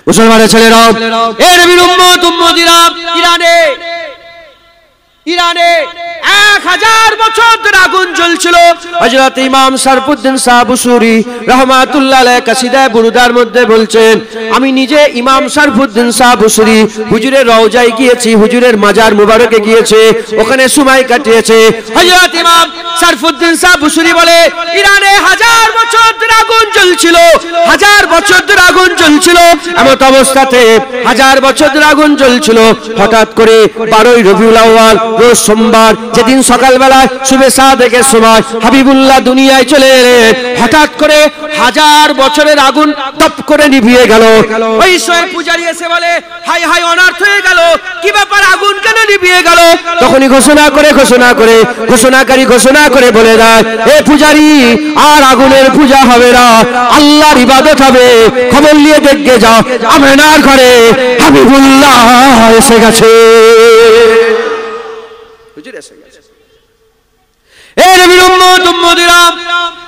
মুসলমানের ছেলেরাও, এ নবীর উম্মত উম্মতিরা, ইরানে 1000 বছর ধরে আগুন জ্বলছিল। হযরত ইমাম শরফুদ্দীন শাহ বুসুরি রাহমাতুল্লাহ আলাইহি কাসিদায়ে বুরুদার মধ্যে বলছেন, আমি নিজে ইমাম শরফুদ্দীন শাহ বুসুরি হুজুরের রওজায় গিয়েছি, হুজুরের মাজার মুবারকে গিয়েছে, ওখানে সময় কাটিয়েছে। হযরত ইমাম শরফুদ্দীন শাহ বুসুরি বলে, ইরানে 1000 বছর ধরে আগুন জ্বলছিল, 1000 বছর ধরে আগুন জ্বলছিল। এমন অবস্থাতে 1000 বছর ধরে আগুন জ্বলছিল, হঠাৎ করে 12ই রবিউল আউয়াল রোজ সোমবার, যেদিন সকালবেলায় শুভে সাদেকের সময় হাবিবুল্লাহ দুনিয়ায় চলে এলেন, হঠাৎ করে 1000 বছরের আগুন টপ করে নিভিয়ে গেল। ওই সময় পূজারী এসে বলে, হাই হাই, অনর্থ হয়ে গেল, কি ব্যাপার, আগুন কেন নিভিয়ে গেল? তখনই ঘোষণাকারী ঘোষণা করে বলে দেয়, হে পূজারী, আর আগুনের পূজা হবে না, আল্লাহর ইবাদত হবে। খবর নিয়ে দেখে যাও, আমেনার ঘরে হাবিবুল্লাহ এসে গেছে।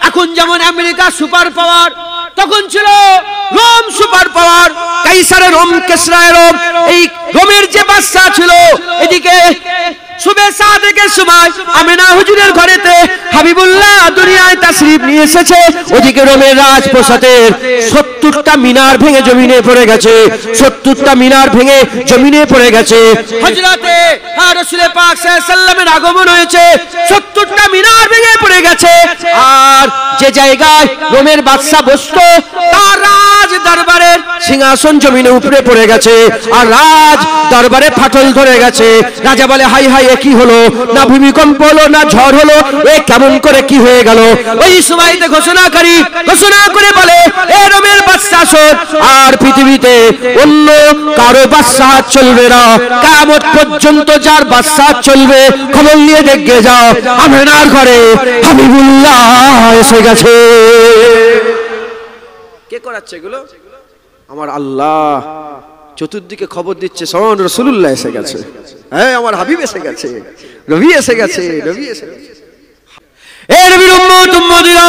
এখন যেমন আমেরিকা সুপার পাওয়ার, তখন ছিল রোম সুপার পাওয়ার, কাইসারের রোম, কেসরায়ের রোম। এই রোমের যে বাদশা ছিল, এদিকে শুভে সাদেকের সময় আমেনা হুজুরের ঘরেতে হাবিবুল্লাহ দুনিয়ায় তাশরীফ নিয়ে এসেছে। ওদিকে রোমের রাজপ্রাসাদের 70টা মিনার ভেঙে জমিনে পড়ে গেছে, 70টা মিনার ভেঙে জমিনে পড়ে গেছে। হযরতে রাসূল পাক সাল্লাল্লাহু আলাইহি ওয়াসাল্লামের আগমন হয়েছে, 70টা মিনার ভেঙে পড়ে গেছে। আর যে জায়গায় রোমের বাদশা বসতো, তার রাজ দরবারের সিংহাসন জমিনে উপরে পড়ে গেছে, আর রাজ দরবারে ফাটল ধরে গেছে। রাজা বলে, হাই হাই, কি হলো? না ভূমিকম্প হলো, না ঝড় হলো, এ কেমন করে কি হয়ে গেল? ওই সময়তে ঘোষণাকারী ঘোষণা করে বলে, এ রোমের বাদশা আর পৃথিবীতে অন্য কারো বাদশা চলবে না, কিয়ামত পর্যন্ত যার বাদশা চলবে। খবর নিয়ে দেখে যাও, আমেনার ঘরে হাবিবুল্লাহ এসে গেছে। কে করাচ্ছে এগুলো? আমার আল্লাহ চতুর্দিকে খবর দিচ্ছে, শোন, রাসূলুল্লাহ এসে গেছে, হ্যাঁ, আমার হাবিব এসে গেছে, নবী এসে গেছে, নবী এসে গেছে। এ নবীর উম্মত উম্মতিরা,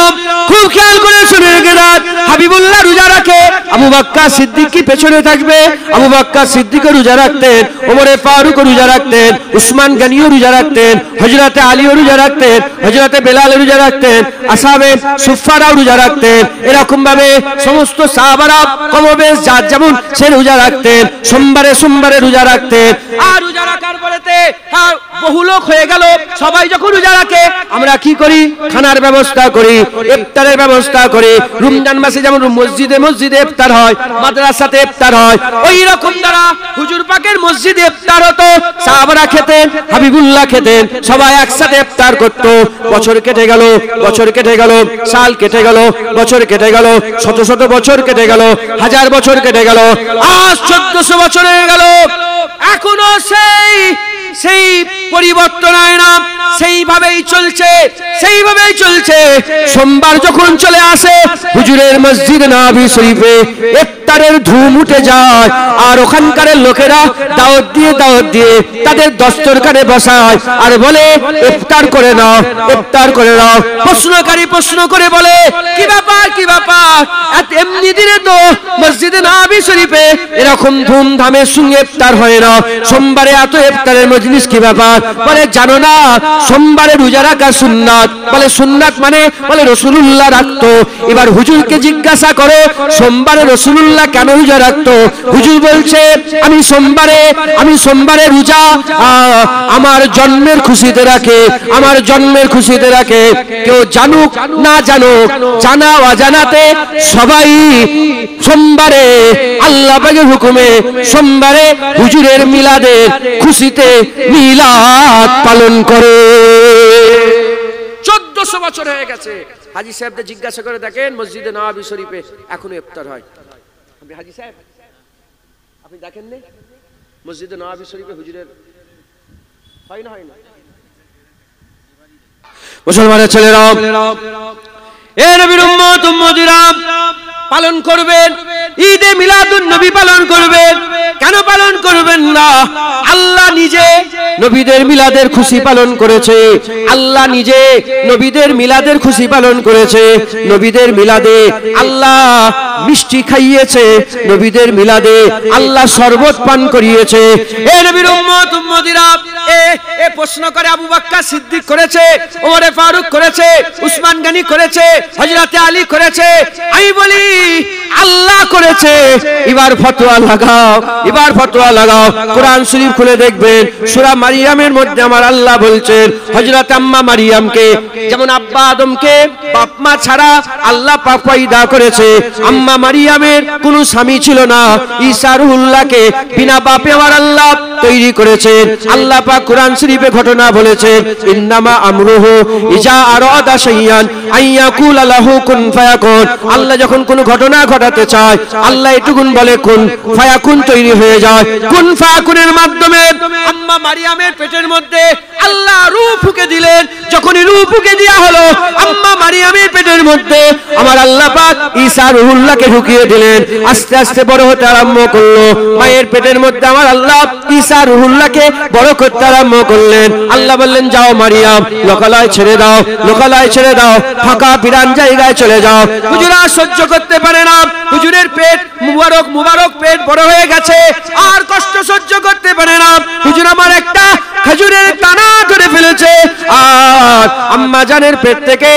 খুব খেয়াল করে শুনে রেখে দাও, হাবিবুল্লাহ রোজা রাখে, আবু বকর সিদ্দিক কি পেছনে থাকবে? আবু বকর সিদ্দিক রোজা রাখতেন, ওমর ফারুক রোজা রাখতেন, উসমান গনিও রোজা রাখতেন, হযরতে আলী রোজা রাখতেন, হযরতে বেলাল রোজা রাখতেন, আসহাবে সুফফারা রোজা রাখতেন। এরকম ভাবে সমস্ত সাহাবারা কমবেশ যার যেমন সে রোজা রাখতেন, সোমবারে রোজা রাখতেন। আর রোজা রাখার পরেতে বহু লোক হয়ে গেল, সবাই যখন রোজা রাখে, আমরা কি করি? খানার ব্যবস্থা করি, ইফতারের ব্যবস্থা করি। রমজান মাসে যেমন মসজিদে ইফতার হয়, মাদ্রাসাতে ইফতার হয়, ওই রকম দ্বারা হুজুর পাকের মসজিদে ইফতার হতো, সাহাবারা খেতেন, হাবিবুল্লাহ খেতেন, সবাই একসাথে ইফতার করত। বছর কেটে গেল, সাল কেটে গেল, বছর কেটে গেল, শত বছর কেটে গেল, 1000 বছর কেটে গেল, আজ 1400 বছর হয়ে গেল, এখনো সেই পরিবর্তন হয় না, সেইভাবেই চলছে। সোমবার যখন চলে আসে, হুজুরের মসজিদ নববী শরীফে ইফতারের ধুম উঠে যায়, আর ওখানকার লোকেরা দাওয়াত দিয়ে তাদের দস্তরখানে বসায় আর বলে, ইফতার করে নাও। প্রশ্নকারী প্রশ্ন করে বলে, কি ব্যাপার? এমনি দিনে তো মসজিদে নববী শরীফে এরকম ধুমধামের সঙ্গে ইফতার হয় না, সোমবারে এত ইফতারের মজলিস কি ব্যাপার? বলে, জানো না সোমবারে রোজা রাখা সুন্নাত। বলে, সুন্নাত মানে? বলে, রাসূলুল্লাহ রাখতো। এবার হুজুরকে জিজ্ঞাসা করো, সোমবারে রাসূলুল্লাহ কেন রোজা রাখতো? হুজুর বলছে, আমি সোমবারে রোজা আমার জন্মের খুশিতে রাখে, কেউ জানুক না জানুক, জানা অজানাতে সবাই সোমবারে আল্লাহ পাকের হুকুমে সোমবারে হুজুরের মিলাদের খুশিতে মিলাদ পালন করে। 1400 বছর হয়ে গেছে। হাজী সাহেবদের জিজ্ঞাসা করে দেখেন, মসজিদে নববী শরীফে এখনো ইফতার হয়। আপনি হাজী সাহেব, আপনি দেখেন না মসজিদে নববী শরীফে হুজুরের হয় না? মুসলমানের ছেলেরা, এ নবীর উম্মত উম্মতিরা, পালন করবেন, ঈদে মিলাদুন নবী পালন করবেন। কেন পালন করবেন না? আল্লাহ নিজে নবীদের মিলাদের খুশি পালন করেছে। নবীদের মিলাদের মিলাদে আল্লাহ মিষ্টি খাইয়েছে, নবীদের মিলাদে আল্লাহ শরবত পান করিয়েছে। এ নবীর উম্মত উম্মতিরা, এ প্রশ্ন করে আবু বকর সিদ্দিক করেছে, ওমরে ফারুক করেছে, উসমান গনি করেছে, হযরত আলী করেছে। আমি বলি আল্লাহ করেছে। এবার ফতোয়া লাগাও, এবার ফতোয়া লাগাও। কোরআন শরীফ খুলে দেখবেন, সূরা মারিয়ামের মধ্যে আমার আল্লাহ বলছেন হযরত আম্মা মারিয়ামকে যেমন আব্বা আদমকে বাপ মা ছাড়া আল্লাহ পাক পয়দা করেছে, আম্মা মারিয়ামের কোনো স্বামী ছিল না। ঈসা রুহুল্লাহকে বিনা বাপে আমার আল্লাহ তৈরি করেছেন। আল্লাহ পাক কোরআন শরীফে ঘটনা বলেছেন, ইন্নামা আমরুহু ইজা আরাদা শাইয়ান আইয়াকুলা লাহু কুন ফায়াকুন। আল্লাহ যখন কোনো ঘটনা ঘটাতে চায়, আল্লাহ এটুকুন বলে কুন ফায়াকুন, তৈরি হয়ে যায়। কুন ফায়াকুনের মাধ্যমে আম্মা মারিয়ামের পেটের মধ্যে আল্লাহ রূহ ফুঁকে দিলেন। যখনই রূহ ফুঁকে দেওয়া হলো আম্মা মারিয়ামের পেটের মধ্যে, আমার আল্লাহ পাক ঈসা রুহুল্লাহকে ঢুকিয়ে দিলেন। আস্তে আস্তে বড় হতে আরম্ভ করলো। মায়ের পেটের মধ্যে আমার আল্লাহ ঈসা রুহুল্লাহকে বড় করতে আরম্ভ করলেন। আল্লাহ বললেন, যাও মারিয়াম, লোকালয় ছেড়ে দাও, লোকালয় ছেড়ে দাও, ফাঁকা বিরান জায়গায় চলে যাও। হুজুরা সহ্য করতে পারে না, হুজুরের পেট মুবারক মুবারক পেট বড় হয়ে গেছে, আর কষ্ট সহ্য করতে পারে না। হুজুর আমার একটা খেজুরের দানা ধরে ফেলেছে, আর আম্মা জানের পেট থেকে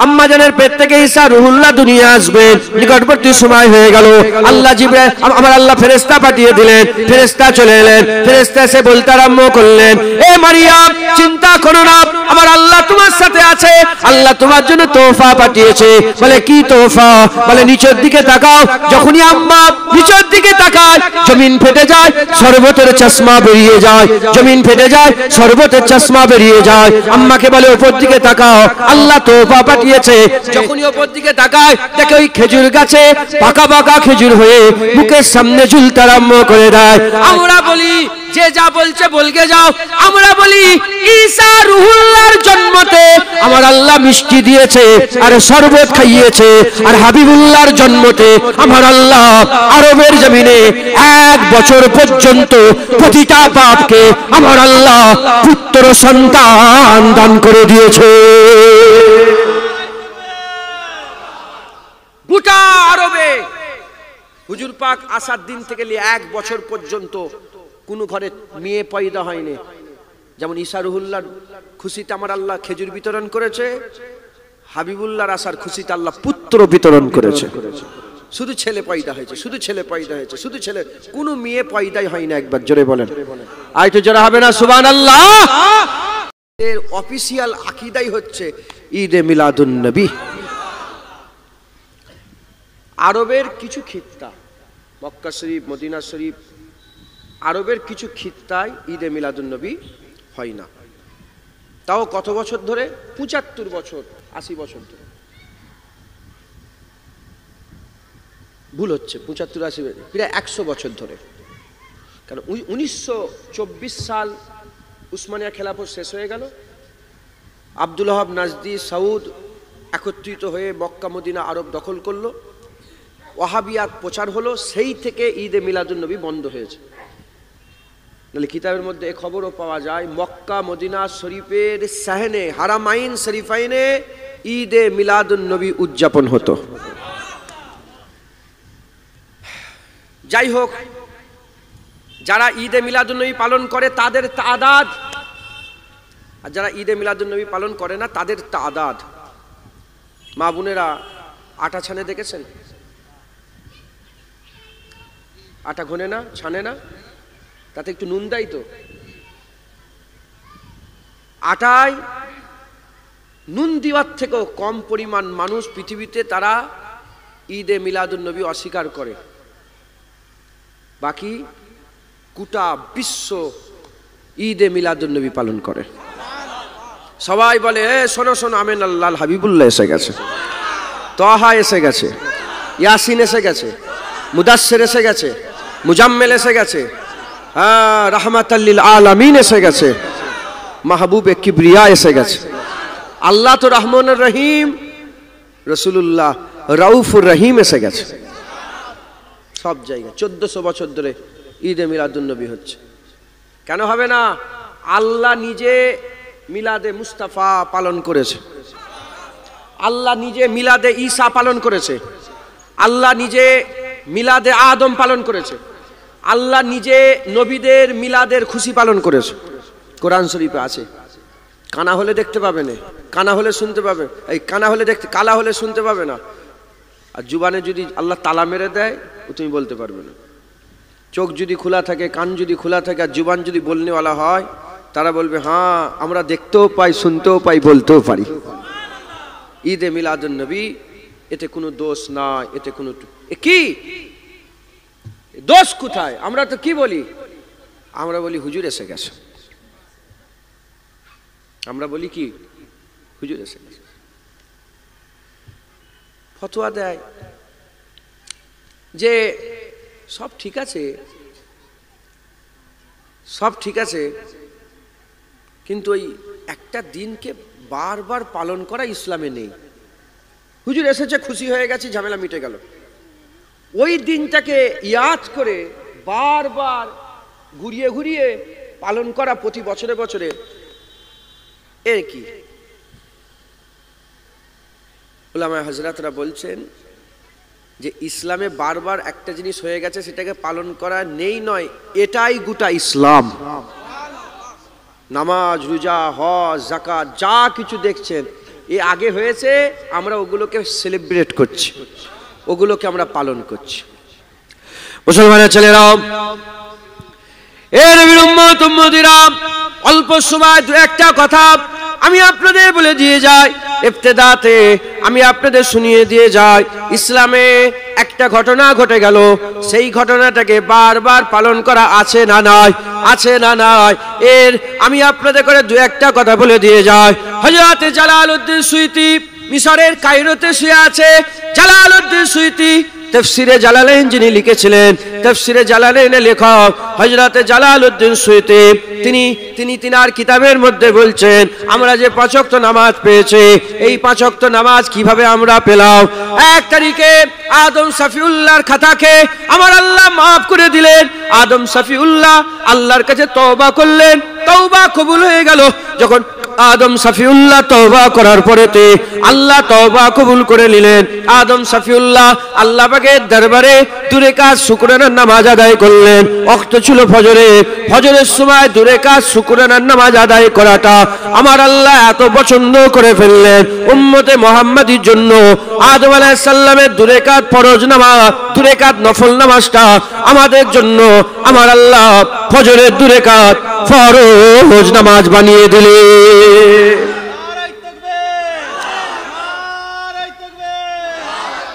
আম্মা জানের পেট থেকে ঈসা রুহুল্লাহ দুনিয়া আসবে। নিকটবর্তী সময় হয়ে গেল। আল্লাহ জিবরাইল আমার আল্লাহ ফেরেশতা পাঠিয়ে দিলেন। ফেরেশতা চলে এলেন। ফেরেশতা এসে বলতে আরম্ভ করলেন, এ মারিয়াম চিন্তা করো না, আমার আল্লাহ তোমার সাথে আছে। আল্লাহ তোমার জন্য তোহফা পাঠিয়েছে। বলে কি তোহফা? বলে নিচের দিকে তাকাও। যখনই আম্মা নিচের দিকে তাকায়, জমিন ফেটে যায়, শরবতের চশমা বেরিয়ে যায়। জমিন ফেটে যায়, শরবতের চশমা বেরিয়ে যায়। আম্মাকে বলে উপর দিকে তাকাও, আল্লাহ তোহফা পাঠিয়েছে। যখনই উপর দিকে তাকায়, দেখে ওই খেজুর গাছে পাকা পাকা খেজুর হয়ে মুখের সামনে ঝুলতে আরম্ভ করে দেয়। আমরা বলি যে যা বলছে বলকে যাও। আমরা বলি ঈসা রুহুল্লাহর জন্মতে আমার আল্লাহ মিষ্টি দিয়েছে আর শরবত খাইয়েছে, আর হাবিবুল্লাহর জন্মতে আমার আল্লাহ আরবের জমিনে 1 বছর পর্যন্ত প্রতিটা বাপকে আমার আল্লাহ পুত্র সন্তান দান করে দিয়েছে। গোটা আরবে হুজুর পাক আসার দিন থেকে 1 বছর পর্যন্ত কোন ঘরে মেয়ে পয়দা হয়নি। যেমন ঈসা রুহুল্লাহর খুশিতে আমার আল্লাহ খেজুর বিতরণ করেছে, হাবিবুল্লাহর আসার খুশিতে আল্লাহ পুত্র বিতরণ করেছে। শুধু ছেলে পয়দা হয়েছে, শুধু ছেলে পয়দা হয়েছে, শুধু ছেলে, কোনো মেয়ে পয়দাই হয় না। একবার জোরে বলেন, আর একটু জোরে হবে না সুবহানাল্লাহ। এর অফিসিয়াল আকীদাই হচ্ছে ঈদে মিলাদুন নবী। আরবের কিছু খিত্তা, মক্কা শরীফ, মদিনা শরীফ, আরবের কিছু খিত্তায় ঈদে মিলাদুন নবী হয় না। তাও কত বছর ধরে? 75 বছর, 80 বছর ধরে। ভুল হচ্ছে, 75-80, প্রায় 100 বছর ধরে। কারণ 1924 সাল উসমানিয়া খেলাফত শেষ হয়ে গেল। আব্দুল ওয়াহাব নাজদি, সাউদ একত্রিত হয়ে মক্কা মদিনা আরব দখল করলো। ওয়াহাবিয়াত প্রচার হলো, সেই থেকে ঈদে মিলাদুন নবী বন্ধ হয়েছে। নাহলে কিতাবের মধ্যে এই খবরও পাওয়া যায়, মক্কা মদিনা শরীফের সাহনে হারামাইন শরীফাইনে ঈদে মিলাদুন নবী উদযাপন হতো। যাই হোক, যারা ঈদে মিলাদুন নবী পালন করে তাদের তাদাদ, আর যারা ঈদে মিলাদুন নবী পালন করে না তাদের তাদাদ। মা বোনেরা আটা ছানে দেখেছেন? আটা ঘনে না, ছানে না, তাতে একটু নুন দেয় তো। আটায় নুন দেওয়ার থেকেও কম পরিমাণ মানুষ পৃথিবীতে তারা ঈদে মিলাদুন নবী অস্বীকার করে। বাকি গোটা বিশ্ব ঈদে মিলাদুন নবী পালন করে। সবাই বলে, শোনো শোনো, আমেন আল্লাহ হাবিবুল্লাহ এসে গেছে, তাহা এসে গেছে, ইয়াসিন এসে গেছে, মুদাসসির এসে গেছে, মুজাম্মেল এসে গেছে, হ্যাঁ, রাহমাতাল লিল আলামিন এসে গেছে, মাহবুবে কিবরিয়া এসে গেছে। আল্লাহ তো রহমানুর রহিম, রাসূলুল্লাহ রাউফুর রহিম এসে গেছে। সব জায়গায় 1400 বছর ধরে ঈদে মিলাদুন নবী হচ্ছে। কেন হবে না? আল্লাহ নিজে মিলাদে মুস্তাফা পালন করেছে, আল্লাহ নিজে মিলাদে ঈসা পালন করেছে। আল্লাহ নিজে মিলাদে আদম পালন করেছে, আল্লাহ নিজে নবীদের মিলাদের খুশি পালন করেছে। কোরআন শরীফে আছে। কানা হলে দেখতে পাবে না, কানা হলে শুনতে পাবে, এই কানা হলে দেখতে, কালা হলে শুনতে পাবে না। আর জুবানে যদি আল্লাহ তালা মেরে দেয় ও তুমি বলতে পারবে না। চোখ যদি খোলা থাকে, কান যদি খোলা থাকে, আর জুবান যদি বলনেওয়ালা হয়, তারা বলবে হ্যাঁ আমরা দেখতেও পাই, শুনতেও পাই, বলতেও পারি। ঈদে মিলাদুন নবী, এতে কোনো দোষ নাই, এতে কোনো কি দোষ কোথায়? আমরা তো কি বলি? আমরা বলি হুজুর এসে গেছে, আমরা বলি কি হুজুর এসে গেছে। ফতোয়া দেয় যে সব ঠিক আছে, সব ঠিক আছে, কিন্তু ওই একটা দিনকে বারবার পালন করা ইসলামে নেই। হুজুর এসেছে, খুশি হয়ে গেছি, ঝামেলা মিটে গেল। ওই দিনটাকে ইয়াদ করে বারবার ঘুরিয়ে ঘুরিয়ে পালন করা প্রতি বছরে বছরে, এর কি? উলামা হযরতরা বলছেন যে ইসলামে বারবার একটা জিনিস হয়ে গেছে, সেটাকে পালন করা নেই নয়, এটাই গোটা ইসলাম। নামাজ, রোজা, হজ, যাকাত যা কিছু দেখছেন এ আগে হয়েছে, আমরা ওগুলোকে সেলিব্রেট করছি, ওগুলোকে আমরা পালন করছি। মুসলমানের ছেলেরাও, এ নবীর উম্মত উম্মতিরা, অল্প সময় দু একটা কথা আমি আপনাদের বলে দিয়ে যাই, ইবতিদাতে আমি আপনাদের শুনিয়ে দিয়ে যাই। ইসলামে একটা ঘটনা ঘটে গেল, সেই ঘটনাটাকে বারবার পালন করা আছে না নাই? আছে না নাই? এর আমি আপনাদের করে দু একটা কথা বলে দিয়ে যাই। হযরত জালালউদ্দিন সুয়ুতী মিশরের কায়রোতে শুয়ে আছে। জালালউদ্দিন সুয়ুতী তাফসিরে জালালাইন যিনি লিখেছিলেন, তাফসিরে জালালাইনের লেখক হযরত জালালউদ্দিন সুয়ুতী, তিনার কিতাবের মধ্যে বলছেন আমরা যে 5 ওয়াক্ত নামাজ পেয়েছি, এই 5 ওয়াক্ত নামাজ কিভাবে আমরা পেলাম? 1 তারিখে আদম শফিউল্লাহর খাতাকে আমার আল্লাহ মাফ করে দিলেন। আদম শফিউল্লাহ আল্লাহর কাছে তওবা করলেন, তওবা কবুল হয়ে গেল। যখন আদম শফিউল্লাহ তওবা করার পরেতে আল্লাহ তওবা কবুল করে নিলেন। আদম শফিউল্লাহ আল্লাহ পাকের দরবারে 2 রাকাত শুকরানার নামাজ আদায় করলেন। ওয়াক্ত ছিল ফজরে, ফজরের সময় 2 রাকাত শুকরানার নামাজ আদায় করাটা আমার আল্লাহ এত পছন্দ করে ফেললেন উম্মতে মুহাম্মাদির জন্য। আদম আলাইহিস সালামের 2 রাকাত ফরজ নামাজ, 2 রাকাত নফল নামাজটা আমাদের জন্য আমার আল্লাহ ফজরের 2 রাকাত ফরজ নামাজ বানিয়ে দিলেন।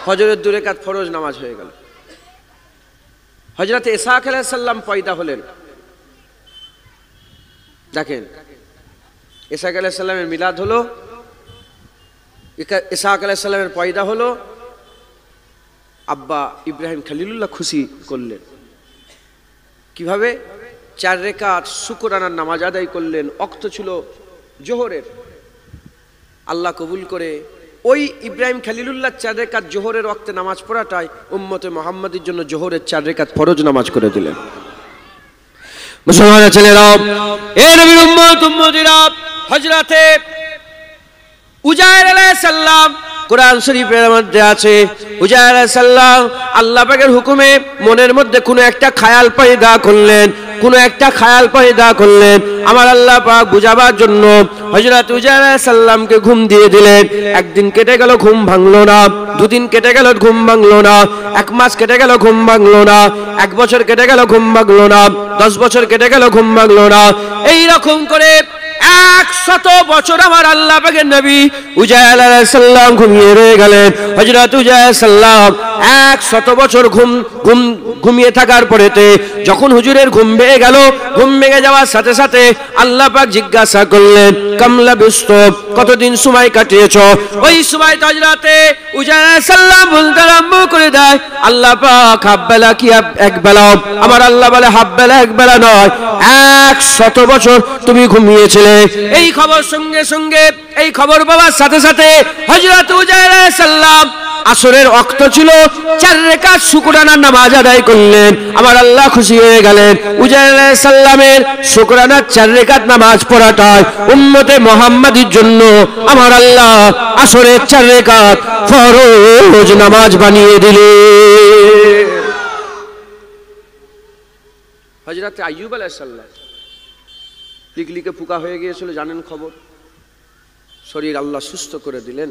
ফজরের 2 রাকাত ফরজ নামাজ হয়ে গেল। হযরত ইসহাক আলাইহিস সালাম পয়দা হলেন। দেখেন, ইসহাক আলাইহিস সালামের মিলাদ হলো, ইসহাক আলাইহিস সালামের পয়দা হলো, আব্বা ইব্রাহিম খলিলুল্লাহ খুশি করলেন। কিভাবে? 4 রাকাত শুকরানার নামাজ আদায় করলেন। ওয়াক্ত ছিল জোহরের। আল্লাহ কবুল করে ওই ইব্রাহিম খলিলুল্লাহ 4 রাকাত জোহরের ওয়াক্তে নামাজ পড়াটাই উম্মতে মুহাম্মাদির জন্য জোহরের 4 রাকাত ফরজ নামাজ করে দিলেন। মুসলমানের ছেলেরা, এ নবীর উম্মত উম্মতিরা, হযরতে উজাইর আলাইহিস সালাম কোরআন শরীফের মধ্যে আছে, উজাইর আলাইহিস সালাম আল্লাহ পাকের হুকুমে মনের মধ্যে কোনো একটা খায়াল পয়দা করলেন, কোনো একটা খায়াল পয়দা করলেন। আমার আল্লাহ পাক বুঝাবার জন্য হযরত উজাইর আলাইহিস সালামকে ঘুম দিয়ে দিলেন। একদিন কেটে গেল, ঘুম ভাঙলো না। 2 দিন কেটে গেল, ঘুম ভাঙলো না। 1 মাস কেটে গেল, ঘুম ভাঙলো না। 1 বছর কেটে গেল, ঘুম ভাঙলো না। 10 বছর কেটে গেল, ঘুম ভাঙলো না। এই রকম করে 100 বছর আমার আল্লাহ পাকের নবী উজাইর আলাইহিস সালাম ঘুমিয়ে রয়ে গেলেন। হযরত উজাইর আলাইহিস সালাম 100 বছর ঘুমিয়ে থাকার পরেতে যখন হুজুরের ঘুম ভেঙে গেল, ঘুম ভেঙে যাওয়ার সাথে সাথে আল্লাহ পাক জিজ্ঞাসা করলেন, কামলা বিস্ত, কতদিন সময় কাটিয়েছো? ওই সময় হযরতে উজাইর আলাইহিস সালাম বলতে আরম্ভ করে দেয়, আল্লাহ পাক হাফ বেলা কি এক বেলা? আমার আল্লাহ বলে হাফ বেলা এক বেলা নয়, 100 বছর তুমি ঘুমিয়েছিলে। এই খবর সঙ্গে সঙ্গে, এই খবর পাওয়ার সাথে সাথে হযরত উজাইর আলাইহিস সালাম আসরের ওয়াক্ত ছিল, 4 রাকাত শুকরানার নামাজ আদায় করলেন, আমার আল্লাহ খুশি হয়ে গেলেন। উজাইর আলাইহিস সালামের শুকরানার 4 রাকাত নামাজ পড়াটাই উম্মতে মুহাম্মাদীর জন্য আমার আল্লাহ আসরের 4 রাকাত ফরজ নামাজ বানিয়ে দিলেন। হযরত আইয়ুব আলাইহিস সালাম লিকলিকে পোকা হয়ে গিয়েছিল, জানেন খবর, শরীর আল্লাহ সুস্থ করে দিলেন।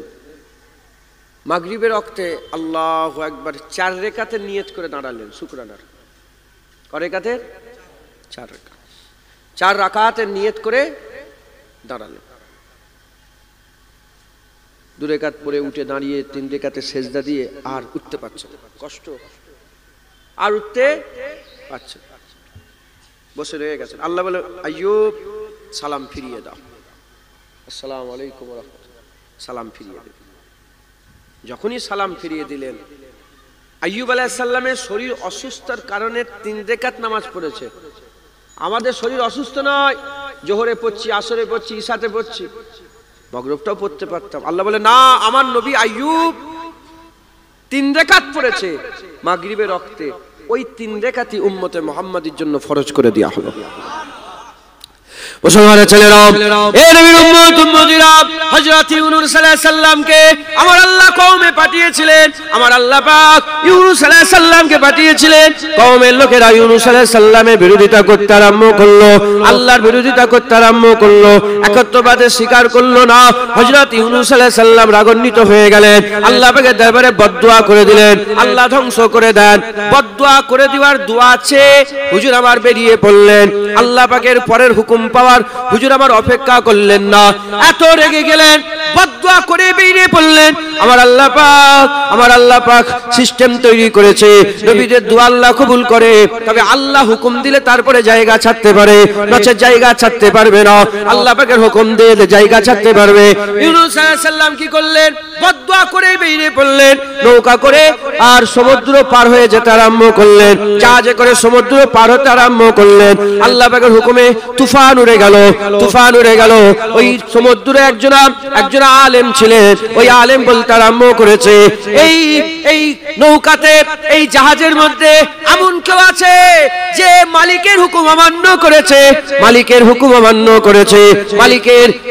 মাগরিবের ওয়াক্তে আল্লাহু আকবার 4 রাকাতের নিয়ত করে দাঁড়ালেন শুকরানার। কয় রাকাতের? 4 রাকাত। 4 রাকাতের নিয়ত করে দাঁড়ালেন। 2 রাকাত পরে উঠে দাঁড়িয়ে 3 রাকাতে সেজদা দিয়ে আর উঠতে পারছে না, কষ্ট, আর উঠতে পারছে না, বসে রয়ে গেছেন। আল্লাহ বলে, আইয়ুব সালাম ফিরিয়ে দাও, আসসালামু আলাইকুম ওয়া রাহমাতুল্লাহ, সালাম ফিরিয়ে দিলেন। যখনই সালাম ফিরিয়ে দিলেন, আইয়ুব আলাইহিস সালামের শরীর অসুস্থতার কারণে 3 রাকাত নামাজ পড়েছে। আমাদের শরীর অসুস্থ নয়, জোহরে পড়ছি, আসরে পড়ছি, ইশাতে পড়ছি, মাগরিবটাও পড়তে পারতাম। আল্লাহ বলে, না, আমার নবী আইয়ুব 3 রাকাত পড়েছে মাগরিবের ওয়াক্তে, ওই 3 রাকাতই উম্মতে মুহাম্মাদীর জন্য ফরজ করে দেয়া হলো। মুসলমানের ছেলেরা, এ নবীর উম্মত উম্মতিরা, হযরত ইউনূস আলাইহিস সালামকে আমার আল্লাহ কওমে পাঠিয়েছিলেন, আমার আল্লাহ পাক ইউনূস আলাইহিস সালামকে পাঠিয়েছিলেন। কওমের লোকেরা ইউনূস আলাইহিস সালামের বিরোধিতা করতে আরম্ভ করলো, আল্লাহর বিরোধিতা করতে আরম্ভ করলো, একত্ববাদের স্বীকার করলো না। হযরত ইউনূস আলাইহিস সালাম রাগান্বিত হয়ে গেলেন, আল্লাহ পাকের দরবারে বদদুয়া করে দিলেন, আল্লাহ ধ্বংস করে দেন। বদদুয়া করে দেওয়ার দোয়া আছে, হুজুর আবার বেরিয়ে পড়লেন, আল্লাহ পাকের পরের হুকুম পাওয়ার হুজুর আবার অপেক্ষা করলেন না, এত রেগে গেলেন, বদদুয়া করে বেরিয়ে পড়লেন। আমার আল্লাহ পাক সিস্টেম তৈরি করেছে, নবীদের দোয়া আল্লাহ কবুল করে, তবে আল্লাহ হুকুম দিলে তারপরে জায়গা ছাড়তে পারে, নচেত জায়গা ছাড়তে পারবে না। আল্লাহ পাকের হুকুম দিলে জায়গা ছাড়তে পারবে। ইউনূস আলাইহিস সালাম কি করলেন? বদদুয়া করে বেরিয়ে পড়লেন, নৌকা করে আর সমুদ্র পার হয়ে যেতে আরম্ভ করলেন, জাহাজে করে সমুদ্র পার হতে আরম্ভ করলেন। আল্লাহ পাকের হুকুমে তুফান উড়ে গেল। ওই সমুদ্রে একজন আলেম ছিলেন, ওই আলেম বলতে আরম্ভ করেছে, এই নৌকাতে, এই জাহাজের মধ্যে এমন কেউ আছে যে মালিকের হুকুম অমান্য করেছে,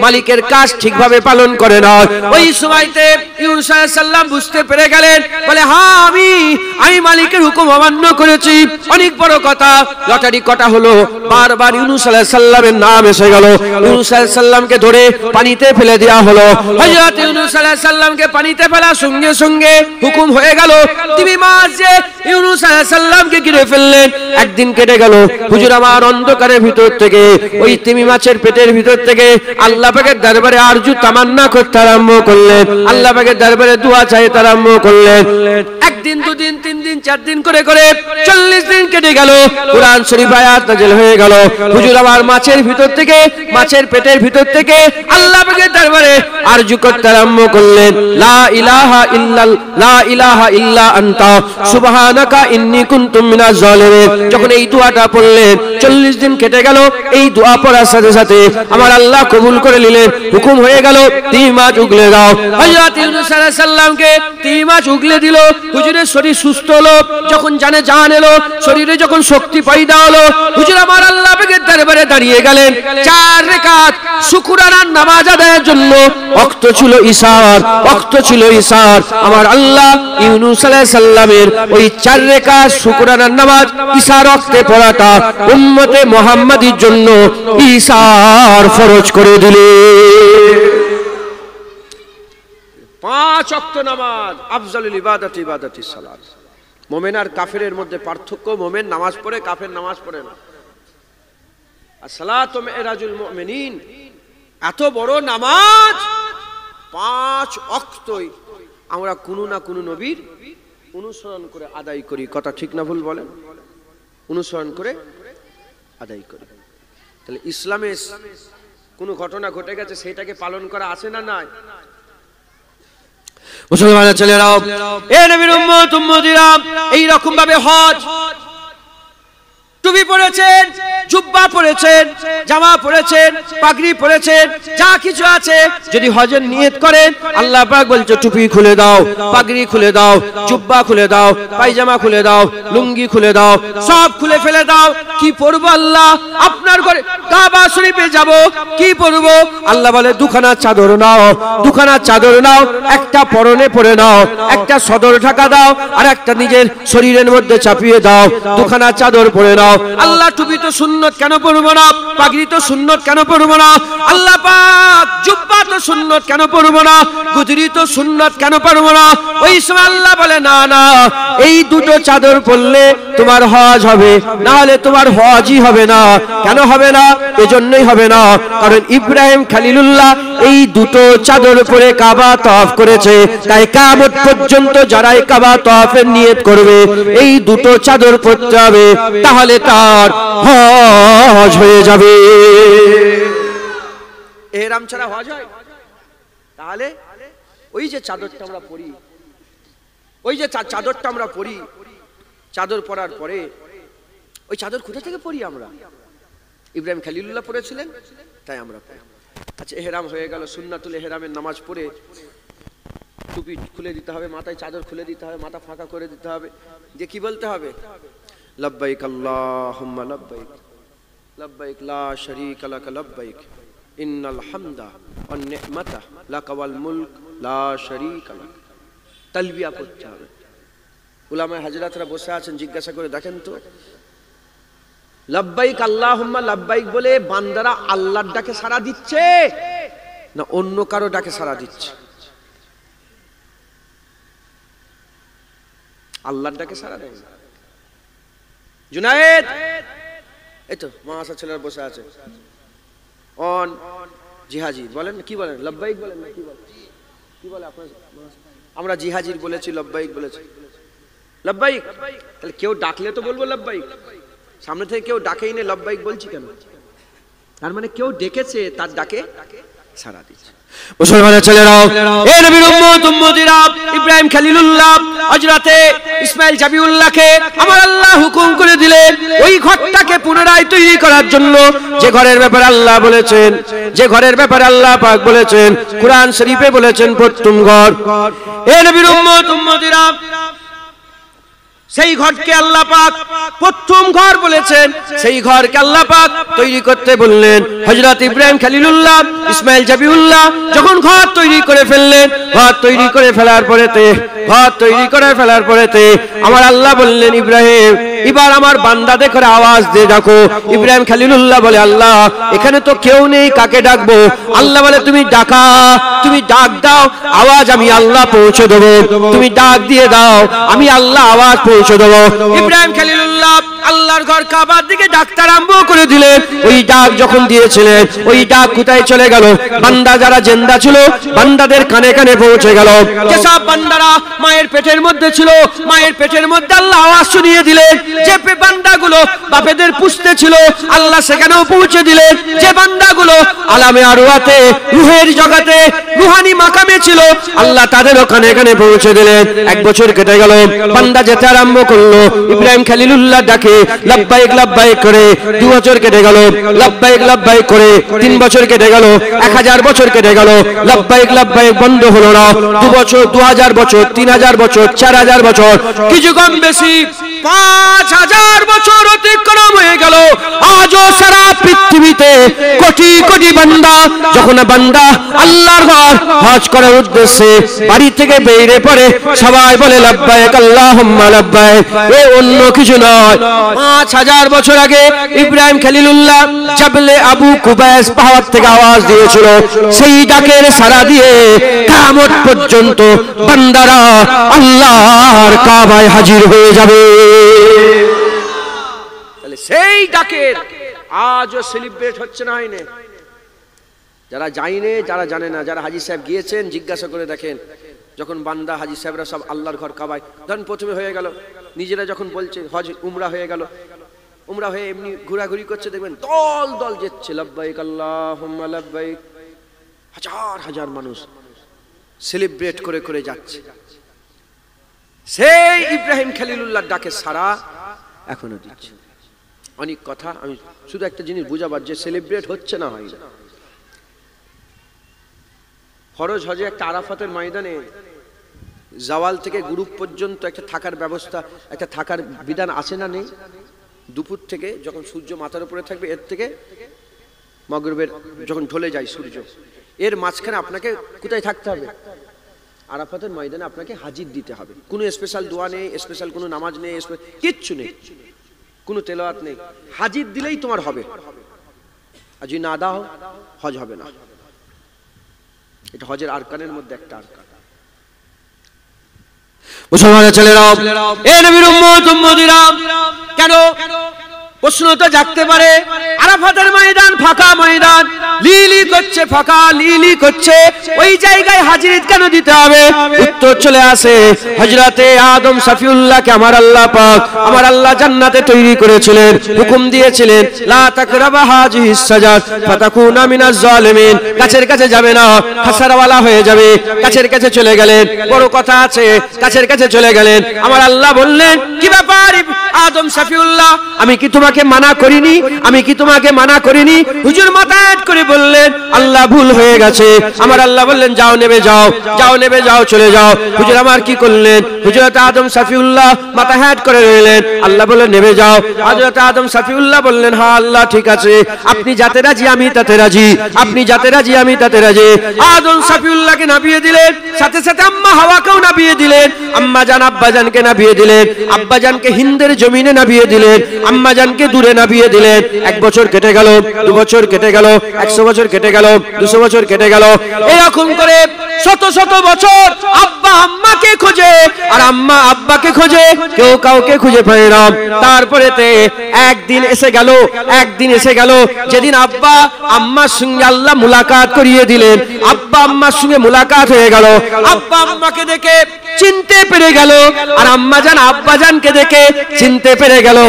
মালিকের কাজ ঠিকভাবে পালন করে না। ওই সময়তে ইউনূস আলাইহিস সালাম বুঝতে পেরে গেলেন, বলে, হ্যাঁ, আমি মালিকের হুকুম অমান্য করেছি, অনেক বড় কথা। লটারি কটা হলো, বারবার ইউনূস আলাইহিস সালামের নাম এসে গেল। ইউনূস আলাইহিস সালামকে ধরে পানিতে ফেলে দেওয়া হলো। হযরত ইউনূস আলাইহিস সালামকে পানিতে ফেলার সঙ্গে সঙ্গে হুকুম হয়ে গেল, তিমি মাছ যে ইউনূস আলাইহিস সালামকে ঘিরে ফেললেন। একদিন কেটে গেল, হুজুর আমার অন্ধকারের ভিতর থেকে, ওই তিমি মাছের পেটের ভিতর থেকে আল্লাহ পাকের দরবারে আরজু তামান্না করতে আরম্ভ করলেন, আল্লাহ পাকের দরবারে দোয়া চাইতে আরম্ভ করলেন। একদিন, 2 দিন, 3 দিন, 4 দিন করে 40 দিন কেটে গেল। কুরআন শরীফ আয়াত নাযিল হয়ে গেল। হুজুর আবার মাছের পেটের ভিতর থেকে আল্লাহ পাকের দরবারে আরজু করতে আরম্ভ করলেন, লা ইলাহা ইল্লা আনতা সুবহানাকা ইন্নী কুনতু মিনাজ জালিমিন। যখন এই দোয়াটা পড়লেন, 40 দিন কেটে গেল। এই দোয়া পড়ার সাথে সাথে আমার আল্লাহ কবুল করে নিলেন, হুকুম হয়ে গেল, 3 মাস উগলে দাও। হযরত ইউনূস আলাইহিস সালামকে 3 মাস উগলে দিল। হুজুরের শরীর সুস্থ হলো, যখন জান এলো, শরীরে যখন শক্তি পয়দা হলো, হুজুর আমার আল্লাহ পাকের দরবারে দাঁড়িয়ে গেলেন। 4 রাকাত শুকরানার নামাজ আদায়ের জন্য ওয়াক্ত ছিল ইশার। আমার আল্লাহ ইউনূস আলাইহিস সালামের ওই 4 রাকাত শুকরানার নামাজ ইশার ওয়াক্তে পড়াটা উম্মতে মুহাম্মাদীর জন্য ইশার ফরজ করে দিলেন। 5 ওয়াক্ত নামাজ আফজালুল ইবাদাতি সালাত। মুমিন আর কাফেরের মধ্যে পার্থক্য, মুমিন নামাজ পড়ে, কাফের নামাজ পড়ে না। আসসালাতু মিরাজুল মুমিনিন, এত বড় নামাজ 5 ওয়াক্তই আমরা কোনো না কোনো নবীর অনুসরণ করে আদায় করি। কথা ঠিক না ভুল বলেন? অনুসরণ করে আদায় করি। তাহলে ইসলামে কোনো ঘটনা ঘটে গেছে, সেটাকে পালন করা আছে না নাই? মুসলমানের ছেলেরাও, এ নবীর উম্মত উম্মতিরা, এই রকম ভাবে হজ টুপি পরেছেন, জুব্বা পরেছেন, জামা পরেছেন, পাগড়ি পরেছেন, যা কিছু আছে, যদি হজের নিয়ত করেন আল্লাহ পাক বলছে টুপি খুলে দাও, পাগড়ি খুলে দাও, জুব্বা খুলে দাও, পায়জামা খুলে দাও, লুঙ্গি খুলে দাও, সব খুলে ফেলে দাও। কি পরবো আল্লাহ? আপনার ঘরে কাবা শরীফে যাব, কি পরবো? আল্লাহ বলে দুখানা চাদর নাও, দুখানা চাদর নাও, একটা পরনে পরে নাও, একটা সদর ঢাকা দাও, আর একটা নিজের শরীরের মধ্যে চাপিয়ে দাও, দুখানা চাদর পরে নাও। আল্লাহ টুপি তো সুন্নত কেন পরবো না? পাগড়ি তো সুন্নত কেন পরবো না? আল্লাহ পাক জুব্বা তো সুন্নত কেন পরবো না? গুজরি তো সুন্নত কেন পরবো না? ওই সময় আল্লাহ বলে না না, এই দুটো চাদর পরলে তোমার হজ হবে, না হলে তোমার হজই হবে না। কেন হবে না? এজন্যই হবে না কারণ ইব্রাহিম খলিলুল্লাহ এই দুটো চাদর পরে কাবা তওয়াফ করেছে, তাই কিয়ামত পর্যন্ত যারা এই কাবা তওয়াফের নিয়ত করবে এই দুটো চাদর পরতে হবে, তাহলে তার হজ হয়ে যাবে। ইহরাম ছাড়া হজ হয়? তাহলে ওই যে চাদরটা আমরা পরি, ওই যে চাদরটা আমরা পরি, চাদর পরার পরে ওই চাদর কোথা থেকে পরি আমরা? ইব্রাহিম খলিলুল্লাহ পড়েছিলেন, তাই আমরা পড়ি। আচ্ছা, ইহরাম হয়ে গেল, সুন্নাতুল ইহরামের নামাজ পড়ে টুপি খুলে দিতে হবে, মাথায় চাদর খুলে দিতে হবে, মাথা ফাঁকা করে দিতে হবে, যে কি বলতে হবে? লব্বাইক আল্লাহুম্মা লব্বাইক, লব্বাইক লা শারীকা লাক লব্বাইক, ইন্নাল হামদা ওয়ান নি'মাতা লাকা ওয়াল মুলক লা শারীকা লাক। তালবিয়া পড়তে হবে। উলামায়ে হাজরাতরা বসে আছেন, জিজ্ঞাসা করে দেখেন তো, লব্বাইক আল্লাহুম্মা লব্বাইক বলে বান্দারা আল্লাহর ডাকে সাড়া দিচ্ছে না অন্য কারো ডাকে সাড়া দিচ্ছে? আল্লাহর ডাকে সাড়া দেয়। জুনায়েদ, এই তো মাসা ছেলেরা বসে আছে, অন জিহাজি বলেন, কি বলেন? লব্বাইক বলেন না কি বলেন? কি বলে আপনার? আমরা জিহাজির বলেছি, লব্বাইক বলেছি। লব্বাইক, তাহলে কেউ ডাকলে তো বলবো লব্বাইক। সামনে থেকে কেউ ডাকেই নে, লব্বাইক বলছি কেন? তার মানে কেউ ডেকেছে, তার ডাকে সাড়া দিচ্ছে। মুসলমানের ছেলেরাও, এ নবীর উম্মত উম্মতিরা, ইব্রাহিম খলিলুল্লাহ হযরতে ইসমাইল জাবিউল্লাহকে আমার আল্লাহ হুকুম করে দিলেন ওই ঘরটাকে পুনরায় তৈরি করার জন্য, যে ঘরের ব্যাপারে আল্লাহ বলেছেন, যে ঘরের ব্যাপারে আল্লাহ পাক বলেছেন, কুরআন শরীফে বলেছেন প্রথম ঘর। এ নবীর উম্মত উম্মতিরা, সেই ঘরকে আল্লাহ পাক প্রথম ঘর বলেছেন, সেই ঘরকে আল্লাহ পাক তৈরি করতে বললেন। হযরত ইব্রাহিম খলিলুল্লাহ ইসমাইল জাবিউল্লাহ যখন ঘর তৈরি করে ফেললেন, ঘর তৈরি করে ফেলার পরেতে, ঘর তৈরি করে ফেলার পরেতে আমার আল্লাহ বললেন, ইব্রাহিম এবার আমার বান্দাদের করে আওয়াজ দিয়ে ডাকো। ইব্রাহিম খলিলুল্লাহ বলে, আল্লাহ এখানে তো কেউ নেই, কাকে ডাকবো? আল্লাহ বলে, তুমি ডাকা, তুমি ডাক দাও, আওয়াজ আমি আল্লাহ পৌঁছে দেবো। তুমি ডাক দিয়ে দাও, আমি আল্লাহ আওয়াজ পৌঁছে দেবো। ইব্রাহিম খলিলুল্লাহ আল্লাহর ঘর কাবার দিকে ডাকতে আরম্ভ করে দিলেন। ওই ডাক যখন দিয়েছিলেন, ওই ডাক কোথায় চলে গেল? বান্দা যারা জিন্দা ছিল বান্দাদের কানে কানে পৌঁছে গেল। যেসব বান্দারা মায়ের পেটের মধ্যে ছিল, মায়ের পেটের মধ্যে আল্লাহ আওয়াজ শুনিয়ে দিলেন। যে বান্দাগুলো বাপেদের পুষতে ছিল আল্লাহ সেখানেও পৌঁছে দিলেন। যে বান্দাগুলো আলামে আরওয়াতে, রূহের জগতে, রূহানি মাকামে ছিল আল্লাহ তাদেরও কানে কানে পৌঁছে দিলেন। এক বছর কেটে গেল, বান্দা যেতে আরম্ভ করলো ইব্রাহিম খলিলুল্লাহ ডাকে লব্বাইক লব্বাইক করে। 2 বছর কেটে গেল, লব্বাইক লব্বাইক করে। 3 বছর কেটে গেল, 1000 বছর কেটে গেল, লব্বাইক লব্বাইক বন্ধ হলো না। 2 বছর, 2000 বছর, 3000 বছর, 4000 বছর, কিছু কম বেশি 5000 বছর অতিক্রম হয়ে গেল। আজও সারা পৃথিবীতে কোটি কোটি বান্দা, যখন বান্দা আল্লাহর ঘর হজ করার উদ্দেশ্যে বাড়ি থেকে বেরিয়ে পড়ে, সবাই বলে লব্বাইক আল্লাহুম্মা লব্বাইক। এ অন্য কিছু নয়, 5000 বছর আগে ইব্রাহিম খলিলুল্লাহ জাবলে আবু কুবাইস পাহাড় থেকে আওয়াজ দিয়েছিল। সেই ডাকের সাড়া দিয়ে কিয়ামত পর্যন্ত বান্দারা আল্লাহর কাবায় হাজির হয়ে যাবে। তাহলে সেই ডাকের আজও সেলিব্রেট হচ্ছে না, হয়নি? যারা যায়নি, যারা জানে না, যারা হাজী সাহেব গিয়েছেন জিজ্ঞাসা করে দেখেন, যখন বান্দা হাজী সাহেবরা সব আল্লাহর ঘর কাবায় ধরেন প্রথমে হয়ে গেল, নিজেরা যখন বলছে হজ উমরা হয়ে গেল, উমরা হয়ে এমনি ঘোরাঘুরি করছে, দেখবেন দল দল যেচ্ছে লব্বাইক আল্লাহুম্মা লব্বাইক। হাজার হাজার মানুষ সেলিব্রেট করে করে যাচ্ছে। সেই ইব্রাহিম খলিলুল্লাহর ডাকে সারা এখনো দিচ্ছে। অনেক কথা, আমি শুধু একটা জিনিস বুঝাবার, যে সেলিব্রেট হচ্ছে না হয় না। ফরজ হজে একটা আরাফাতের ময়দানে জাওয়াল থেকে গুরুব পর্যন্ত একটা থাকার ব্যবস্থা, একটা থাকার বিধান আছে না নেই? দুপুর থেকে যখন সূর্য মাথার উপরে থাকবে, এর থেকে মাগরিবের যখন ঢলে যায় সূর্য, এর মাঝখানে আপনাকে কোথায় থাকতে হবে? আরাফাতের ময়দানে আপনাকে হাজির দিতে হবে। কোনো স্পেশাল দোয়া নেই, স্পেশাল কোনো নামাজ নেই, কিচ্ছু নেই, কোনো তেলাওয়াত নেই। হাজির দিলেই তোমার হবে, আর যদি না দাও হজ হবে না। এটা হজের আরকানের মধ্যে একটা আরকান। মুসলমানের ছেলেরাও, এ নবীর উম্মত উম্মতিরা, কেন প্রশ্ন তো জাগতে পারে, আরাফাতের ময়দান ফাঁকা ময়দান, লিলি করছে, ফাঁকা লিলি করছে, ওই জায়গায় হাজির কেন দিতে হবে? উত্তর চলে আসে, হযরতে আদম সফিউল্লাহকে আমার আল্লাহ পাক, আমার আল্লাহ জান্নাতে তৈরি করেছিলেন, হুকুম দিয়েছিলেন লা তাকরাবা হাযিহিস সাজার ফাতাকুনা মিনাজ জালিমিন, কাছের কাছে যাবে না, খাসারাওয়ালা হয়ে যাবে। কাছের কাছে চলে গেলেন, বড় কথা আছে, কাছের কাছে চলে গেলেন। আমার আল্লাহ বললেন, কি ব্যাপার আদম সফিউল্লাহ, আমি কি তোমাকে মানা করিনি? আমি কি তোমাকে মানা করিনি? হুজুর মাথা হেঁট করে বললেন, আল্লাহ ভুল হয়ে গেছে। আমার আল্লাহ বললেন, যাও নেবে যাও, যাও নেবে যাও, চলে যাও। হুজুর আমার কি করলেন? হযরত আদম সফিউল্লাহ মাথা হেঁট করে রইলেন। আল্লাহ বললেন, নেবে যাও। হযরত আদম সফিউল্লাহ বললেন, হ্যাঁ আল্লাহ ঠিক আছে, আপনি যাতে রাজি আমি তাতে রাজি, আপনি যাতে রাজি আমি তাতে রাজি। আদম সফিউল্লাহকে নাবিয়ে দিলেন, সাথে সাথে আম্মা হাওয়াকেও নাবিয়ে দিলেন। আম্মা জান আব্বা জানকে নাবিয়ে দিলেন, আব্বা জানকে হিন্দের জমিনে নাবিয়ে দিলেন, আম্মা জানকে দূরে নাবিয়ে দিলেন। 1 বছর কেটে গেল, 2 বছর কেটে গেল, 100 বছর কেটে গেল, 200 বছর কেটে গেল, এরকম করে শত শত বছর আব্বা আম্মাকে খোঁজে আর আম্মা আব্বাকে খোঁজে, কেউ কাউকে খুঁজে পায় না। তারপরেতে একদিন এসে গেল, একদিন এসে গেল যেদিন আব্বা আম্মার সঙ্গে আল্লাহ মুলাকাত করিয়ে দিলেন। আব্বা আম্মার সঙ্গে মুলাকাত হয়ে গেল, আব্বা আম্মাকে দেখে চিনতে পেরে গেল, আর আম্মা জান আব্বা জানকে দেখে চিনতে পেরে গেল।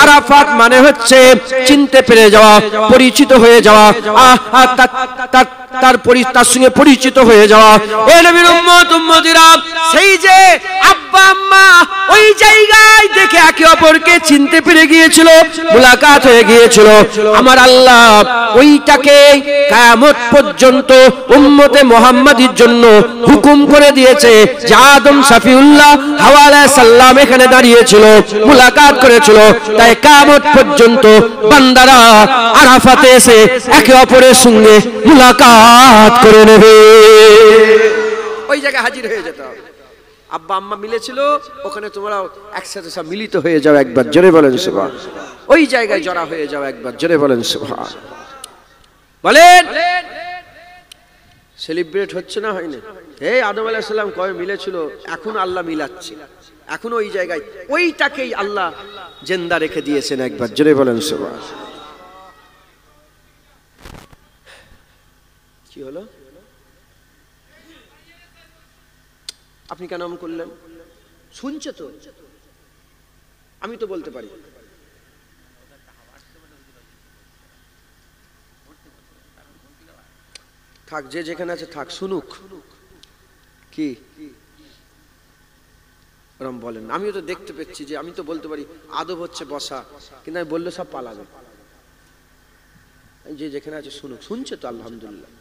আরাফাত মানে হচ্ছে চিনতে পেরে যাওয়া, পরিচিত হয়ে যাওয়া, তার সঙ্গে পরিচিত হয়ে যাওয়া। এ নবীর উম্মত উম্মতিরা, সেই যে আব্বা আম্মা ওই জায়গায় দেখে একে অপরকে চিনতে পেরে গিয়েছিল, মুলাকাত হয়ে গিয়েছিল, আমার আল্লাহ ওইটাকে কিয়ামত পর্যন্ত উম্মতে মুহাম্মাদির জন্য হুকুম করে দিয়েছে যে আদম সফিউল্লাহ হাওয়া আলাইহিস সালাম এখানে দাঁড়িয়েছিল, মুলাকাত করেছিল, তাই কিয়ামত পর্যন্ত বান্দারা আরাফাতে এসে একে অপরের সঙ্গে মুলাকাত করে নেবে, ওই জায়গায় হাজির হয়ে যেতে হবে। আব্বা আম্মা মিলেছিল, ওখানে তোমরা একসাথে সব মিলিত হয়ে যাও, একবার জোরে বলেন সুবহানাল্লাহ। ওই জায়গায় জড়া হয়ে যাও, একবার জোরে বলেন সুবহানাল্লাহ। বলেন, সেলিব্রেট হচ্ছে না হয়নি? এই আদম আলাইহিস সালাম কবে মিলেছিল, এখন আল্লাহ মিলাচ্ছে, এখন ওই জায়গায় ওইটাকেই আল্লাহ জিন্দা রেখে দিয়েছেন, একবার জোরে বলেন সুবহানাল্লাহ। কি হলো? আপনি কেন এমন করলেন? শুনছে তো, আমি তো বলতে পারি। থাক, যে যেখানে আছে থাক, শুনুক। কি ওরম বলেন? আমিও তো দেখতে পেয়েছি, যে আমি তো বলতে পারি আদব হচ্ছে বসা, কিন্তু আমি বললে সব পালাবে। যে যেখানে আছে শুনুক, শুনছে তো আলহামদুলিল্লাহ।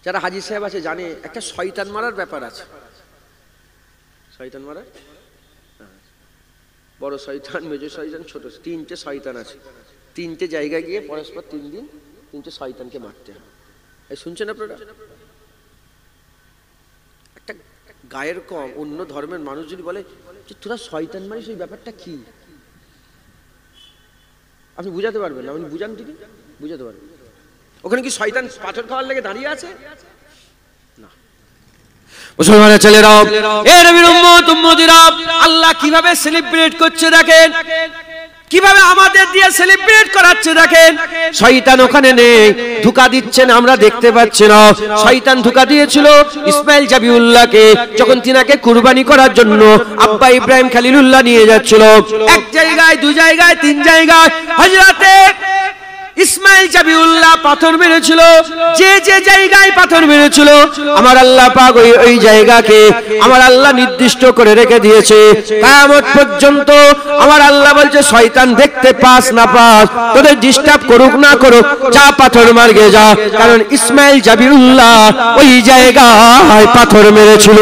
যারা হাজী সাহেব আছে জানে একটা শয়তান মারার ব্যাপার আছে। শয়তান মারা, বড় শয়তান, মেজর শয়তান, ছোট, 3টে শয়তান আছে। 3টে জায়গায় গিয়ে পরস্পর 3 দিন 3টে শয়তানকে মারতে হয়। এই শুনছেন আপনারা? একটা গায়ের কম অন্য ধর্মের মানুষ যদি বলে যে তোরা শয়তান মারিস, ওই ব্যাপারটা কি আপনি বুঝাতে পারবেন না? আপনি বুঝান, ঠিক বুঝাতে পারবেন? ওখানে কি শয়তান পাথর খাওয়ার লেগে দাঁড়িয়ে আছে? না। মুসলমানের ছেলেরাও, এ নবীর উম্মত উম্মতিরা, আল্লাহ কিভাবে সেলিব্রেট করছে দেখেন, কিভাবে আমাদের দিয়ে সেলিব্রেট করাচ্ছে দেখেন। শয়তান ওখানে নেই, ধোঁকা দিচ্ছেন, আমরা দেখতে পাচ্ছি না। শয়তান ধোঁকা দিয়েছিল ইসমাইল জাবিউল্লাহকে, যখন তিনাকে কুরবানি করার জন্য আব্বা ইব্রাহিম খলিলুল্লাহ নিয়ে যাচ্ছিল। 1 জায়গায়, 2 জায়গায়, 3 জায়গায় হযরতে ইসমাইল জাবিউল্লাহ পাথর মেরেছিল, যে যে জায়গায় পাথর মেরেছিল আমার আল্লাহ পাক ওই জায়গাকে আমার আল্লাহ নির্দিষ্ট করে রেখে দিয়েছে। কিয়ামত পর্যন্ত আমার আল্লাহ বলছে শয়তান দেখতে পাস না পাস, তোদের ডিস্টার্ব করুক না করুক, যা পাথর মারগে যা, কারণ ইসমাইল জাবিউল্লাহ ওই জায়গায় পাথর মেরেছিল।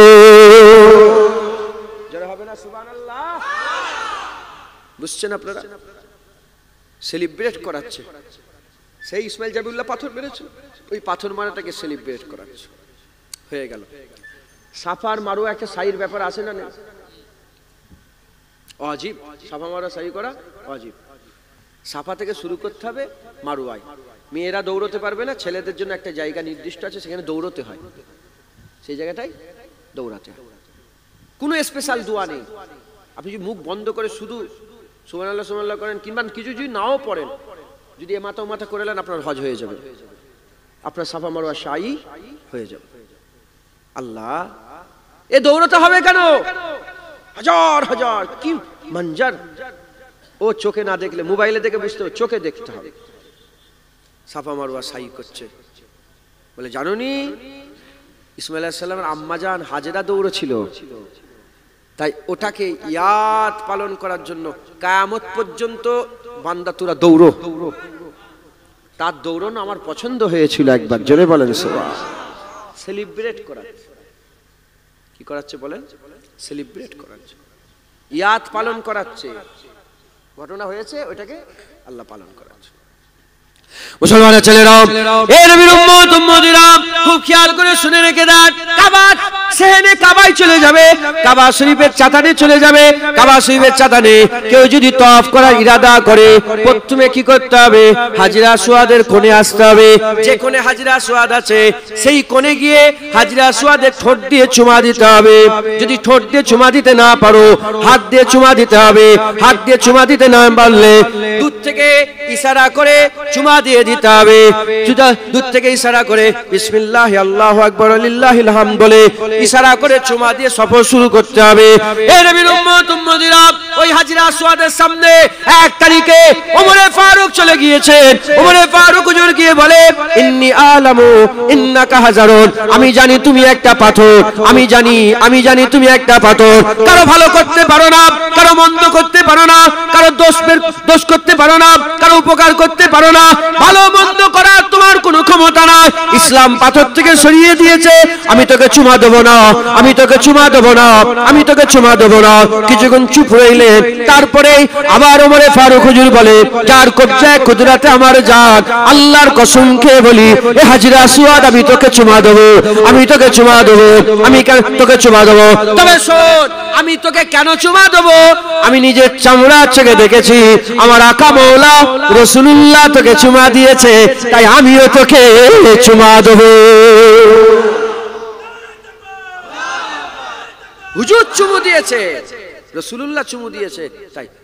জোরে হবে না সুবহানাল্লাহ? বুঝছেন আপনারা? সেলিব্রেট করাচ্ছে, সেই ইসমাইল জাবিউল্লাহ পাথর মেরেছিল, ওই পাথর মারাটাকে সেলিব্রেট করাচ্ছে। হয়ে গেল। সাফার মারোয়া একটা সাইর ব্যাপার আছে না? নেই? ওয়াজিব। সাফা মারোয়া সাই করা ওয়াজিব। সাফা থেকে শুরু করতে হবে মারোয়ায়। মেয়েরা দৌড়তে পারবে না, ছেলেদের জন্য একটা জায়গা নির্দিষ্ট আছে, সেখানে দৌড়তে হয়, সেই জায়গাটাই দৌড়াতে হয়। কোনো স্পেশাল দোয়া নেই। আপনি যদি মুখ বন্ধ করে শুধু সুবহানাল্লাহ সুবহানাল্লাহ করেন, কিংবা কিছু যদি নাও পড়েন, যদি এ মাথা ও মাথা করে নেন, আপনার হজ হয়ে যাবে, আপনার সাফা মারোয়া সাই হয়ে যাবে। আল্লাহ, এ দৌড়তে হবে কেন? হাজার হাজার কি মঞ্জার, ও চোখে না দেখলে, মোবাইলে দেখে বুঝতে হবে, চোখে দেখতে হবে। সাফা মারোয়া সাই করছে বলে, জানোনি ইসমাইল আলাইহিস সালামের আম্মাজান হাজেরা দৌড়ছিল, তাই ওটাকে ইয়াদ পালন করার জন্য কিয়ামত পর্যন্ত বান্দা তোরা দৌড়ো। তার দৌড়ানো আমার পছন্দ হয়েছিল একবার, জোরে বলেন সুবহানাল্লাহ। সেলিব্রেট করাচ্ছে, কি করাচ্ছে বলেন? সেলিব্রেট করাচ্ছে, ইয়াদ পালন করাচ্ছে। ঘটনা হয়েছে, ওইটাকে আল্লাহ পালন করাচ্ছে। মুসলমানের ছেলেরা, এই নবীর উম্মত উম্মতিরা খুব খেয়াল করে শুনে রেখে দেন। কাবা সেহেনে কাবায় চলে যাবে, কাবা শরীফের চাতানে চলে যাবে। কাবা শরীফের চাতানে কেউ যদি তওয়াফ করার ইরাদা করে, প্রথমে কি করতে হবে? হাজরা আসওয়াদের কোণে আসতে হবে। যে কোণে হাজরা আসওয়াদ আছে, সেই কোণে গিয়ে হাজরা আসওয়াদের ঠোঁট দিয়ে চুমা দিতে হবে। যদি ঠোঁট দিয়ে চুমা দিতে না পারো, হাত দিয়ে চুমা দিতে হবে। হাত দিয়ে চুমা দিতে না পারলে দূর থেকে ইশারা করে চুমা দিয়ে দিতে হবে। দূর থেকে ইশারা করে বিসমিল্লাহ আল্লাহু আকবার লিল্লাহিল হামদ বলে ইশারা করে চুমা দিয়ে সফর শুরু করতে হবে। এই নবীর উম্মত উম্মতিরা ওই হাজরা আসওয়াদের সামনে 1 তারিখে ওমরে ফারুক চলে গিয়েছেন। ওমরে ফারুক হুজুর গিয়ে বলে, ইন্নী আলামু ইন্নাকা হাজারুন, আমি জানি তুমি একটা পাথর, আমি জানি তুমি একটা পাথর। কারো ভালো করতে পারো না, কারো মন্দ করতে পারো না, কারো দোষ করতে পারো না, কারো উপকার করতে পারো না, ভালো মন্দ করার তোমার কোনো ক্ষমতা নাই। ইসলাম পাথর থেকে সরিয়ে দিয়েছে, আমি তোকে চুমা দেবো না, আমি তোকে চুমা দেবো না, আমি তোকে চুমা দেবো না। কিছুক্ষণ চুপ রইলেন, তারপরে আবার ওমরে ফারুক হুজুর বলে, যার কবজায় কুদরতে আমার জান, আল্লাহর কসম খেয়ে বলি, এ হাজরা আসওয়াদ আমি তোকে চুমা দেবো, আমি তোকে চুমা দেবো, আমি তোকে চুমা দেবো। তবে শোন, আমি তোকে কেন চুমা দেবো? আমি নিজের চামড়া চোখে দেখেছি, আমার আকা মওলা রাসূলুল্লাহ তোকে চুমা দিয়েছে, তাই আমিও তোকে চুমা দেবো। হুজুর চুমু দিয়েছে, রাসূলুল্লাহ চুমু দিয়েছে,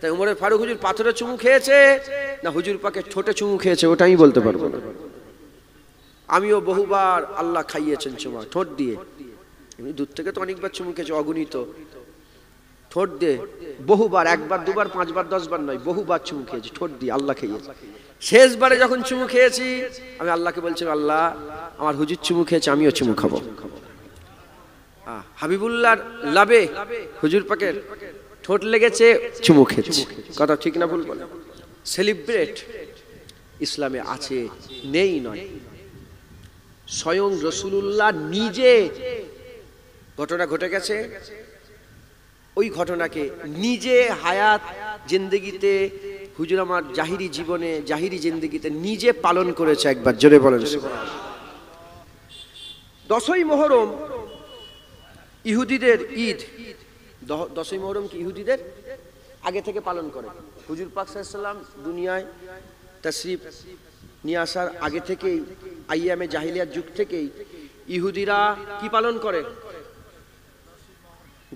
তাই ওমরে ফারুক হুজুর পাথরে চুমু খেয়েছে না হুজুর পাকে ঠোঁটে চুমু খেয়েছে, ওটা আমি বলতে পারবো না। আমিও বহুবার আল্লাহ খাইয়েছেন চুমা ঠোঁট দিয়ে। এমনি দূর থেকে তো অনেকবার চুমু খেয়েছে, অগণিত। ঠোঁট দিয়ে বহুবার, 1 বার 2 বার 5 বার 10 বার নয়, বহুবার চুমু খেয়েছি, ঠোঁট দিয়ে আল্লাহ খাইয়েছে। শেষবারে যখন চুমু খেয়েছি, আমি আল্লাহকে বলছি, আল্লাহ আমার হুজুর চুমু খেয়েছে, আমিও চুমু খাবো। হাবিবুল্লাহর লাবে হুজুর পাকের ঠোঁট লেগেছে, চুমু খেয়েছে। কথা ঠিক না ভুল বলে? সেলিব্রেট ইসলামে আছে, নেই নয়। স্বয়ং রাসূলুল্লাহ নিজে ঘটনা ঘটে গেছে, ওই ঘটনাকে নিজে হায়াত জিন্দেগিতে হুজুর আমার জাহিরি জীবনে, জাহিরি জিন্দেগিতে নিজে পালন করেছে। একবার জোরে বলেন সুবহানাল্লাহ। 10ই মুহররম ইহুদিদের ঈদ। 10ই মুহররম কি ইহুদিদের আগে থেকে পালন করে। হুজুর পাক সাল্লাল্লাহু আলাইহি ওয়াসাল্লাম দুনিয়ায় তাশরীফ নিয়ে আসার আগে থেকেই, আইয়ামে জাহিলিয়াত যুগ থেকেই ইহুদিরা কি পালন করে?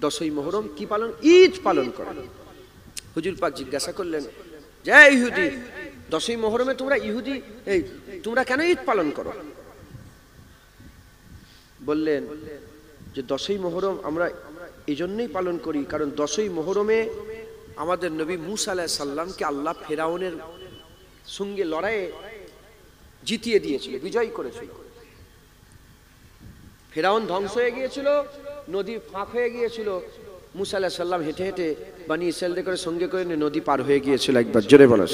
10ই মুহররম কি পালন? ঈদ পালন করে। হুজুর পাক জিজ্ঞাসা করলেন, যে ইহুদি, 10ই মুহররমে তোমরা কেন ঈদ পালন করো? বললেন যে 10ই মুহররম আমরা এই জন্যই পালন করি, কারণ 10ই মুহররমে আমাদের নবী মূসা আলাইহিস সালামকে আল্লাহ ফেরাউনের সঙ্গে লড়াইয়ে জিতিয়ে দিয়েছিল, বিজয় করেছিল। ফেরাউন ধ্বংস হয়ে গিয়েছিল, নদী ফাঁক হয়ে গিয়েছিল, মুসা আলাইহিস সালাম হেঁটে হেঁটে বনি ইসরায়েলদের করে সঙ্গে করে নিয়ে নদী পার হয়ে গিয়েছিল। একবার জোরে বলো।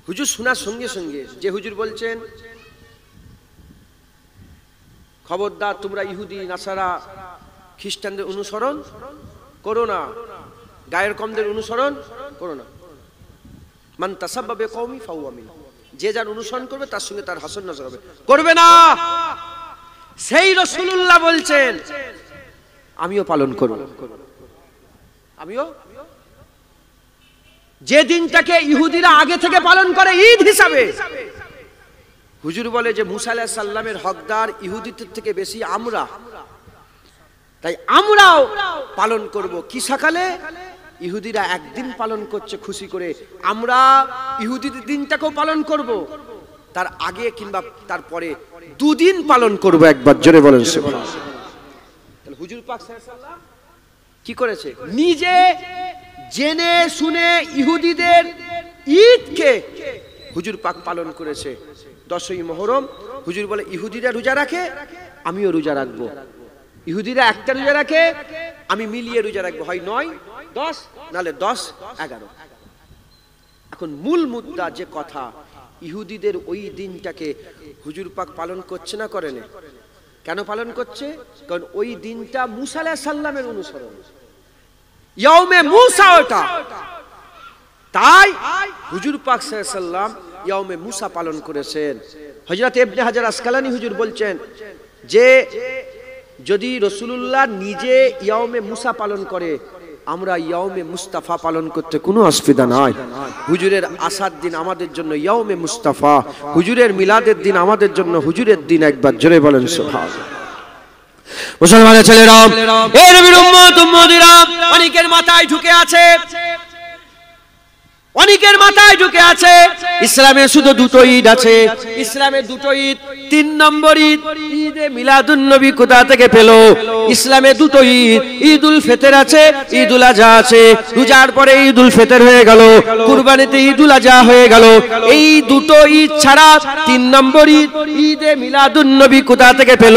হুজুর শোনার সঙ্গে সঙ্গে যে হুজুর বলছেন খবরদার তোমরা ইহুদি নাসারা খ্রিস্টানদের অনুসরণ করো না, গায়ের কমদের অনুসরণ করো না। মান তাসাব্বা বিকওমি ফাহুয়া মিনহুম, যে যার অনুসরণ করবে তার সঙ্গে তার হাসন নাসর হবে, করবে না। সেই রাসূলুল্লাহ বলছেন আমিও পালন করব, আমিও। যে দিনটাকে ইহুদিরা আগে থেকে পালন করে ঈদ হিসাবে, হুজুর বলে যে মুসা আলাইহিস সালামের হকদার ইহুদিদের থেকে বেশি আমরা, তাই আমরাও পালন করব। কি সকালে ইহুদিরা একদিন পালন করছে খুশি করে, আমরা ইহুদিদের দিনটাকেও পালন করব, তার আগে কিংবা তারপরে দুদিন পালন করব। একবার জোরে বলেন সুবহানাল্লাহ। তাহলে হুজুর পাক সাল্লাল্লাহু আলাইহি ওয়াসাল্লাম কি করেছে? নিজে জেনে শুনে ইহুদিদের ঈদকে হুজুর পাক পালন করেছে। 10ই মুহররম হুজুর বলে ইহুদিরা রোজা রাখে, আমিও রোজা রাখবো। ইহুদিরা একটা রোজা রাখে, আমি মিলিয়ে রোজা রাখবো, হয় 9, 10, নালে 10, 11। এখন মূল মুদ্রা যে কথা, ইহুদিদের ওই দিনটাকে হুজুর পাক পালন করছে না করে না? কেন পালন করছে? কারণ ওই দিনটা মুসা আলাইহিস সালামের অনুসরণ, ইয়াউমে মুসা ওটা। তাই হুজুর পাক সাল্লাল্লাহু আলাইহি ওয়াসাল্লাম ইয়াউমে মুসা পালন করেছেন। হযরত ইবনে হাজার আসকালানী হুজুর বলছেন যে যদি রাসূলুল্লাহ নিজে ইয়াউমে মুসা পালন করে, আমরা ইয়াউমে মুস্তাফা পালন করতে কোনো অসুবিধা নাই। হুজুরের আসার দিন আমাদের জন্য ইয়াউমে মুস্তাফা, হুজুরের মিলাদের দিন আমাদের জন্য হুজুরের দিন। একবার জোরে বলেন সুবহানাল্লাহ। মুসলমানের ছেলেরা, এই নবীর উম্মত উম্মতিরা, অনেকের মাথায় ঢুকে আছে, অনেকের মাথায় ঢুকে আছে ইসলামে শুধু দুটো ঈদ আছে। ইসলামে দুটো ঈদ, 3 নম্বর ঈদ ঈদে মিলাদুন নবী কোথা থেকে পেল? ইসলামে দুটো ঈদ, ঈদুল ফিতর আছে, ঈদুল আজহা আছে। রোজার পরে ঈদুল ফিতর হয়ে গেল, কুরবানিতে ঈদুল আজহা হয়ে গেল। এই দুটো ঈদ ছাড়া 3 নম্বর ঈদ ঈদে মিলাদুন নবী কোথা থেকে পেল?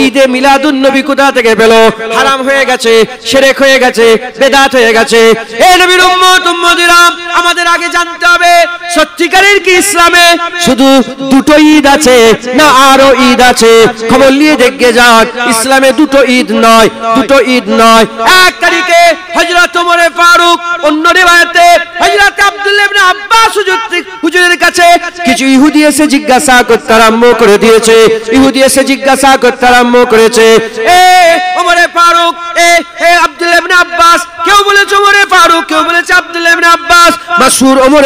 ঈদে মিলাদুন নবী কোথা থেকে পেল? হারাম হয়ে গেছে, শিরক হয়ে গেছে, বেদাত হয়ে গেছে। এই নবীর উম্মত উম্মতিরা, আমাদের আগে জানতে হবে সত্যিকারের কি ইসলামে শুধু দুটো ঈদ আছে না আরো ঈদ আছে? খবর নিয়ে দেখে যান, ইসলামে দুটো ঈদ নয়, দুটো ঈদ নয়। 1 তারিখে হযরত ওমর ফারুক, অন্য রিওয়ায়াতে হযরত আব্দুল্লাহ ইবনে আব্বাস হুজুরের কাছে কিছু ইহুদি এসে জিজ্ঞাসা করতে আরম্ভ করে দিয়েছে। ইহুদি এসে জিজ্ঞাসা করতে আরম্ভ করেছে, এ ওমর ফারুক, এ আব্দুল্লাহ ইবনে আব্বাস, কেউ বলেছে ওমর ফারুক, কেউ বলেছে আব্দুল্লাহ ইবনে আব্বাস। মাসুর ওমর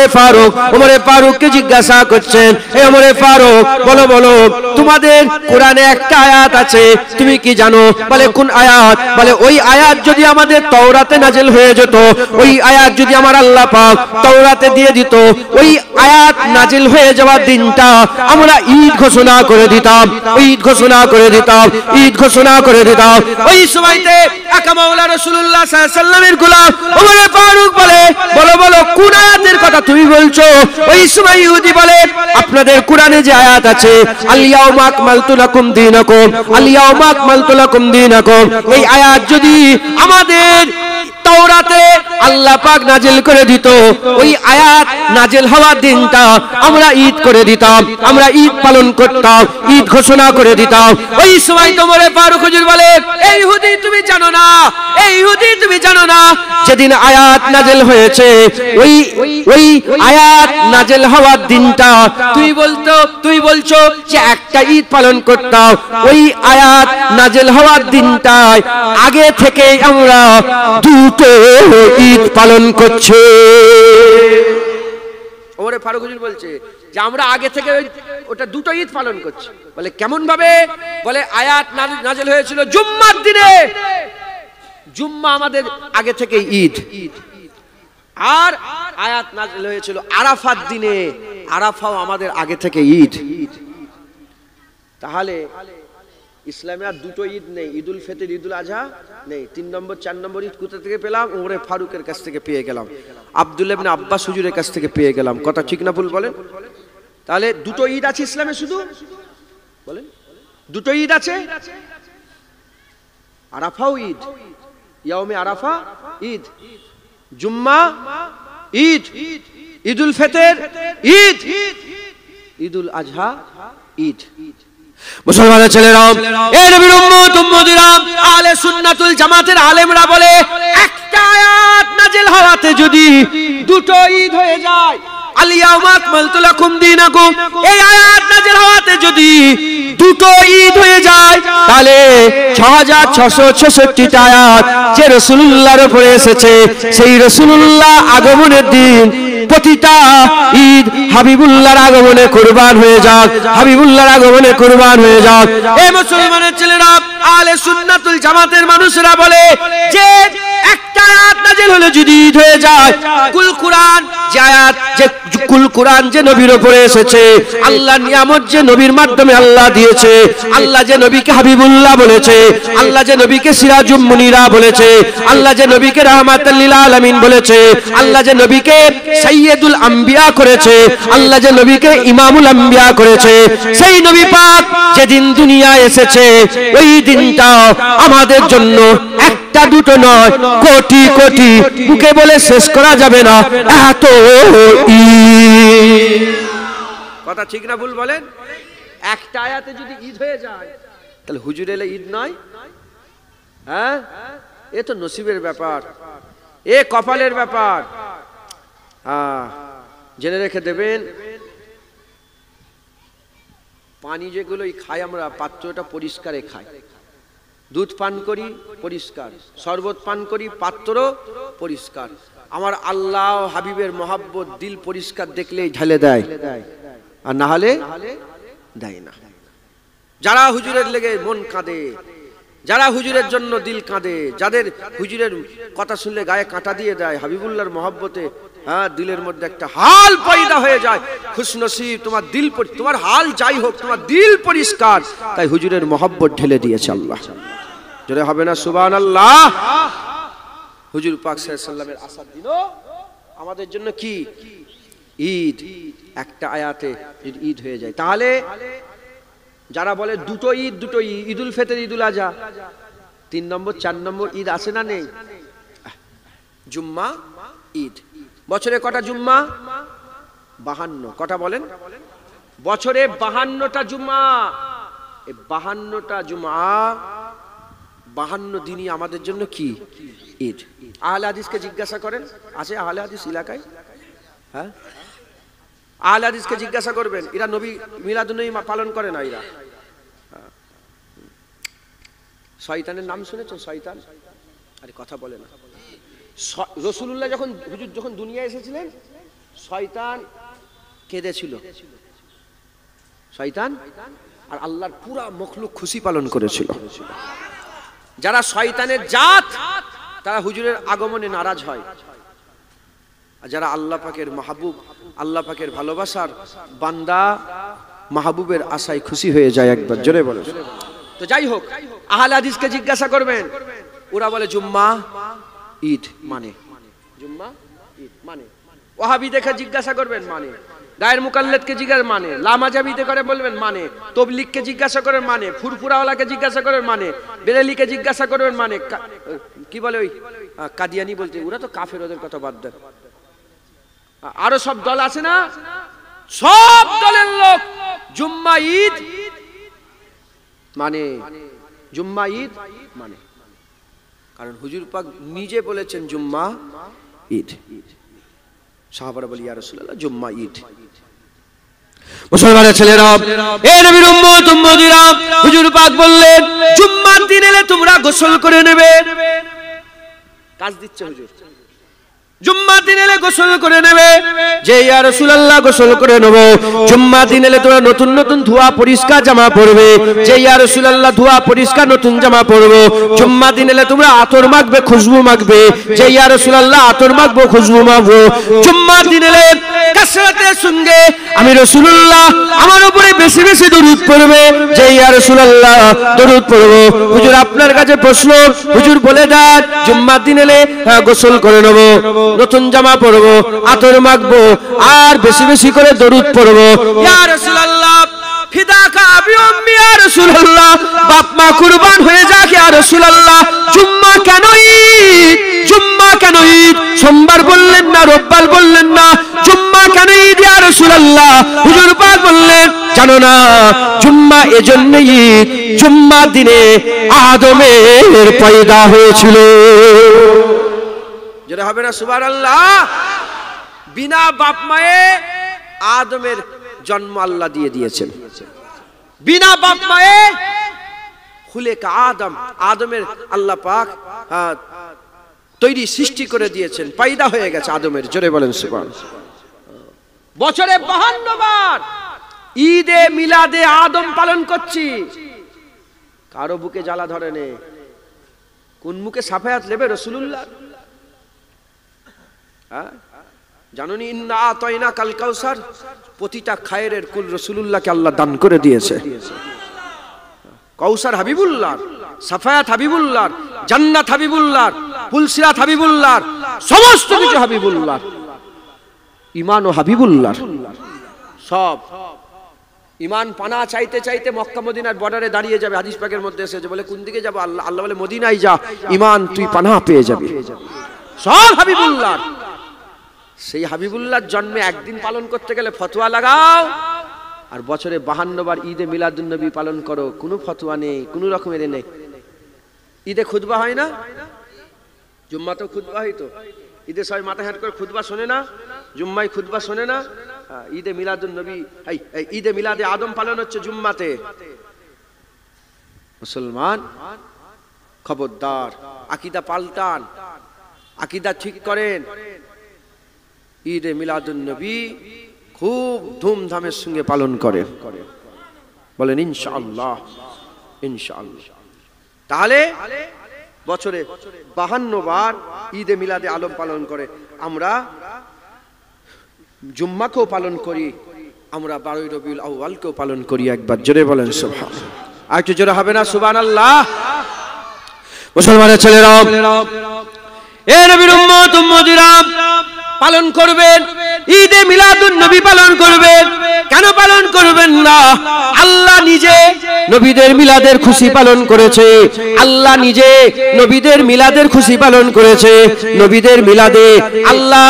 ফারুককে জিজ্ঞাসা করছেন, হে ওমর ফারুক, বলো বলো, তোমাদের কোরআনে একটা আয়াত আছে, তুমি কি জানো? বলে কোন আয়াত? বলে ওই আয়াত যদি আমাদের তাওরাতে নাজিল হয়ে যেত, ওই আয়াত যদি আমার আল্লাহ পাক তাওরাতে দিয়ে দিত, ওই আয়াত নাজিল হয়ে যাওয়ার দিনটা আমরা ঈদ ঘোষণা করে দিতাম, ঈদ ঘোষণা করে দিতাম, ঈদ ঘোষণা করে দিতাম। ওই সময়তে আকা মাওলা রাসূলুল্লাহ সাল্লাল্লাহু আলাইহি ওয়াসাল্লামের গোলাম ওমর ফারুক বলে, বলো বলো কোন আয়াতের কথা তুমি বলছো? ওই সময় ইহুদি বলে, আপনাদের কোরআনে যে আয়াত আছে, আল ইয়াউমা আকমালতু লাকুম দীনাকুম, আল ইয়াউমা আকমালতু লাকুম দীনাকুম, এই আয়াত যদি আমাদের তাওরাতে আল্লাহ পাক নাজিল করে দিত, ওই আয়াত নাজিল হওয়ার দিনটা আমরা ঈদ করে দিতাম, আমরা ঈদ পালন করতাম, ঈদ ঘোষণা করে দিতাম। ওই সময় ওমর ফারুক হুজুর বলে, এই ইহুদি তুমি জানো না, এই ইহুদি তুমি জানো না, যেদিন আয়াত নাজিল হয়েছে ওই আয়াত নাজিল হওয়ার দিনটা তুই বলছো যে একটা ঈদ পালন করতাম, ওই আয়াত নাজিল হওয়ার দিনটায় আগে থেকে আমরা দুটো ঈদ পালন করছি। ওমর ফারুক হুজুর বলছে যে আমরা আগে থেকে ওটা দুটো ঈদ পালন করছি। বলে কেমন ভাবে? বলে আয়াত নাজিল হয়েছিল জুম্মার দিনে, জুম্মা আমাদের আগে থেকে ঈদ, আর আয়াত নাজিল হয়েছিল আরাফার দিনে, আরাফাও আমাদের আগে থেকে ঈদ। তাহলে ইসলামে আর দুটো ঈদ নেই, ঈদুল ফিতর, ঈদুল আজহা নেই। 3 নম্বর 4 নম্বর ঈদ কোথা থেকে পেলাম? ওমরে ফারুকের কাছ থেকে পেয়ে গেলাম, আব্দুল্লাহ ইবনে আব্বাস হুজুরের কাছ থেকে পেয়ে গেলাম। কথা ঠিক না ভুল বলেন? তাহলে দুটো ঈদ আছে ইসলামে, শুধু বলেন দুটো ঈদ আছে। আরাফাও ঈদ, ইয়াউমে আরাফা ঈদ, জুম্মা ঈদ, ঈদুল ফিতর ঈদ, ঈদুল আজহা ঈদ। মুসলমানের ছেলেরা, এই নবীর উম্মত উম্মতিরা, আহলে সুন্নাতুল জামাতের আলেমরা বলে একটা আয়াত নাজিল হওয়াতে যদি দুটো ঈদ হয়ে যায়, আল ইয়াউমা আকমালতু লাকুম দীনাকুম, এই আয়াত নাজিল হওয়াতে যদি দুটো ঈদ হয়ে যায়, তাহলে 6666টা আয়াত যে রাসূলুল্লাহর উপরে এসেছে, সেই রাসূলুল্লাহ আগমনের দিন প্রতিটা ঈদ হাবিবুল্লাহর আগমনে কুরবান হয়ে যাক, হাবিবুল্লাহর আগমনে কুরবান হয়ে যাক। এই মুসলমানের ছেলেরা, আহলে সুন্নাতুল জামাতের মানুষরা বলে যে একটা আয়াত নাজিল হলে যদি ঈদ হয়ে যায়, কুল কুরআন যে আয়াত, যে কুল কুরআন যে নবীর উপরে এসেছে, আল্লাহ নিয়ামত যে নবীর মাধ্যমে আল্লাহ দিয়েছে, আল্লাহ যে নবীকে হাবিবুল্লাহ বলেছে, আল্লাহ যে নবীকে সিরাজুম মুনিরা বলেছে, আল্লাহ যে নবীকে রাহমাতাল লিল আলামিন বলেছে, আল্লাহ যে নবীকে সাইয়্যিদুল আম্বিয়া করেছে, আল্লাহ যে নবীকে ইমামুল আম্বিয়া করেছে, সেই নবী পাক যেদিন দুনিয়ায় এসেছে, ওই দিনটা আমাদের জন্য একটা দুটো নয়, কোটি কোটি, মুখে বলে শেষ করা যাবে না এত ঈদ। কথা ঠিক না ভুল বলেন? একটা আয়াতে যদি ঈদ হয়ে যায়, তাহলে হুজুর এলে ঈদ নয়? হ্যাঁ, এ তো নসিবের ব্যাপার, এ কপালের ব্যাপার। হ্যাঁ, জেনে রেখে দেবেন, পানি যেগুলোই খাই আমরা, পাত্রটা পরিষ্কারে খাই, দুধ পান করি পরিষ্কার, শরবত পান করি পাত্র পরিষ্কার। আমার আল্লাহ হাবিবের মহাব্বত দিল পরিষ্কার দেখলেই ঢেলে দেয়, আর না হলে দেয় না। যারা হুজুরের লেগে মন কাঁদে, যারা হুজুরের জন্য দিল কাঁদে, যাদের হুজুরের কথা শুনলে গায়ে কাঁটা দিয়ে দেয়, হাবিবুল্লাহর মহব্বতে হ্যাঁ দিলের মধ্যে একটা হাল পয়দা হয়ে যায়, খুশনসিব তোমার দিল, তোমার হাল যাই হোক, তোমার দিল পরিষ্কার, তাই হুজুরের মহব্বত ঢেলে দিয়েছে আল্লাহ। জোরে হবে না সুবহানাল্লাহ? হুজুর পাক সাল্লাল্লাহু আলাইহি ওয়াসাল্লামের আসার দিনও আমাদের জন্য কি ঈদ। একটা আয়াতে যদি ঈদ হয়ে যায়, তাহলে যারা বলে দুটো ঈদ, দুটো ঈদ, ঈদুল ফিতর, ঈদুল আজহা, 3 নম্বর 4 নম্বর ঈদ আছে না নেই? জুম্মা ঈদ। বছরে কটা জুম্মা? 52। কটা বলেন? বছরে 52টা জুম্মা। এই 52টা জুম্মা, 52 দিনই আমাদের জন্য কি ঈদ। আহলে হাদিসকে জিজ্ঞাসা করেন, আছে আহলে হাদিস এলাকায়? হ্যাঁ, আহলে হাদিসকে জিজ্ঞাসা করবেন, এরা নবী মিলাদুন্নবী পালন করে না। এরা শয়তানের নাম শুনেছেন? শয়তান, আরে কথা বলে না। রাসূলুল্লাহ যখন হুজুর যখন দুনিয়ায় এসেছিলেন, শয়তান কেঁদেছিল, শয়তান আর আল্লাহর পুরা মখলুক খুশি পালন করেছিল। যারা শয়তানের জাত, তারা হুজুরের আগমনে নারাজ হয়, আর যারা আল্লাহ পাকের মাহবুব, আল্লাহ পাকের ভালোবাসার বান্দা, মাহবুবের আশায় খুশি হয়ে যায়। একবার জোরে বলো। তো যাই হোক, আহলে হাদিসকে জিজ্ঞাসা করবেন, ওরা বলে জুম্মা ঈদ মানে, জুম্মা ঈদ মানে। ওয়াহাবিদেরকে জিজ্ঞাসা করবেন, মানে। গায়ের মুকাল্লিদকে জিজ্ঞাসা, মানে। লামাজাবিতে করে বলবেন, মানে। তবলিগকে জিজ্ঞাসা করেন, মানে। ফুরফুরাওয়ালাকে জিজ্ঞাসা করেন, মানে। বেরেলিকে জিজ্ঞাসা করবেন, মানে। কি বলে ওই কাদিয়ানি বলতে, ওরা তো কাফের, ওদের কথা বাদ দেন। আরো সব দল আছে না, সব দলের লোক জুম্মা ঈদ মানে, জুম্মা ঈদ মানে। কারণ হুজুর পাক নিজে বলেছেন জুম্মা ঈদ। সাহাবারা বলি, ইয়া রাসূলুল্লাহ জুম্মা ঈদ। মুসলমানের ছেলেরা, এ নবীর উম্মত উম্মতিরা, হুজুর পাক বললেন জুম্মার দিন এলে তোমরা গোসল করে নেবে। কাজ দিচ্ছে হুজুর, জুম্মার দিন এলে গোসল করে নেবে। যে ইয়া রাসূলুল্লাহ গোসল করে নেব। জুম্মার দিন এলে তোমরা নতুন নতুন ধোয়া পরিষ্কার জামা পরবে। যে ইয়া রাসূলুল্লাহ ধোয়া পরিষ্কার নতুন জামা পরবো। জুম্মার দিন এলে তোমরা আতর মাখবে, খুশবু মাখবে। যে ইয়া রাসূলুল্লাহ আতর মাখবো, খুশবু মাখবো। জুম্মার দিন এলে সাথে সঙ্গে আমি রাসূলুল্লাহ আমার উপরে বেশি বেশি দরুদ পড়বে যে ইয়া রাসূলুল্লাহ দরুদ পড়বো। হুজুর আপনার কাছে প্রশ্ন, হুজুর বলে দেন জুম্মার দিন এলে গোসল করে নেব, নতুন জামা পরবো, আতর মাখবো আর বেশি বেশি করে দরুদ পড়বো। ইয়া রাসূলুল্লাহ ফিদাকা আবি উম্মি ইয়া রাসূলুল্লাহ, বাপ মা কুরবান হয়ে যাক ইয়া রাসূলুল্লাহ, জুম্মা কেন ঈদ, জুম্মা কেন ঈদ, সোমবার বললেন না, রোববার বললেন না, জুম্মা কেন ঈদ ইয়া রাসূলুল্লাহ? হুজুর পাক বললেন জানো না জুম্মা এজন্য ঈদ, জুম্মা দিনে আদমের পয়দা হয়েছিল। যেটা হবে না সুবহানাল্লাহ। বিনা বাপ মায়ে আদমের জন্ম আল্লাহ দিয়ে দিয়েছেন, বিনা বাপ মায়ে খুলেকা আদম, আদমের আল্লাহ পাক তৈরি সৃষ্টি করে দিয়েছেন, পয়দা হয়ে গেছে আদমের। জোরে বলেন সুবহানাল্লাহ। বছরে 52 বার ঈদে মিলাদে আদম পালন করছি। কারো বুকে জ্বালা ধরে নে, কোন মুখে সাফায়াত নেবে রাসূলুল্লাহ? জানুনি ইন্না আতাইনা কাল কাউসার, প্রতিটা খায়রের কুল রাসূলুল্লাহকে আল্লাহ দান করে দিয়েছে। কাউসার হাবিবুল্লাহ, সাফায়াত হাবিবুল্লাহ, জান্নাত হাবিবুল্লাহ, ফুলসিরাত হাবিবুল্লাহ, সমস্ত কিছু হাবিবুল্লাহ, ঈমান ও হাবিবুল্লাহ সব। ঈমান পানা চাইতে চাইতে মক্কা মদিনার বর্ডারে দাঁড়িয়ে যাবে, হাদিস পাকের মধ্যে এসেছে। বলে কোন দিকে যাব? আল্লাহ, আল্লাহ বলে মদিনায় যা, ঈমান তুই পানা পেয়ে যাবি। সব হাবিবুল্লাহ। সেই হাবিবুল্লাহর জন্মে একদিন পালন করতে গেলে ফতোয়া লাগাও, আর বছরে 52 বার ঈদে মিলাদুন নবী পালন করো, কোনো ফতোয়া নেই, কোনো রকমের নেই। ঈদে খুতবা হয় না? জুম্মাতেও খুতবা হয় তো? ঈদে সবাই মাথা হেঁট করে খুতবা শোনে না? জুম্মায় খুতবা শোনে না? ঈদে মিলাদুন নবী, ঈদে মিলাদে আদম পালন হচ্ছে জুম্মাতে। মুসলমান খবরদার, আকীদা পাল্টান, আকীদা ঠিক করেন। ঈদে মিলাদুন নবী খুব ধুমধামের সঙ্গে পালন করে, বলেন ইনশাআল্লাহ, ইনশাআল্লাহ। তাহলে বছরে 52 বার ঈদে মিলাদে আলম পালন করে। আমরা জুম্মাকেও পালন করি, আমরা 12 রবিউল আউয়ালকেও পালন করি একবার। জোরে বলেন সুবহানাল্লাহ। আর একটু জোরে হবে না সুবহানাল্লাহ? মুসলমানের ছেলেরা, এ নবীর উম্মত উম্মতিরা, পালন করবেন ঈদে মিলাদুন নবী, পালন করবেন। কেন পালন করবেন না? আল্লাহ নিজে নবীদের মিলাদের খুশি পালন করেছে, আল্লাহ নিজে নবীদের মিলাদের খুশি পালন করেছে। নবীদের মিলাদে আল্লাহ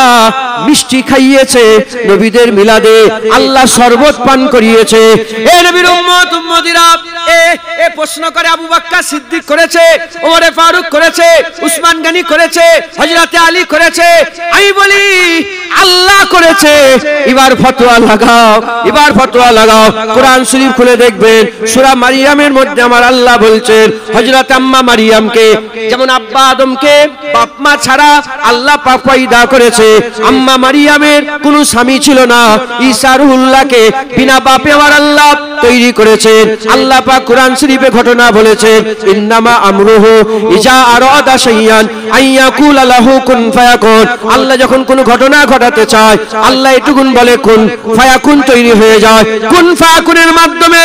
মিষ্টি খাইয়েছে, নবীদের মিলাদে আল্লাহ শরবত পান করিয়েছে। এ নবীর উম্মত উম্মতিরা, এ প্রশ্ন করে আবু বকর সিদ্দিক করেছে, ওমরে ফারুক করেছে, উসমান গনি করেছে, হযরতে আলী করেছে। আমি বলি আল্লাহ করেছে। এবার ফতোয়া লাগাও, এবার ফতোয়া লাগাও। কোরআন শরীফ খুলে দেখবেন, সূরা মারিয়ামের মধ্যে আমার আল্লাহ বলছেন হযরত আম্মা মারিয়ামকে যেমন আব্বা আদমকে বাপ মা ছাড়া আল্লাহ পাক পয়দা করেছে, আম্মা মারিয়ামের কোনো স্বামী ছিল না। ঈসা রুহুল্লাহকে বিনা বাপে আমার আল্লাহ তৈরি করেছেন। আল্লাহ পাক কোরআন শরীফে ঘটনা বলেছেন, ইন্নামা আমরুহু ইজা আরাদা শাইয়ান আইয়াকুলা লাহু কুন ফায়াকুন। আল্লাহ যখন কোনো ঘটনা ঘটাতে চায়, আল্লাহ এটুকুন বলে কুন ফায়াকুন, তৈরি হয়ে যায়। কুন ফায়াকুনের মাধ্যমে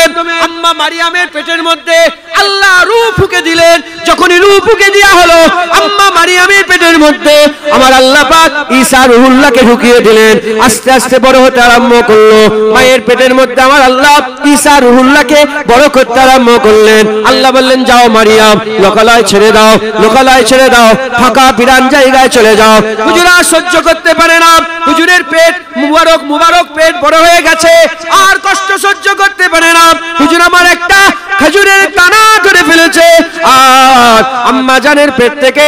আম্মা মারিয়ামের পেটের মধ্যে আল্লাহ রূহ ফুঁকে দিলেন। যখনই রূহ ফুঁকে দেওয়া হলো আম্মা মারিয়ামের পেটের মধ্যে, আমার আল্লাহ পাক ঈসা রুহুল্লাহকে ঢুকিয়ে দিলেন। আস্তে আস্তে বড় হতে আরম্ভ করলো। মায়ের পেটের মধ্যে আমার আল্লাহ ঈসা রুহুল্লাহকে বড় করতে আরম্ভ করলেন। আল্লাহ বললেন যাও মারিয়াম, লোকালয় ছেড়ে দাও, লোকালয় ছেড়ে দাও, ফাঁকা বিরান জায়গায় চলে যাও। হুজুরা সহ্য করতে পারে না, হুজুরের পেট মুবারক মুবারক পেট বড় হয়ে গেছে, আর কষ্ট সহ্য করতে পারে না। হুজুর আমার একটা খেজুরের দানা ধরে ফেলেছে, আর আম্মা জানের পেট থেকে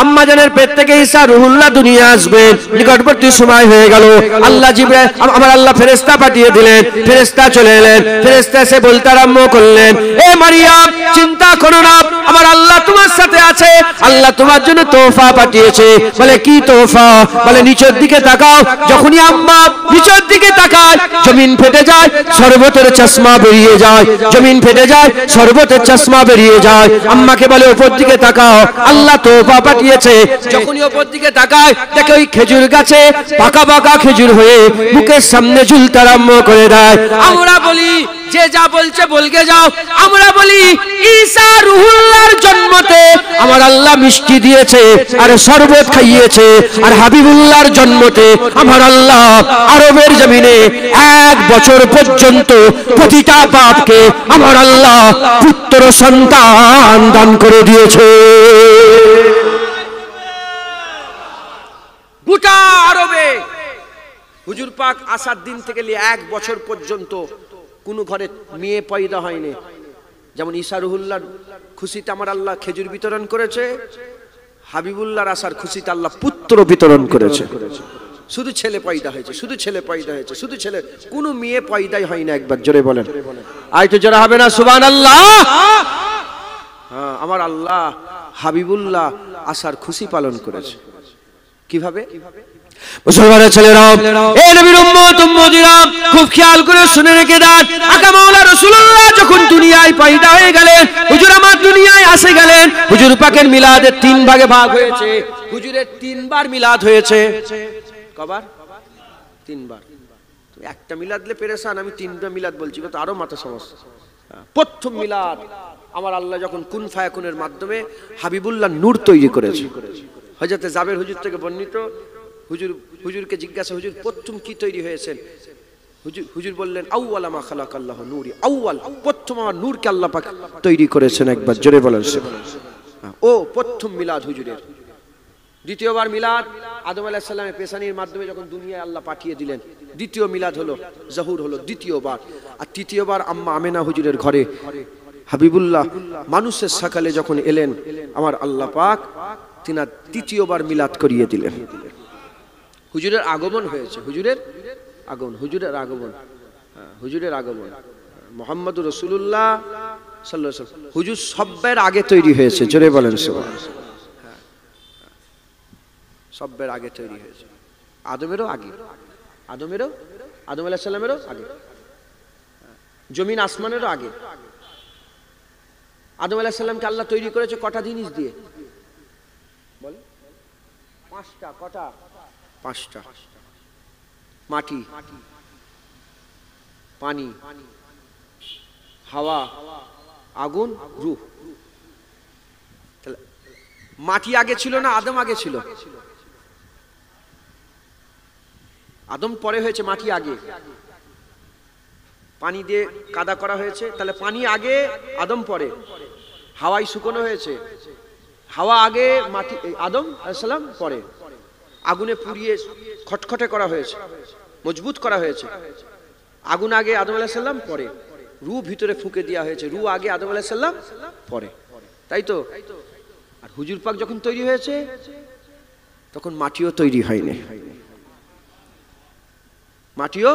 আম্মা জানের পেট থেকে ঈসা রুহুল্লাহ দুনিয়া আসবে। নিকটবর্তী সময় হয়ে গেল। আল্লাহ জিবরাইল, আমার আল্লাহ ফেরেশতা পাঠিয়ে দিলেন। ফেরেশতা চলে এলেন। ফেরেশতা এসে বলতে আরম্ভ করলেন, এ মারিয়াম চিন্তা করো না, আমার আল্লাহ তোমার সাথে আছে, আল্লাহ তোমার জন্য তোহফা পাঠিয়েছে। বলে কি তোহফা? বলে নিচের দিকে তাকাও। যখনই আম্মা নিচের দিকে তাকায় জমিন ফেটে যায়, শরবতের চশমা বেরিয়ে যায়, জমিন ফেটে যায়, শরবতের চশমা বেরিয়ে যায়। আম্মাকে বলে উপর দিকে তাকাও, আল্লাহ তোহফা পাঠিয়েছে। যখনই উপর দিকে তাকায় দেখে ওই খেজুর গাছে পাকা পাকা খেজুর হয়ে মুখের সামনে ঝুলতে আরম্ভ করে দেয়। আমরা বলি যে যা বলছে বলকে যাও। আমরা বলি ঈসা রুহুল্লাহর জন্মতে আমার আল্লাহ মিষ্টি দিয়েছে আর শরবত খাইয়েছে, আর হাবিবুল্লাহর জন্মতে আমার আল্লাহ আরবের জমিনে 1 বছর পর্যন্ত প্রতিটা বাপকে আমার আল্লাহ পুত্র সন্তান দান করে দিয়েছে। গোটা আরবে হুজুর পাক আসার দিন থেকে 1 বছর পর্যন্ত কোন ঘরে মেয়ে পয়দা হয়নি। যেমন ঈসা রুহুল্লাহর খুশিতে আমার আল্লাহ খেজুর বিতরণ করেছে, হাবিবুল্লাহর আসার খুশিতে আল্লাহ পুত্র বিতরণ করেছে। শুধু ছেলে পয়দা হয়েছে, শুধু ছেলে পয়দা হয়েছে, শুধু ছেলে, কোনো মেয়ে পয়দাই হয় না। একবার জোরে বলেন আর একটু জোরে হবে না সুবহানাল্লাহ? হ্যাঁ, আমার আল্লাহ হাবিবুল্লাহ আসার খুশি পালন করেছে। কিভাবে? মুসলমানের ছেলেরা, এই নবীর উম্মত উম্মতিরা খুব খেয়াল করে শুনে রেখে দেন। আকা মাওলা রাসূলুল্লাহ যখন দুনিয়ায় পয়দা হয়ে গেলেন, হুজুর আমার দুনিয়ায় আসে গেলেন, হুজুর পাকের মিলাদের 3 ভাগে ভাগ হয়েছে। হুজুরের 3 বার মিলাদ হয়েছে। কবার? 3 বার। তুমি একটা মিলাদ দিলে পেরেশান, আমি 3টা মিলাদ বলছি, তো আরো মাথা সমস্যা। প্রথম মিলাদ আমার আল্লাহ যখন কুন ফায়াকুনের মাধ্যমে হাবিবুল্লাহ নূর তৈরি করেছে। হযরত জাবের হুজুর থেকে বর্ণিত, হুজুরকে জিজ্ঞাসা, হুজুর প্রথম কি তৈরি হয়েছেন? হুজুর বললেন আউয়ালা মা খালাকাল্লাহু নূরি, আউয়াল প্রথম আমার নূরকে আল্লাহ পাক তৈরি করেছেন। একবার জোরে বলেন ও প্রথম মিলাদ হুজুরের। দ্বিতীয়বার মিলাদ আদম আলাইহিস সালামের পেশানির মাধ্যমে যখন দুনিয়ায় আল্লাহ পাঠিয়ে দিলেন, দ্বিতীয় মিলাদ হলো, জহুর হলো দ্বিতীয়বার। আর তৃতীয়বার আম্মা আমেনা হুজুরের ঘরে হাবিবুল্লাহ মানুষের সকালে যখন এলেন, আমার আল্লাহ পাক তিনার তৃতীয়বার মিলাদ করিয়ে দিলেন। হুজুরের আগমন হয়েছে, হুজুরের আগমন, হুজুরের আগমন, হুজুরের আগমন মুহাম্মদুর রাসূলুল্লাহ সাল্লাল্লাহু আলাইহি ওয়াসাল্লাম। হুজুর সবের আগে তৈরি হয়েছে, জোরে বলেন সুবহানাল্লাহ। সবের আগে তৈরি হয়েছে, আদমেরও আগে, আদম আলাইহিস সালামেরও আগে, জমিন আসমানেরও আগে। আদম আলাইহিস সালামকে আল্লাহ তৈরি করেছে কটা জিনিস দিয়ে? বল 5টা। কটা? 5টা। মাটি, পানি, হাওয়া, আগুন, রূহ। মাটি আগে ছিল না আদম আগে ছিল? আদম পরে হয়েছে, মাটি আগে। পানি দিয়ে কাদা করা হয়েছে, তাহলে পানি আগে, আদম পরে। হাওয়াই শুকনো হয়েছে, হাওয়া আগে, মাটি আদম আলাইহিস সালাম পরে। আগুনে পুড়িয়ে খটখটে করা হয়েছে, মজবুত করা হয়েছে। আগুন আগে, আদম আলাইহিস সালাম পরে। রূহ ভিতরে ফুঁকে দেওয়া হয়েছে, রূহ আগে, আদম আলাইহিস সালাম পরে। তাই তো? আর হুজুর পাক যখন তৈরি হয়েছে তখন মাটিও তৈরি হয়নি। মাটিও,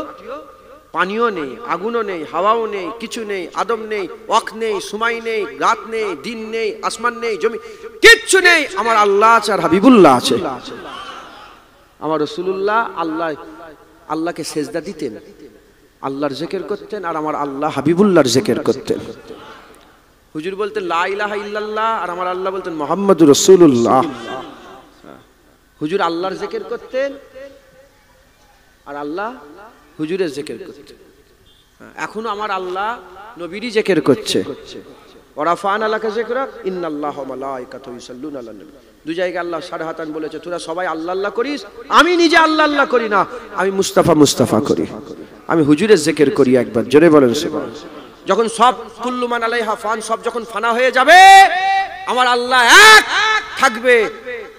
পানিও নেই, আগুনও নেই, হাওয়াও নেই, কিছু নেই, আদম নেই, ওয়াক নেই, সময় নেই, রাত নেই, দিন নেই, আসমান নেই, জমি, কিচ্ছু নেই। আমার আল্লাহ আছে আর হাবিবুল্লাহ আছে। আমার রাসূলুল্লাহ আল্লাহকে সেজদা দিতেন, আল্লাহর জিকির করতেন, আর আমার আল্লাহ হাবিবুল্লাহর জিকির করতেন। হুজুর বলতেন লা ইলাহা ইল্লাল্লাহ, আর আমার আল্লাহ বলতেন মুহাম্মাদুর রাসূলুল্লাহ। হুজুর আল্লাহর জিকির করতেন আর আল্লাহ হুজুরের জিকির করতেন। এখনো আমার আল্লাহ নবীরই জিকির করছে। ওয়ারাফা'না লাকা যিকরাক ইন্নাল্লাহা ওয়া মালাইকাতুহু ইউসাল্লুনা আলান নবী। দুই জায়গায় আল্লাহ সারাহাতান বলেছে, তোরা সবাই আল্লাহ আল্লাহ করিস, আমি নিজে আল্লাহ আল্লাহ করি না, আমি মুস্তাফা করি, আমি হুজুরের জিকির করি। একবার জোরে বলেন সুবহানাল্লাহ। যখন সব কুল্লু মান আলাইহা ফান, সব যখন ফানা হয়ে যাবে, আমার আল্লাহ এক থাকবে,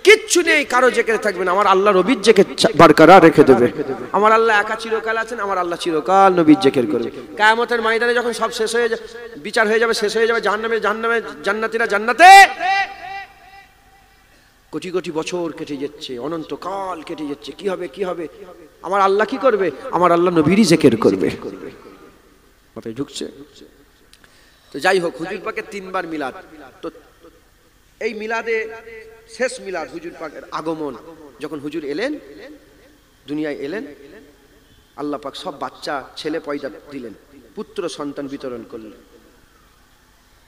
কিচ্ছু নেই, কারো জিকির থাকবে না, আমার আল্লাহ নবীর জিকির বরকরার রেখে দেবে। আমার আল্লাহ একা চিরকাল আছেন, আমার আল্লাহ চিরকাল নবীর জিকির করবে। কিয়ামতের ময়দানে যখন সব শেষ হয়ে যাবে, বিচার হয়ে যাবে, শেষ হয়ে যাবে, জাহান্নামে জান্নাতীরা জান্নাতে, কোটি কোটি বছর কেটে যাচ্ছে, অনন্তকাল কেটে যাচ্ছে, কি হবে কি হবে? আমার আল্লাহ কি করবে? আমার আল্লাহ নবীরই জিকির করবে। মাথায় ঢুকছে? তো যাই হোক, হুজুর পাকের 3 বার মিলাদ। তো এই মিলাদে শেষ মিলাদ, হুজুর পাকের আগমন, যখন হুজুর এলেন দুনিয়ায় এলেন, আল্লাহ পাক সব বাচ্চা ছেলে পয়দা দিলেন, পুত্র সন্তান বিতরণ করলেন।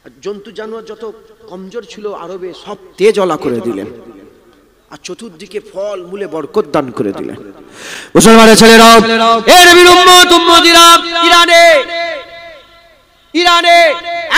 আর জন্তু জানোয়ার যত কমজোর ছিল আরবে সব তেজলা করে দিলেন, আর চতুর্দিকে ফল মূলে বরকত দান করে দিলেন। মুসলমানের ছেলেরা, এ নবীর উম্মত উম্মতিরা, ইরানে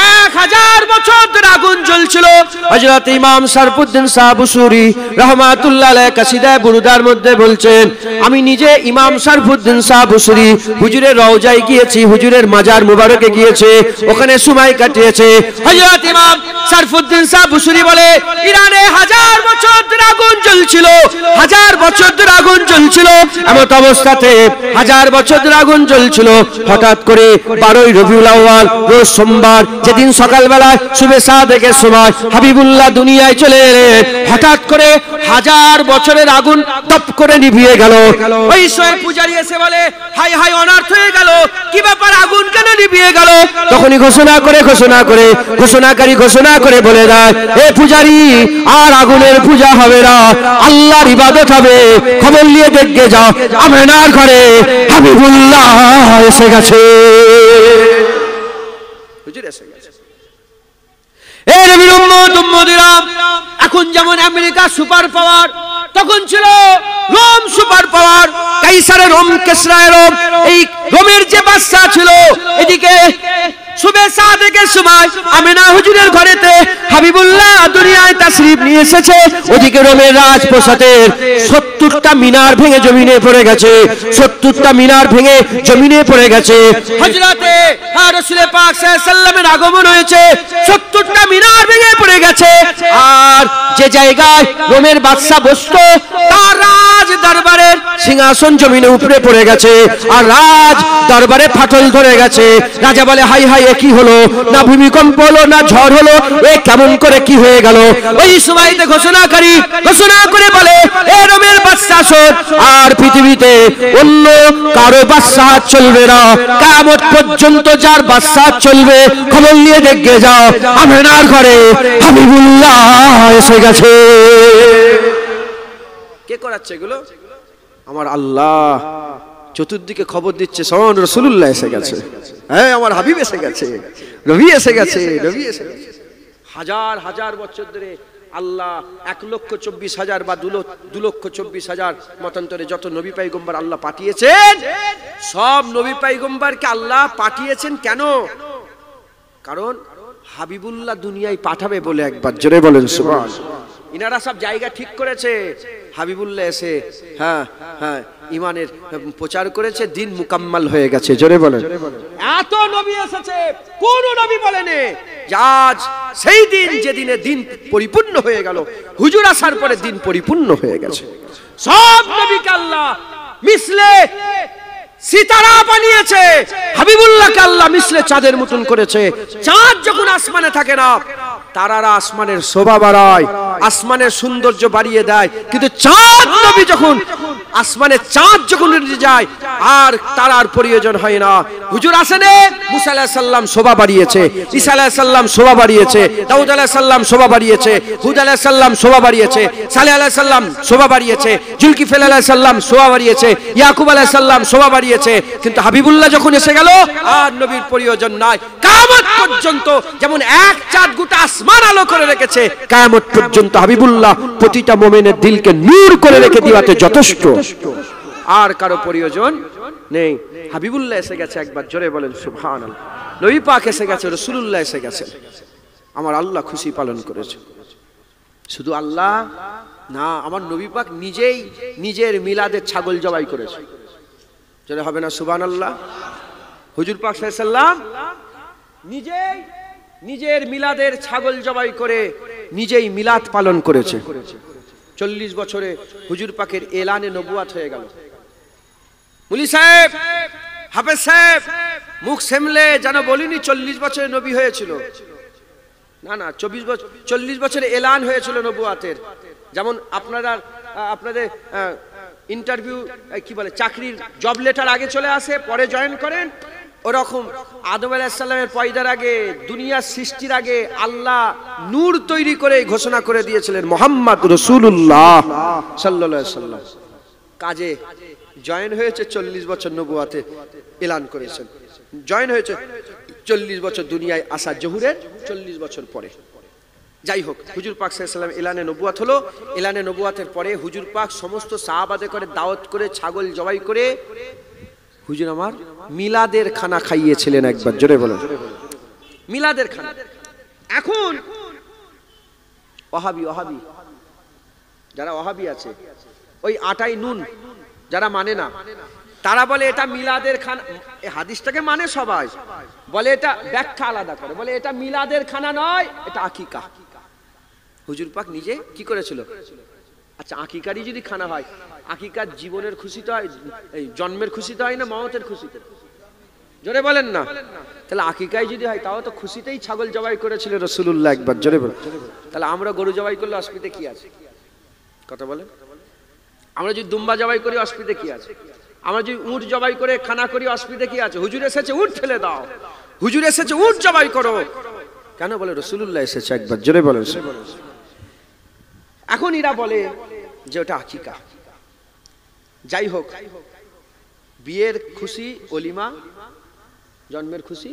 1000 বছর ধরে আগুন জ্বলছিল। হযরত ইমাম শরফুদ্দীন শাহ বুসুরি রাহমাতুল্লাহ আলাইহি কাসিদা বুরদার মধ্যে বলছেন, আমি নিজে ইমাম শরফুদ্দীন শাহ বুসুরি হুজুরের রওজায় গিয়েছি, হুজুরের মাজার মুবারকে গিয়েছে, ওখানে সময় কাটিয়েছে। হযরত ইমাম শরফুদ্দীন শাহ বুসুরি বলে, ইরানে 1000 বছর ধরে আগুন জ্বলছিল, 1000 বছর ধরে আগুন জ্বলছিল। এমন অবস্থাতে 1000 বছর ধরে আগুন জ্বলছিল, হঠাৎ করে 12ই রবিউল আউয়াল রোজ সোমবার, যেদিন সকালবেলা সুবে সাদেকের সময় হাবিবুল্লাহ দুনিয়ায় চলে এলেন, হঠাৎ করে 1000 বছরের আগুন টপ করে নিভিয়ে গেল। ওই সময় পূজারী এসে বলে, হাই হাই, অনার্থ হয়ে গেল, কি ব্যাপার, আগুন কেন নিভিয়ে গেল? তখনই ঘোষণাকারী ঘোষণা করে বলে দেয়, এ পূজারী, আর আগুনের পূজা হবে না, আল্লাহর ইবাদত হবে। খবর নিয়ে দেখে যাও, আমেনার ঘরে হাবিবুল্লাহ এসে গেছে। এখন যেমন আমেরিকা সুপার পাওয়ার, তখন ছিল রোম সুপার পাওয়ার, কাইসারের রোম, কেসরার রোম। এই রোমের যে বাদশা ছিল, এদিকে সুবে সাদেকের সময় আমিনা হুজুরের ঘরেতে হাবিবুল্লাহ দুনিয়ায় তাশরীফ নিয়ে এসেছে। ওদিকে রোমের রাজপ্রাসাদের 70টা মিনার ভেঙে জমিনে পড়ে গেছে, 70টা মিনার ভেঙে জমিনে পড়ে গেছে। হযরতে রাসূল পাক সাল্লাল্লাহু আলাইহি সাল্লামের আগমন হয়েছে, 70টা মিনার ভেঙে পড়ে গেছে। আর যে জায়গায় রোমের বাদশা বসতো, তার রাজ দরবারের সিংহাসন জমিনে উপরে পড়ে গেছে, আর রাজ দরবারে ফাটল ধরে গেছে। রাজা বলে, হাই হাই, এ কি হলো? না ভূমিকম্প হলো, না ঝড় হলো, এ কেমন করে কি হয়ে গেল? ওই সময়তে ঘোষণা করে বলে, এ রোমের বাদশা আর পৃথিবীতে অন্য কারো বাদশা চলবে না, কিয়ামত পর্যন্ত যার বাদশা চলবে, খবর নিয়ে দেখে যাও, আমেনার ঘরে হাবিবুল্লাহ এসে গেছে। কে করাচ্ছে এগুলো? আমার আল্লাহ চতুর্দিকে খবর দিচ্ছে, সন রাসূলুল্লাহ এসে গেছে, হ্যাঁ আমার হাবিব এসে গেছে, নবী এসে গেছে, নবী এসে গেছে। হাজার বছর ধরে আল্লাহ 1,24,000 বা 2,24,000 মতান্তরে যত নবী পয়গম্বর আল্লাহ পাঠিয়েছেন, সব নবী পয়গম্বরকে আল্লাহ পাঠিয়েছেন কেন? কারণ হাবিবুল্লাহ দুনিয়ায় পাঠাবে বলে। একবার জোরে বলেন সুবহানাল্লাহ। ইনারা সব জায়গা ঠিক করেছে, হাবিবুল্লাহ এসে ইমানের প্রচার করেছে, দিন মুকাম্মাল হয়ে গেছে। জোরে বলেন। এত নবী এসেছে, কোন নবী বলেনি আজ সেই দিন যেদিনে দিন পরিপূর্ণ হয়ে গেল, হুজুর আসার পরে দিন পরিপূর্ণ হয়ে গেছে। সব নবীকে আল্লাহ মিসলে সিতারা বানিয়েছে, হাবিবুল্লাহকে আল্লাহ মিসলে চাঁদের মতন করেছে। চাঁদ যখন আসমানে থাকে না, তারারা আসমানের শোভা বাড়ায়, আসমানের সৌন্দর্য বাড়িয়ে দেয়, কিন্তু চাঁদ নবী যখন আসমানে, চাঁদ যখন উঠে যায়, আর তারার প্রয়োজন হয় না। হুজুর আসেনে, মুসা আলাইহিস সালাম শোভা বাড়িয়েছে, ঈসা আলাইহিস সালাম শোভা বাড়িয়েছে, দাউদ আলাইহিস সালাম শোভা বাড়িয়েছে, হুদ আলাইহিস সালাম শোভা বাড়িয়েছে, সালেহ আলাইহিস সালাম শোভা বাড়িয়েছে, জুলকিফল আলাইহিস সালাম শোভা বাড়িয়েছে, ইয়াকুব আলাইহিস সালাম শোভা বাড়িয়েছে। কিন্তু হাবিবুল্লাহ যখন এসে গেল, আর নবীর প্রয়োজন নাই। কিয়ামত পর্যন্ত যেমন এক চাঁদ গোটা আসমান আলো করে রেখেছে, কিয়ামত পর্যন্ত হাবিবুল্লাহ প্রতিটা মুমিনের দিলকে নূর করে রেখে দিওয়াতে যথেষ্ট, আর কারো প্রয়োজন নেই। হাবিবুল্লাহ এসে গেছে, একবার জোরে বলেন সুবহানাল্লাহ। নবী পাক এসে গেছে, রাসূলুল্লাহ এসে গেছে, আমার আল্লাহ খুশি পালন করেছে। শুধু আল্লাহ না, আমার নবী পাক নিজেই নিজের মিলাদে ছাগল জবাই করেছে। জোরে হবে না সুবহানাল্লাহ। হুজুর পাক সাল্লাল্লাহু আলাইহি সাল্লাম নিজেই নিজের মিলাদের ছাগল জবাই করে নিজেই মিলাদ পালন করেছে। 40 বছরে হুজুর পাকের এলানে নবুয়াত হয়ে গেল। মুলি সাহেব, হাফেজ সাহেব মুখ সেমলে যেন বলিনি 40 বছরে নবী হয়েছিল, না 40 বছরে এলান হয়েছিল নবুয়াতের। যেমন আপনাদের ইন্টারভিউ কি বলে, চাকরির জব লেটার আগে চলে আসে, পরে জয়েন করেন, ওরকম আদম আলাইহিস সালামের পয়দার আগে, দুনিয়ার সৃষ্টির আগে আল্লাহ নূর তৈরি করে ঘোষণা করে দিয়েছিলেন মুহাম্মদ রাসূলুল্লাহ সাল্লাল্লাহু আলাইহি ওয়াসাল্লাম কাজে জয়েন হয়েছে 40 বছর নবুয়াতে এলান করেছেন। জয়েন হয়েছে 40 বছর দুনিয়ায় আসা জহুরের 40 বছর পরে। যাই হোক, হুজুর পাক সাল্লাল্লাহু আলাইহি ওয়াসাল্লাম এলানে নবুয়াত হলো। এলানে নবুয়াতের পরে হুজুর পাক সমস্ত সাহাবাদের করে দাওয়াত করে ছাগল জবাই করে হুজুর আমার মিলাদের খানা খাইয়েছিলেন একবার। জোরে বলেন মিলাদের খানা। এখন ওয়াহাবি যারা ওয়াহাবি আছে, ওই আটাই নুন যারা মানে না, তারা বলে এটা মিলাদের খানা। এই হাদিসটাকে মানে সবাই, বলে এটা ব্যাখ্যা আলাদা করে, বলে এটা মিলাদের খানা নয়, এটা আকিকা। হুজুর পাক নিজে কি করেছিল? আচ্ছা, আকিকারই যদি খানা হয়, আকিকার জীবনের খুশিতে হয়, এই জন্মের খুশিতে হয় না মওতের খুশিতে? জোরে বলেন না। তাহলে আকিকায় যদি হয়, তাও তো খুশিতেই ছাগল জবাই করেছিল রাসূলুল্লাহ একবার। জোরে বলেন। তাহলে আমরা গরু জবাই করলে অসুবিধা কি আছে? কথা বলেন। আমরা যদি দুম্বা জবাই করি অসুবিধা কি আছে? আমরা যদি উট জবাই করে খানা করি অসুবিধা কি আছে? হুজুর এসেছে উট ফেলে দাও, হুজুর এসেছে উট জবাই করো, কেন? বলে রাসূলুল্লাহ এসেছে একবার। জোরে বলেন। এখন এরা বলে যে ওটা আকিকা। যাই হোক, বিয়ের খুশি অলিমা, জন্মের খুশি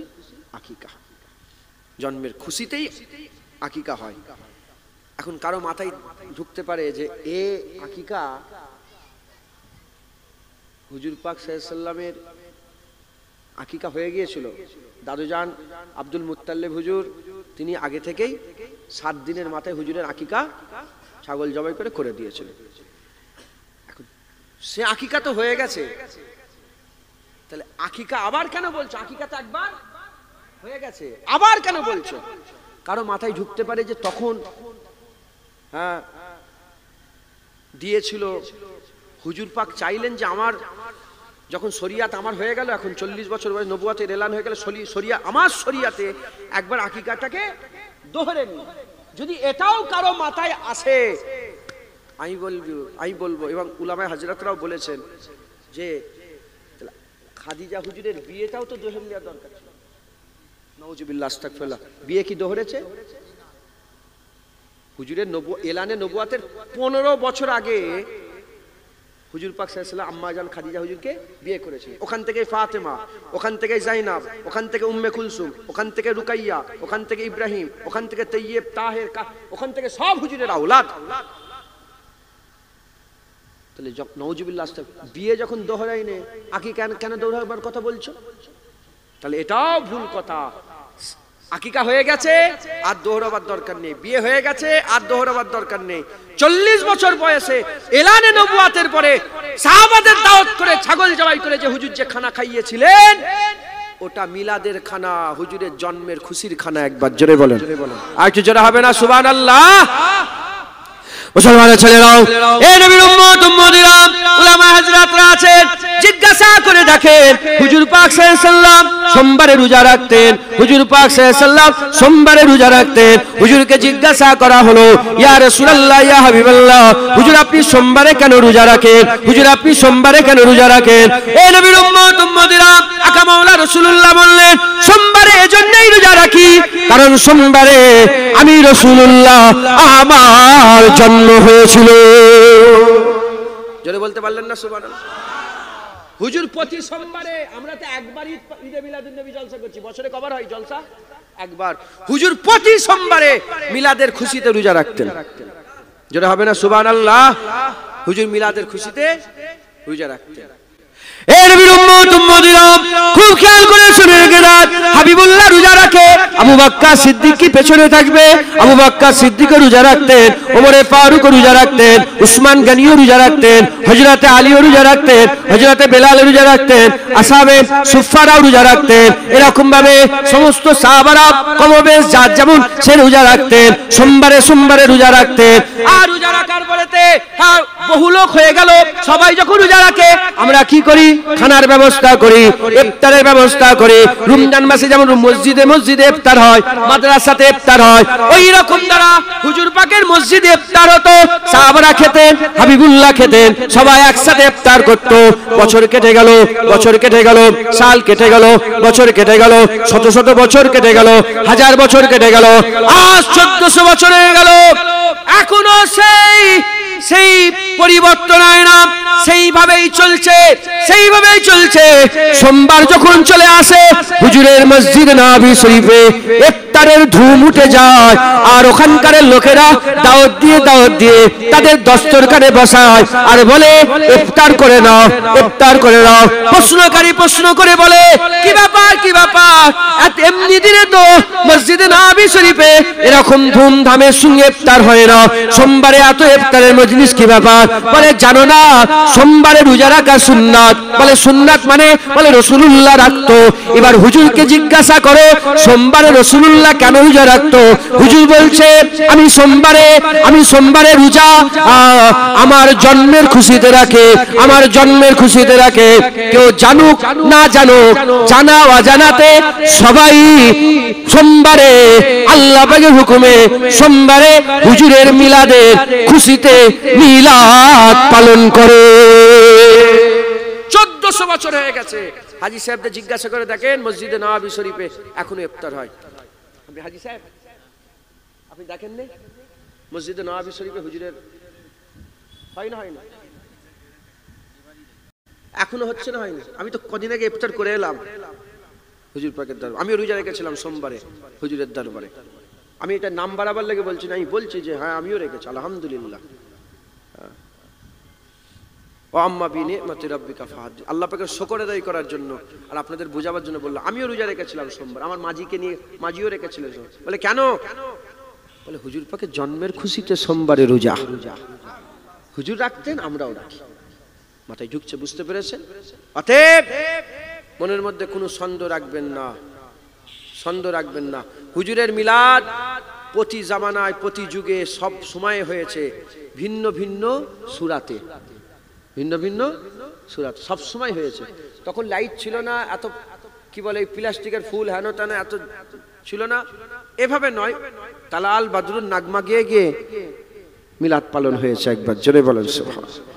আকিকা। জন্মের খুশিতেই আকিকা হয়। এখন কারো মাথায় ঢুকতে পারে যে এ আকিকা হুজুর পাক সাল্লাল্লাহু আলাইহি ওয়াসাল্লামের আকিকা হয়ে গিয়েছিল। দাদুজান আব্দুল মুত্তালিব হুজুর তিনি আগে থেকেই 7 দিনের মাথায় হুজুরের আকিকা ছাগল জবাই করে দিয়েছিল। এখন সে আকিকা তো হয়ে গেছে, তাহলে আকিকা আবার কেন বলছো? আকিকা তো একবার হয়ে গেছে, আবার কেন বলছো? কারো মাথায় ঢুকতে পারে যে তখন দিয়েছিল, হুজুর পাক চাইলেন যে আমার যখন শরিয়াত আমার হয়ে গেল, এখন 40 বছর বয়স নবুয়াতের এলান হয়ে গেল, আমার শরিয়াতে একবার আকিকাটাকে দোহরে নি। যদি এটাও কারো মাথায় আসে, আমি বলবো, এবং উলামায়ে হযরতরাও বলেছেন যে খাদিজা হুজুরের বিয়েটাও তো দোহরে নেওয়া দরকার ছিল। নাউজুবিল্লাহ, আস্তাগফিরুল্লাহ। বিয়ে কি দোহরেছে? হুজুরের এলানে নবুয়াতের 15 বছর আগে হুজুর পাক সাল্লাল্লাহু আলাইহি ওয়াসাল্লাম আম্মা জান খাদিজা হুজুরকে বিয়ে করেছিলেন। ওখান থেকে ফাতেমা, ওখান থেকে জাইনাব, ওখান থেকে উম্মে কুলসুম, ওখান থেকে রুকাইয়া, ওখান থেকে ইব্রাহিম, ওখান থেকে তাইয়্যিব, তাহের, ওখান থেকে সব হুজুরের আওলাদ। তাহলে নাউজুবিল্লাহ, বিয়ে যখন দোহরাই নে, আকিকা কেন দোহরাবার কথা বলছো? তাহলে এটাও ভুল কথা। আকিকা হয়ে গেছে, আর দোহরাবার দরকার নেই। বিয়ে হয়ে গেছে, আর দোহরাবার দরকার নেই। 40 বছর বয়সে এলানে নবুয়াতের পরে সাহাবাদের দাওয়াত করে ছাগল জবাই করে যে হুজুর যে খানা খাইয়েছিলেন, ওটা মিলাদের খানা, হুজুরের জন্মের খুশির খানা। একবার জোরে বলেন। আর একটু জোরে হবে না? সুবহানাল্লাহ। মুসলমানের ছেলেরাও, এই নবীর উম্মত উম্মতিরা, উলামা হযরতরা আছেন, জিজ্ঞাসা করে দেখেন হুজুর পাক সাল্লাল্লাহু আলাইহি ওয়াসাল্লাম সোমবারে রোজা রাখতেন। হুজুর পাক সাল্লাল্লাহু আলাইহি ওয়াসাল্লাম সোমবারে রোজা রাখতেন। হুজুরকে জিজ্ঞাসা করা হলো, ইয়া রাসূলুল্লাহ, ইয়া হাবিবাল্লাহ, হুজুর আপনি সোমবারে কেন রোজা রাখেন? হুজুর আপনি সোমবারে কেন রোজা রাখেন? এই নবীর উম্মত উম্মতিরা, আকা মাওলা রাসূলুল্লাহ বললেন, সোমবারে এজন্যই রোজা রাখি কারণ সোমবারে আমি রাসূলুল্লাহ আমার জন্ম হয়েছিল। জোরে বলতে পারলেন না সুবহানাল্লাহ? হুজুর প্রতি সোমবারে, আমরা তো একবারই ঈদে মিলাদুন নবী জলসা করছি, বছরে কবার হয় জলসা? একবার। হুজুর প্রতি সোমবারে মিলাদের খুশিতে রোজা রাখতেন। জোরে হবে না সুবহানাল্লাহ? হুজুর মিলাদের খুশিতে রোজা রাখতেন। এই নবীর উম্মত উম্মতিরা, খুব খেয়াল করে শুনে রেখে দেন, হাবিবুল্লাহ রোজা রাখে, আবু বকর সিদ্দিক কি পেছনে থাকবে? আবু বকর সিদ্দিক রোজা রাখতেন, ওমরে ফারুক রোজা রাখতেন, উসমান গনিও রোজা রাখতেন, হযরতে আলী রোজা রাখতেন, হযরতে বেলাল রোজা রাখতেন, আসহাবে সুফফারাও রোজা রাখতেন। এরকম ভাবে সমস্ত সাহাবারা কমবেশ যার যেমন সে রোজা রাখতেন, সোমবারে সোমবারে রোজা রাখতেন। আর রোজা রাখার বলেতে বহু লোক হয়ে গেল, সবাই যখন রোজা রাখে আমরা কি করি? খানার ব্যবস্থা করি, ইফতারের ব্যবস্থা করি। রমজান মাসে যেমন মসজিদে মসজিদে ইফতার হয়, মাদ্রাসাতে ইফতার হয়, ওই রকম দ্বারা হুজুর পাকের মসজিদে ইফতার হতো। সাহাবারা খেতেন, হাবিবুল্লাহ খেতেন, সবাই একসাথে ইফতার করত। বছর কেটে গেল, বছর কেটে গেল, সাল কেটে গেল, বছর কেটে গেল, শত শত বছর কেটে গেল, হাজার বছর কেটে গেল, আজ 1400 বছর হয়ে গেল, এখনো সেই পরিবর্তন হয় না, সেইভাবেই চলছে, সেইভাবেই চলছে। সোমবার যখন চলে আসে হুজুরের মসজিদ নববী শরীফে ইফতারের ধুম উঠে যায়, আর ওখানকার লোকেরা দাওয়াত দিয়ে তাদের দস্তরখানে বসায় আর বলে ইফতার করে নাও, ইফতার করে নাও। প্রশ্নকারী প্রশ্ন করে বলে কি ব্যাপার, কি ব্যাপার? এমনি দিনে তো মসজিদে নববী শরীফে এরকম ধুমধামের সঙ্গে ইফতার হয় না, সোমবারে এত ইফতারের মজলিস কি ব্যাপার? বলে জানো না সোমবারে রোজা রাখা সুন্নাত। বলে সুন্নাত মানে? বলে রাসূলুল্লাহ রাখতো। এবার হুজুরকে জিজ্ঞাসা করো সোমবারে রাসূলুল্লাহ কেন রোজা রাখতো? হুজুর বলছে আমি সোমবারে রোজা আমার জন্মের খুশিতে রাখে, আমার জন্মের খুশিতে রাখে। কেউ জানুক না জানুক, জানা অজানাতে সবাই সোমবারে আল্লাহ পাকের হুকুমে সোমবারে হুজুরের মিলাদের খুশিতে মিলাদ পালন করে। 1400 বছর হয়ে গেছে। হাজী সাহেবদের জিজ্ঞাসা করে দেখেন মসজিদে নববী শরীফে এখনো ইফতার হয়। আপনি হাজী সাহেব আপনি দেখেন না মসজিদে নববী শরীফে হুজুরের হয় না? হয় না? এখনো হচ্ছে না? হয় না? আমি তো কদিন আগে ইফতার করে এলাম হুজুর পাকের দরবারে। আমিও রোজা রেখেছিলাম সোমবারে হুজুরের দরবারে। আমি এটা নাম বাড়াবার লাগে বলছি না, আমি বলছি যে হ্যাঁ আমিও রেখেছি আলহামদুলিল্লাহ। আল্লাহ পাকের শুকর আদায় করার জন্য আর আপনাদের বোঝাবার জন্য বললাম। আমিও রোজা রেখেছিলাম সোমবার, আমার মাঝিকে নিয়ে, মাঝিও রেখেছিলেন। বলে কেন? বলে হুজুর পাকের জন্মের খুশিতে সোমবারে রোজা। হুজুর রাখতেন, আমরাও রাখি। মাথায় ঢুকছে, বুঝতে পেরেছেন? অতএব মনের মধ্যে কোনো সন্দেহ রাখবেন না, সন্দেহ রাখবেন না। হুজুরের মিলাদ প্রতি জামানায় প্রতি যুগে সব সময় হয়েছে, ভিন্ন ভিন্ন সূরাতে, ভিন্ন ভিন্ন সূরাত সব সময় হয়েছে। তখন লাইট ছিল না, এত কি বলে প্লাস্টিকের ফুল হেন তেন এত ছিল না। এভাবে নয়, তালাল বাদরুন নাগমা গিয়ে গিয়ে মিলাদ পালন হয়েছে একবার। জোরে বলেন সুবহানাল্লাহ।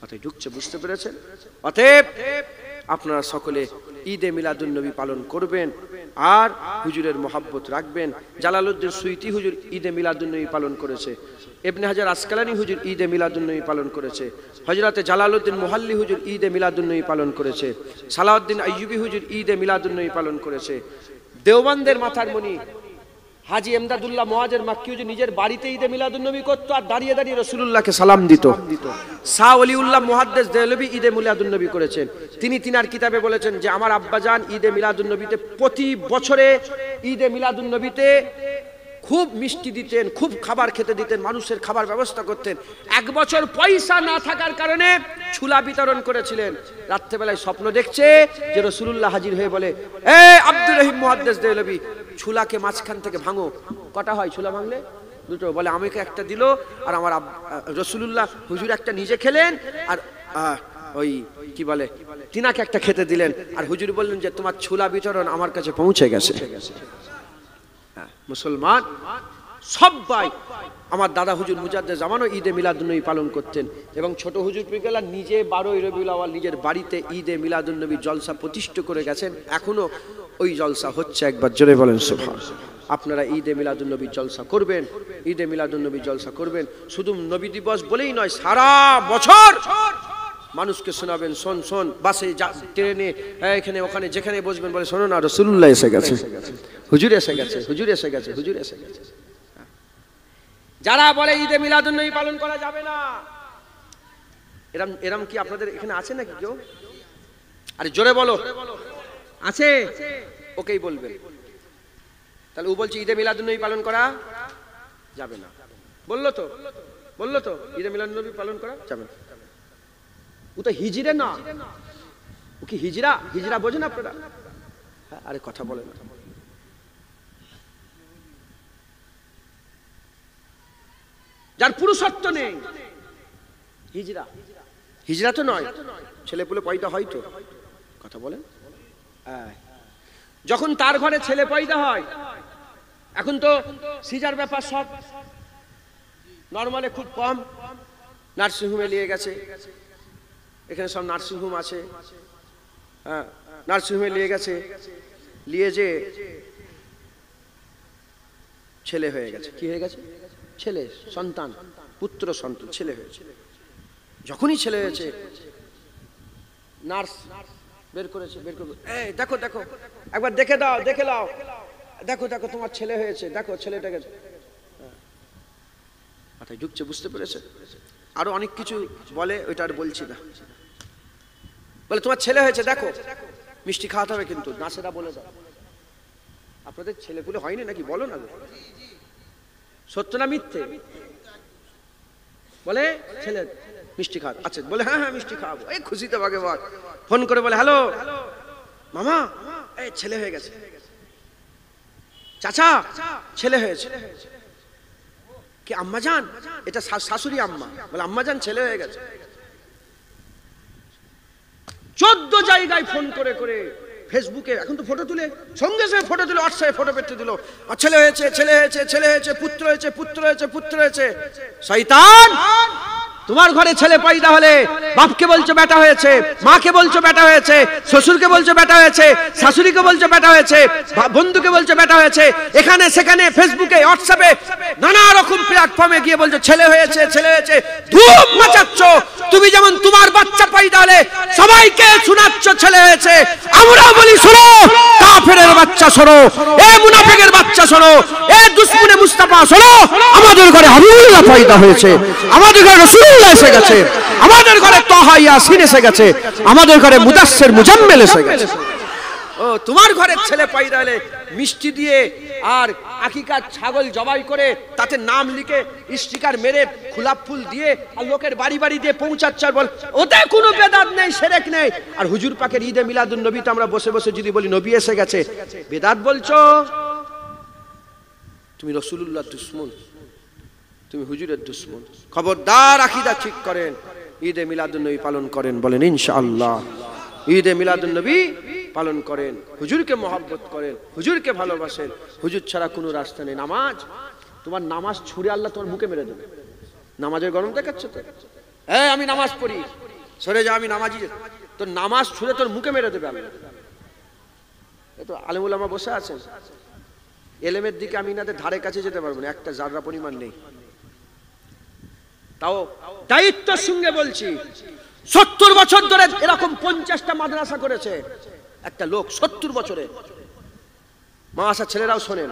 মাথায় ঢুকছে, বুঝতে পেরেছেন? অতএব আপনারা সকলে ঈদে মিলাদুন নবী পালন করবেন আর হুজুরের মহব্বত রাখবেন। জালালউদ্দিন সুয়ুতী হুজুর ঈদে মিলাদুন নবী পালন করেছে, ইবনে হাজার আসকালানী হুজুর ঈদে মিলাদুন নবী পালন করেছে, হযরতে জালালউদ্দিন মুহাল্লি হুজুর ঈদে মিলাদুন নবী পালন করেছে, সালাউদ্দিন আইয়ুবী হুজুর ঈদে মিলাদুন নবী পালন করেছে। দেওবন্দের মাথার মণি হাজী এমদাদুল্লাহ মুহাজির মাক্কি হুজুর নিজের বাড়িতে ঈদে মিলাদুন নবী করতো আর দাঁড়িয়ে দাঁড়িয়ে রাসূলুল্লাহকে সালাম দিত। শাহ ওলিউল্লাহ মুহাদ্দিস দেহলভী ঈদে মিলাদুন নবী করেছেন। তিনি তিনার কিতাবে বলেছেন যে আমার আব্বাজান ঈদে মিলাদুন নবীতে প্রতি বছরে ঈদে মিলাদুন নবীতে খুব মিষ্টি দিতেন, খুব খাবার খেতে দিতেন, মানুষের খাবার ব্যবস্থা করতেন। এক বছর পয়সা না থাকার কারণে ছুলা বিতরণ করেছিলেন। রাত্রেবেলায় স্বপ্ন দেখছে যে রাসূলুল্লাহ হাজির হয়ে বলে, এ আব্দুর রহিম মুহাদ্দিস দেহলভী, ছুলাকে মাঝখান থেকে ভাঙো। কটা হয় ছুলা ভাঙলে? দুটো। বলে আমাকে একটা দিল আর আমার রাসূলুল্লাহ হুজুর একটা নিজে খেলেন আর ওই কি বলে তিনাকে একটা খেতে দিলেন। আর হুজুর বললেন যে তোমার ছুলা বিতরণ আমার কাছে পৌঁছে গেছে। মুসলমান সবাই, আমার দাদা হুজুর মুজাদ্দেদ জামানও ঈদে মিলাদুন নবী পালন করতেন এবং ছোট হুজুর পিরকেলা নিজে 12ই রবিউল আউয়াল নিজের বাড়িতে ঈদে মিলাদুন নবী জলসা প্রতিষ্ঠা করে গেছেন। এখনো ওই জলসা হচ্ছে। একবার জোরে বলেন সুবহানাল্লাহ। আপনারা ঈদে মিলাদুন নবী জলসা করবেন, ঈদে মিলাদুন নবী জলসা করবেন। শুধু নবী দিবস বলেই নয়, সারা বছর মানুষকে শোনাবেন, শোন শোন, বাসে ট্রেনে এখানে ওখানে যেখানে বসবেন বলে শোনো না রাসূলুল্লাহ এসে গেছে, হুজুর এসে গেছে, হুজুর এসে গেছে, হুজুর এসে গেছে। যারা বলে ঈদে মিলাদুন নবী পালন করা যাবে না, এরম কি আপনাদের এখানে আছে নাকি কেউ? আরে জোরে বলো, আছে? ওকেই বলবেন। তাহলে ও বলছে ঈদে মিলাদুন নবী পালন করা যাবে না। বললো তো, বললো তো ঈদে মিলাদুন নবী পালন করা যাবে না। ও তো হিজড়ে না, ও কি হিজরা? হিজরা বোঝেন আপনারা? আরে কথা বলে না। যার পুরুষত্ব নেই, হিজরা, হিজরা তো নয়, ছেলে পুলে পয়দা হয় তো, কথা বলেন। যখন তার ঘরে ছেলে পয়দা হয়, এখন তো সিজার ব্যাপার সব নর্মালে খুব কম, নার্সিংহোমে নিয়ে গেছে, এখানে সব নার্সিংহোম আছে, হ্যাঁ নার্সিংহোমে নিয়ে গেছে, নিয়ে যে ছেলে হয়ে গেছে। কি হয়ে গেছে? ছেলে সন্তান, পুত্র সন্তান, ছেলে হয়েছে। যখনই ছেলে হয়েছে নার্স বের করেছে, বের করে এই দেখো দেখো একবার দেখে দাও, দেখে দাও, দেখো দেখো তোমার ছেলে হয়েছে, দেখো ছেলেটাকে, মাথায় ঢুকছে, বুঝতে পেরেছে? আরো অনেক কিছু বলে, ওইটা আর বলছি না। বলে তোমার ছেলে হয়েছে, দেখো মিষ্টি খাওয়াতে হবে কিন্তু, নার্সেরা বলে দাও। আপনাদের ছেলেপুলে হয়নি নাকি? বলো না, সত্য না মিথ্যে? বলে ছেলে মিষ্টি খাওয়া, আচ্ছা বলে হ্যাঁ হ্যাঁ মিষ্টি খাওয়াবো। এই খুশিতে ভাগে ভাগ ফোন করে বলে হ্যালো মামা, এই ছেলে হয়ে গেছে, চাচা ছেলে হয়েছে। কি আম্মা জান? এটা শাশুড়ি আম্মা, বলে আম্মা জান ছেলে হয়ে গেছে। 14 জায়গায় ফোন করে করে, ফেসবুকে এখন তো ফটো তুলে সঙ্গে সঙ্গে ফটো তুলে, হোয়াটসঅ্যাপে ফটো পেতে দিল, আর ছেলে হয়েছে, ছেলে হয়েছে, ছেলে হয়েছে, পুত্র হয়েছে, পুত্র হয়েছে, পুত্র হয়েছে। শয়তান, তোমার ঘরে ছেলে পয়দা হলে বাপকে বলছো বেটা হয়েছে, মাকে বলছো বেটা হয়েছে, শ্বশুরকে বলছো বেটা হয়েছে, শাশুড়িকে বলছো বেটা হয়েছে, বন্ধুকে বলছো বেটা হয়েছে, এখানে সেখানে ফেসবুকে হোয়াটসঅ্যাপে নানা রকম প্ল্যাটফর্মে গিয়ে বলছো ছেলে হয়েছে, ছেলে হয়েছে, ধুম মাচাচ্ছ। তুমি যেমন তোমার বাচ্চা পয়দা হলে সবাইকে শোনাচ্ছ ছেলে হয়েছে, আমরা বলি শোনো, কাফেরের বাচ্চা শোনো, এ মুনাফিকের বাচ্চা শোনো, এ দুশমনে মুস্তাফা শোনো, আমাদের ঘরে হাবিবুল্লাহ পয়দা হয়েছে, আমাদের ঘরে রাসূলুল্লাহ এসে গেছে, আমাদের ঘরে তাহা ইয়াসিন এসে গেছে, আমাদের ঘরে মুদাসসির মুজাম্মিল এসে গেছে। ও তোমার ঘরে ছেলে পয়দা হলে মিষ্টি দিয়ে আর আকিকার ছাগল জবাই করে তাতে নাম লিখে স্টিকার মেরে গোলাপ ফুল দিয়ে আর লোকের বাড়ি বাড়ি দিয়ে পৌঁছাচ্ছে, আর বল ওতে কোনো বেদাত নেই, শিরক নেই। আর হুজুর পাকের ঈদে মিলাদুন নবীতে আমরা বসে বসে যদি বলি নবী এসে গেছে, বেদাত বলছো। তুমি রাসূলুল্লাহর দুশমন, তুমি হুজুরের দুশমন। খবরদার, আকীদা ঠিক করেন, ঈদে মিলাদুন নবী পালন করেন, বলেন ইনশাআল্লাহ। ঈদে মিলাদুন নবী পালন করেন, হুজুরকে মহব্বত করেন, হুজুরকে ভালোবাসেন। হুজুর ছাড়া কোনো রাস্তা নেই। নামাজ, তোমার নামাজ ছুঁড়ে আল্লাহ তোমার মুখে মেরে দেবে। নামাজের গরম দেখাচ্ছ তো, হ্যাঁ আমি নামাজ পড়ি, সরে যা আমি নামাজি, তোর নামাজ ছুঁড়ে তোর মুখে মেরে দেবে আল্লাহ। এই তো আলেম উলামা বসে আছেন, এলেমের দিকে আমি ইনাদের ধারে কাছে যেতে পারবো না, একটা জাররা পরিমাণ নেই। তাও দায়িত্বের সঙ্গে বলছি, 70 বছর ধরে এরকম 50টা মাদ্রাসা করেছে একটা লোক। 70 বছরে, মাদ্রাসা ছেলেরাও শোনেন,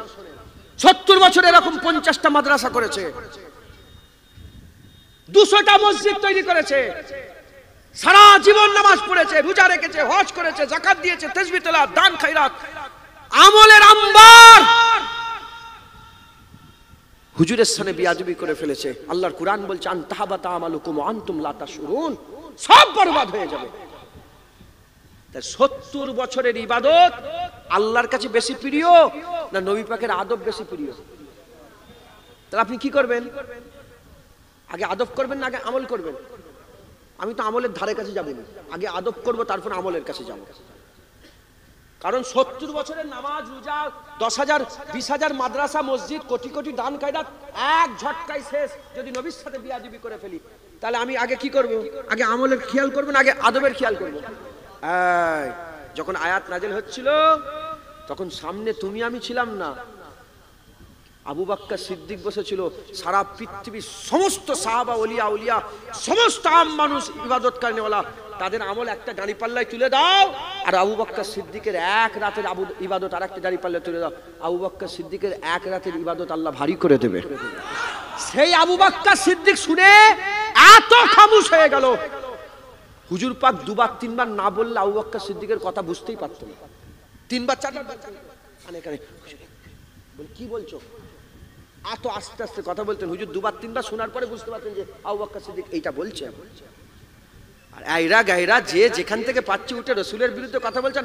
70 বছরে এরকম 50টা মাদ্রাসা করেছে, 200টা মসজিদ তৈরি করেছে, সারা জীবন নামাজ পড়েছে, রোজা রেখেছে, হজ করেছে, যাকাত দিয়েছে, তাসবিহ তেলাওয়াত, দান খায়রাত, আমলের আম্বার। হুজুরের সামনে বিয়াদবি করে ফেলেছে। আল্লাহর কুরআন বলছে আন তাহাবাতা আমালুকুম ওয়া আনতুম লা তাশউরুন, সব বরবাদ হয়ে যাবে। তাই 70 বছরের ইবাদত আল্লাহর কাছে বেশি প্রিয় না নবী পাকের আদব বেশি প্রিয়? তাহলে আপনি কি করবেন? আগে আদব করবেন না আগে আমল করবেন? আমি তো আমলের ধারে কাছে যাব না, আগে আদব করব, তারপর আমলের কাছে যাব। কারণ 70 বছরের নামাজ, রোজা, 10,000 20,000 মাদ্রাসা, মসজিদ, কোটি কোটি দান খায়রাত এক ঝটকায় শেষ যদি নবীর সাথে বিয়াদবি করে ফেলি, তাহলে আমি আগে কি করব? আগে আমলের খেয়াল করব না আগে আদবের খেয়াল করব? যখন আয়াত নাজিল হচ্ছিল তখন সামনে তুমি আমি ছিলাম না, আবু বকর সিদ্দিক বসেছিল। সারা পৃথিবীর সমস্ত সাহাবা, ওলিয়া উলিয়া, সমস্ত আম মানুষ, ইবাদত করেনেওয়ালা, তাদের আমল একটা গাড়ি পাল্লায় তুলে দাও, আর আবু বকর সিদ্দিকের এক রাতের ইবাদত আর একটা গাড়ি পাল্লায় তুলে দাও, আবু বকর সিদ্দিকের এক রাতের ইবাদত আল্লাহ ভারী করে দেবে। সেই আবু বকর সিদ্দিক শুনে এত খামোশ হয়ে গেল, হুজুর পাক দুবার তিনবার না বললে আবু বকর সিদ্দিকের কথা বুঝতেই পারত না। 3বার 4বার কানে কানে বল কি বলছো, এত আস্তে আস্তে কথা বলতেন। হুজুর দুবার তিনবার শোনার পরে বুঝতে পারতেন যে আবু বকর সিদ্দিক এইটা বলছে। আর আইরা গায়রা যে যেখান থেকে পাচ্ছি উঠে রসুলের বিরুদ্ধে কথা বলছে,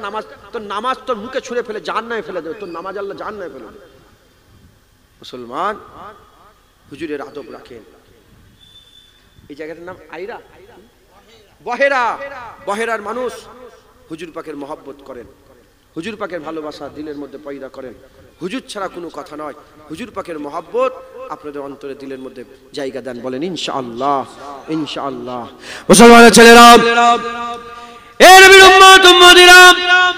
নামাজ তোর মুখে ছুঁড়ে ফেলে জাহান্নামে ফেলে দেবে, তোর নামাজ আল্লাহ জাহান্নামে ফেলে দেবে। মুসলমান হুজুরের আদব রাখেন। এই জায়গাটার নাম আইরা, বহেরা। বহেরার মানুষ হুজুর পাকের মহব্বত করেন, হুজুর পাকের ভালোবাসা দিলের মধ্যে পয়দা করেন। হুজুর ছাড়া কোনো কথা নয়, হুজুর পাকের মহব্বত আপনাদের অন্তরে দিলের মধ্যে জায়গা দেন। বলেন ইনশাআল্লাহ, ইনশাআল্লাহ। মুসলমানের ছেলেরা, এ নবীর উম্মত উম্মতিরা,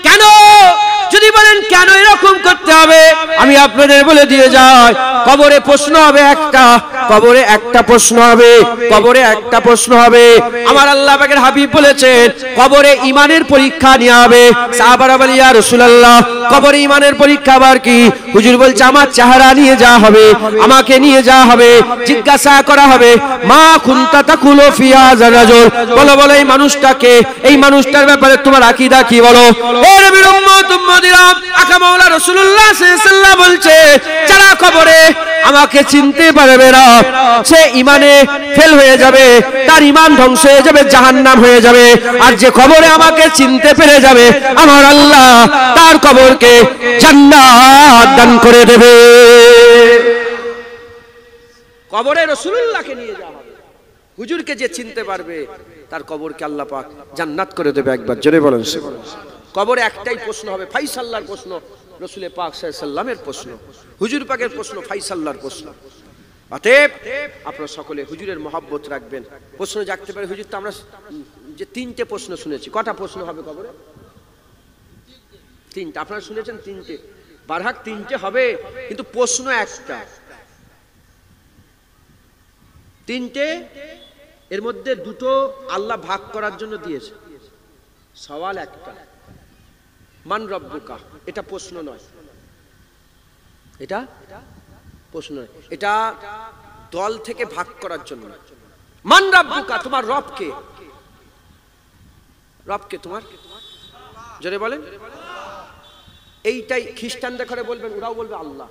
কেন যদি বলেন কেন এরকম করতে হবে, আমি আপনাদের বলে দিয়ে যাই। কবরে প্রশ্ন হবে একটা, কবরে একটা প্রশ্ন হবে, কবরে একটা প্রশ্ন হবে। আমার আল্লাহ পাকের হাবিব বলেছেন কবরে ঈমানের পরীক্ষা নেওয়া হবে। সাহাবারা বলে ইয়া রাসূলুল্লাহ, কবরে ঈমানের পরীক্ষা আবার কি? হুজুর বলছে আমার চেহারা নিয়ে যাওয়া হবে, আমাকে নিয়ে যাওয়া হবে, জিজ্ঞাসা করা হবে মা কুনতা তাকুলু ফি হাযার রাজুল, বলো বলো এই মানুষটাকে, এই মানুষটার ব্যাপারে তোমার আকীদা কি বলো। ও নবীর উম্মত উম্মতিরা, আকা মাওলা রাসূলুল্লাহ সাল্লাল্লাহু আলাইহি ওয়াসাল্লাম বলছে যারা কবরে আমাকে চিনতে পারবে না সে ঈমানে ফেল হয়ে যাবে, তার ঈমান ধ্বংস হয়ে যাবে, জাহান্নাম হয়ে যাবে। আর যে কবরে আমাকে চিনতে পেরে যাবে আমার আল্লাহ তার কবরকে জান্নাত দান করে দেবে। কবরে রাসূলুল্লাহকে নিয়ে যাওয়া হবে, হুজুরকে যে চিনতে পারবে তার কবরকে আল্লাহ পাক জান্নাত করে দেবে। একবার জোরে বলেন সুবহানাল্লাহ। কবরে একটাই প্রশ্ন হবে, ফাইসাল্লাহর প্রশ্ন, রাসূল পাক সাল্লাল্লাহু আলাইহি ওয়াসাল্লামের প্রশ্ন, হুজুর পাকের প্রশ্ন, ফাইসাল্লাহর প্রশ্ন। অতএব আপনারা সকলে হুজুরের মহব্বত রাখবেন। প্রশ্ন জাগতে পারে হুজুর, তো আমরা যে তিনটে প্রশ্ন শুনেছি, কটা প্রশ্ন হবে কবরে? তিনটে। আপনারা শুনেছেন তিনটে, বারহাক তিনটে হবে, কিন্তু প্রশ্ন একটা। তিনটে, এর মধ্যে দুটো আল্লাহ ভাগ করার জন্য দিয়েছে। সওয়াল একটা, মান রব্বুকা, এটা প্রশ্ন নয়, এটা প্রশ্ন নয়, এটা দল থেকে ভাগ করার জন্য। মান রব্বুকা, তোমার রব কে? রব কে তোমার? জোরে বলেন। এইটাই খ্রিস্টানদের ঘরে বলবেন, ওরাও বলবে আল্লাহ।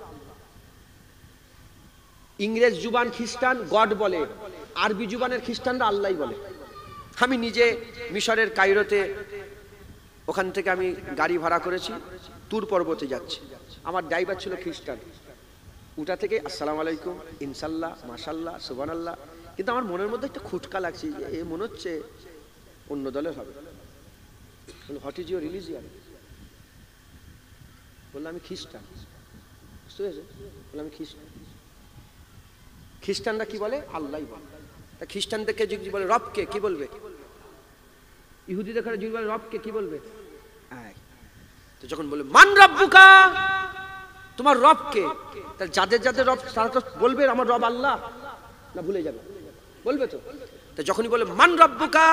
ইংরেজ জুবান খ্রিস্টান গড বলে, আরবি জুবানের খ্রিস্টানরা আল্লাহই বলে। আমি নিজে মিশরের কায়রোতে, ওখান থেকে আমি গাড়ি ভাড়া করেছি, তুর পর্বতে যাচ্ছি, আমার ড্রাইভার ছিল খ্রিস্টান। ওটা থেকে আসসালামু আলাইকুম, ইনশাল্লাহ, মাশাল্লাহ, সুবহানাল্লাহ, কিন্তু আমার মনের মধ্যে একটা খুটকা লাগছে, এ মনে হচ্ছে অন্য দলের হবে। What is your religion? বললাম আমি খ্রিস্টান। বুঝতে পেরেছে? বললাম আমি খ্রিস্টান। খ্রিস্টানরা কি বলে? আল্লাহই বলে। তা খ্রিস্টানদেরকে যদি বলে রবকে, কি বলবে? ইহুদিদের ঘরে যদি বলে রবকে, কি বলবে? তো যখন বলে মান রব্বুকা, তোমার রবকে, তাহলে যাদের যাদের রব তারা তো বলবে আমার রব আল্লাহ, না ভুলে যাবে? বলবে তো। তা যখনই বলে মান রব্বুকা,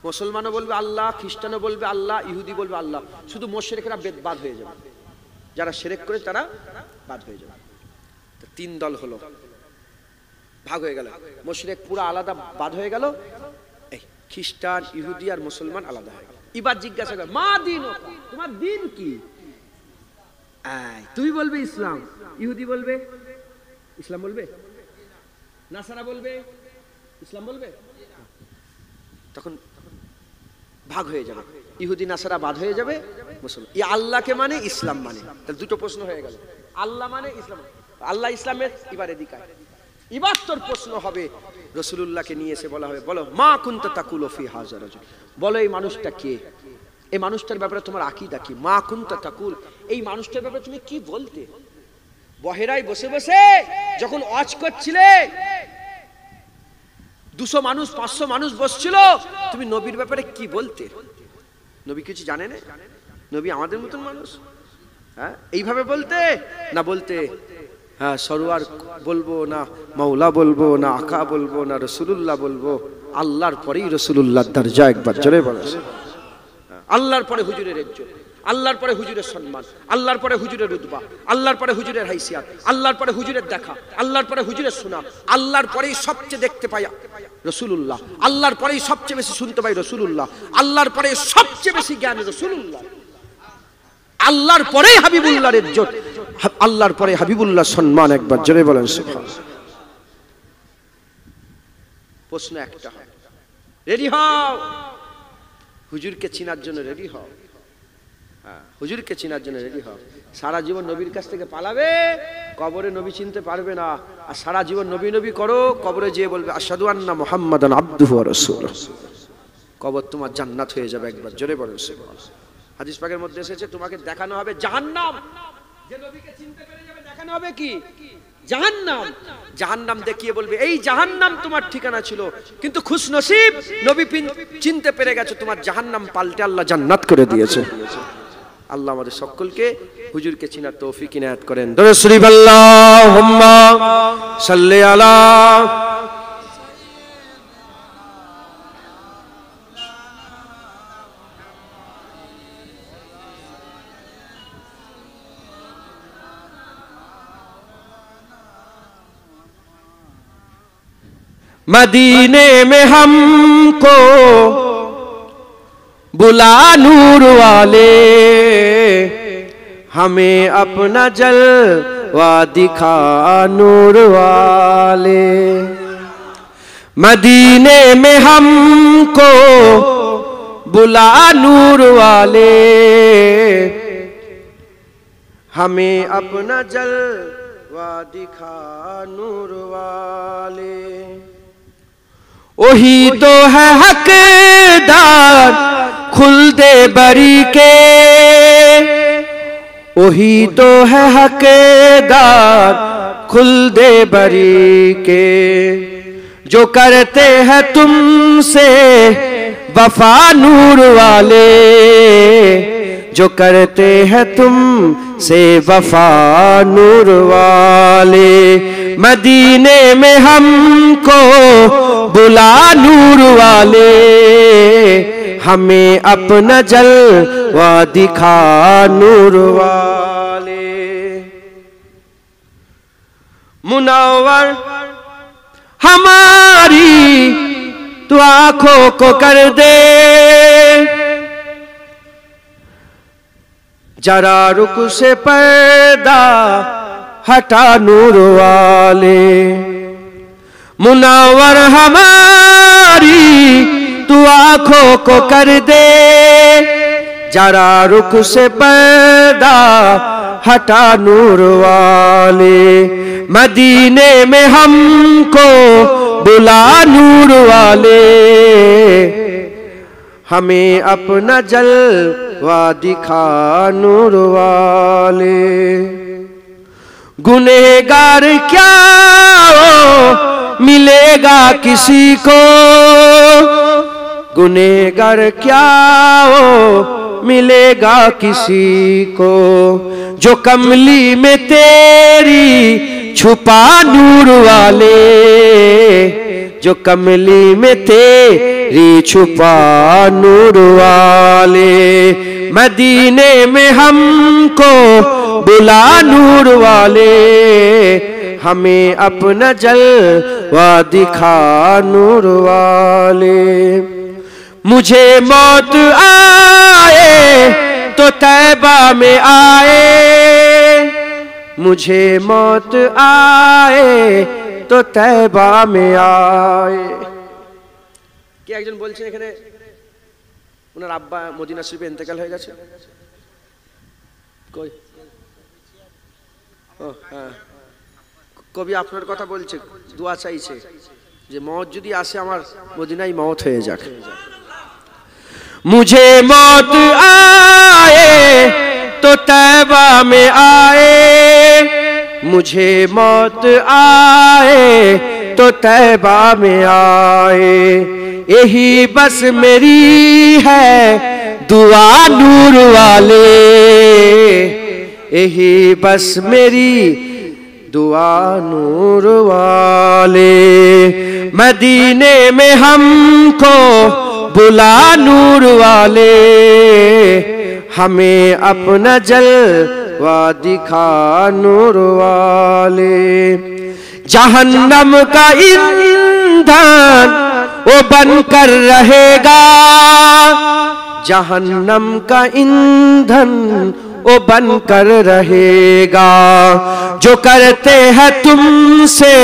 মুসলমানও বলবে আল্লাহ, খ্রিস্টানও বলবে আল্লাহ, ইহুদি বলবে আল্লাহ, শুধু মুশরিকরা বাদ হয়ে যাবে, যারা শিরক করে তারা বাদ হয়ে যাবে। তো তিন দল হলো, ভাগ হয়ে গেল। মুশরিক পুরো আলাদা বাদ হয়ে গেল, এই খ্রিস্টান, ইহুদি আর মুসলমান আলাদা হয়ে গেল। এবার জিজ্ঞাসা করে মা দিন, তোমার দিন কি? তুমি বলবে ইসলাম, ইহুদি বলবে ইসলাম, বলবে নাসারা বলবে ইসলাম, বলবে। তখন ভাগ হয়ে যাবে, ইহুদি নাসারা বাদ হয়ে যাবে, মুসলমান। এই আল্লাহকে মানে ইসলাম মানে, তাহলে দুটো প্রশ্ন হয়ে গেল। আল্লাহ মানে ইসলাম, আল্লাহ ইসলামের এবার এদিকে। এবার তোর প্রশ্ন হবে, রাসূলুল্লাহকে নিয়ে এসে বলা হবে, বলো মা কুনতা তাকুলু ফি হাযা রাজুল, বলো এই মানুষটা কে, এই মানুষটার ব্যাপারে তোমার আকীদা কি? মা কুনতা তাকুল, এই মানুষটার ব্যাপারে তুমি কি বলতে? বহেরায় বসে বসে যখন ওয়াজ করছিলে, 200 মানুষ 500 মানুষ বসছিল, তুমি নবীর ব্যাপারে কি বলতে? নবী কিছু জানে না? নবী আমাদের মতন মানুষ? হ্যাঁ, এইভাবে বলতে না বলতে হ্যাঁ সরওয়ার বলবো না, মাওলা বলবো না, আকা বলবো না, রাসূলুল্লাহ বলবো। আল্লাহর পরেই রাসূলুল্লাহর দরজা, একবার জোরে বলো। আল্লাহর পরে হুজুরের ইজ্জত, আল্লাহর পরে হুজুরের সম্মান, আল্লাহর পরে হুজুরের রুতবা, আল্লাহর পরে হুজুরের হাইসিয়াত, আল্লাহর পরে হুজুরের দেখা, আল্লাহর পরে হুজুরের শোনা, আল্লাহর পরেই সবচেয়ে দেখতে পাই রাসূলুল্লাহ, আল্লাহর পরেই সবচেয়ে বেশি শুনতে পাই রাসূলুল্লাহ, আল্লাহর পরে সবচেয়ে বেশি জ্ঞান রাসূলুল্লাহ, আল্লাহর পরে হাবিবুল্লাহর ইজ্জত, আল্লাহর পরে হাবিবুল্লাহর সম্মান, একবার জোরে বলেন সুবহানাল্লাহ। প্রশ্ন একটা, রেডি হও, হুজুরকে চিনার জন্য রেডি হও। হুজুরকে চেনার জন্য রেডি হও। সারা জীবন নবীর কাছ থেকে পালাবে, কবরে নবী চিনতে পারবে না। আর সারা জীবন নবী নবী করো, কবরে যেয়ে বলবে আশহাদু আন্না মুহাম্মাদান আবদুহু ওয়া রাসূলুহু। কবর তোমার জান্নাত হয়ে যাবে। একবার জোরে বলেন সুবহানাল্লাহ। হাদিস পাকের মধ্যে এসেছে তোমাকে দেখানো হবে জাহান্নাম। যে নবীকে চিনতে পেরে যাবে দেখানো হবে কি? জাহান্নাম। জাহান্নাম দেখিয়ে বলবে এই জাহান্নাম তোমার ঠিকানা ছিল, কিন্তু খুশনসিব নবী চিনতে পেরে গেছো, তোমার জাহান্নাম পাল্টে আল্লাহ জান্নাত করে দিয়েছে। আল্লাহ আমাদের সকলকে হুজুরকে চিনার তৌফিক ইনায়াত করেন। দরুদ শরীফ আল্লাহুম্মা সাল্লি আলা मदीने में हमको बुला नूर वाले, हमें अपना जलवा दिखा नूर वाले। मदीने में हमको बुला नूर वाले, हमें अपना जलवा दिखा नूर वाले। वही तो है हकदार खुल्दे बरी के, वही तो है हकदार खुल्दे बरी के, जो करते हैं तुमसे वफा नूर वाले, जो करते हैं तुमसे वफा नूर वाले। मदीने में हमको बुला नूर वाले, हमें अपना जलवा दिखा नूर वाले। मुनव्वर हमारी तू आंखों को कर दे, जरा रुक से पर्दा हटा नूर वाले। मुनव्वर हमारी तू आंखों को कर दे, जरा रुक से पर्दा हटा नूर वाले। मदीने में हमको बुला नूर वाले, हमें अपना जलवा दिखा नूर वाले। गुनहगार क्या हो मिलेगा किसी को, गुनहगार क्या हो मिलेगा किसी को, जो कमली में तेरी छुपा नूर वाले, जो कमली में तेरी छुपा नूर वाले। मदीने में हमको बुला नूर वाले, हमें अपना जलवा दिखा नूर वाले। मुझे मौत आए तो तैबा में आए, मुझे मौत आए तो तैबा में आए। কে একজন বলছেন এখানে ওনার আব্বা মদিনা শরীফে ইন্তেকাল হয়ে গেছে? কই? ও হ্যাঁ, কবি আপনার কথা বলছে, দোয়া চাইছে যে মওত যদি আসে আমার মদিনায় মওত হয়ে যাক। मुझे मौत आए तो तैबा में आए, मुझे मौत आए तो तैबा में आए। यही बस मेरी है दुआ नूर वाले, यही बस मेरी दुआ नूर वाले। मदीने में हमको बुला नूर वाले, हमें अपना जलवा दिखा नूर वाले। जहन्नम का ईंधन वो बनकर रहेगा, जहन्नम का ईंधन वो बनकर रहेगा। जो करते हैं तुमसे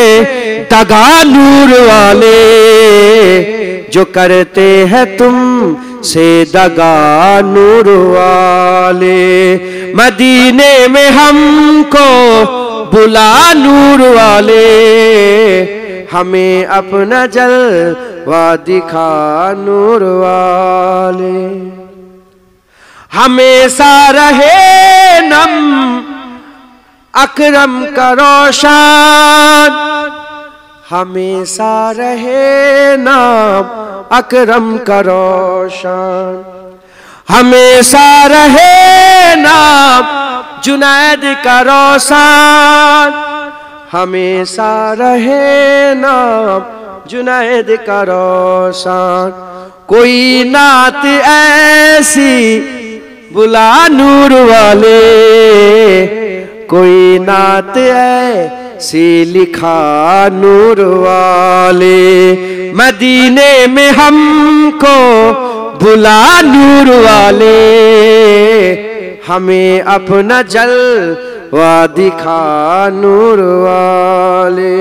दगा नूर वाले, जो करते हैं तुमसे दगा नूर वाले, मदीने में हमको बुला नूर वाले, हमें अपना जलवा दिखा नूर वाले। हमेशा रहे नम अकरम का रोशन, हमेशा रहे नाम अकरम का रोशन, हमेशा रहे नाम जुनैद का रोशन, हमेशा रहे नाम जुनैद का रोशन। कोई नात ऐसी बुला नूर वाले, कोई नात ऐसी लिखा नूर वाले, मदीने में हमको बुला नूर वाले, हमें अपना जलवा दिखा नूर वाले।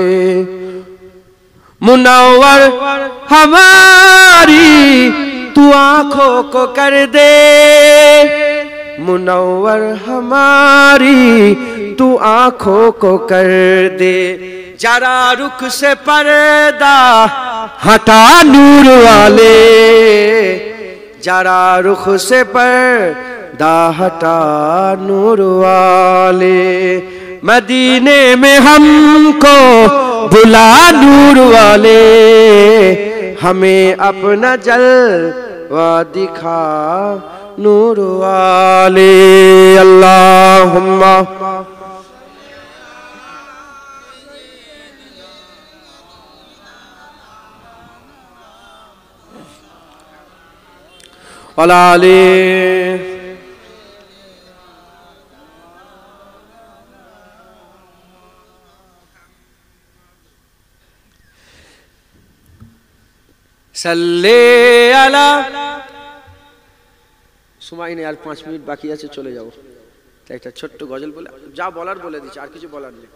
मुनव्वर हमारी तू आंखों को कर दे, मुनव्वर हमारी तू आंखों को कर दे, जरा रुख से पर्दा हटा नूर वाले, जरा रुख से पर्दा हटा नूर वाले, मदीने में हमको बुला नूर वाले, हमें अपना जलवा दिखा नूर वाले। अल्लाहुम्मा अलाले सल्ले अला। সময় নেই, আর 5 মিনিট বাকি আছে, চলে যাবো। একটা ছোট্ট গজল বলে যা বলার বলে দিচ্ছি, আর কিছু বলার নেই।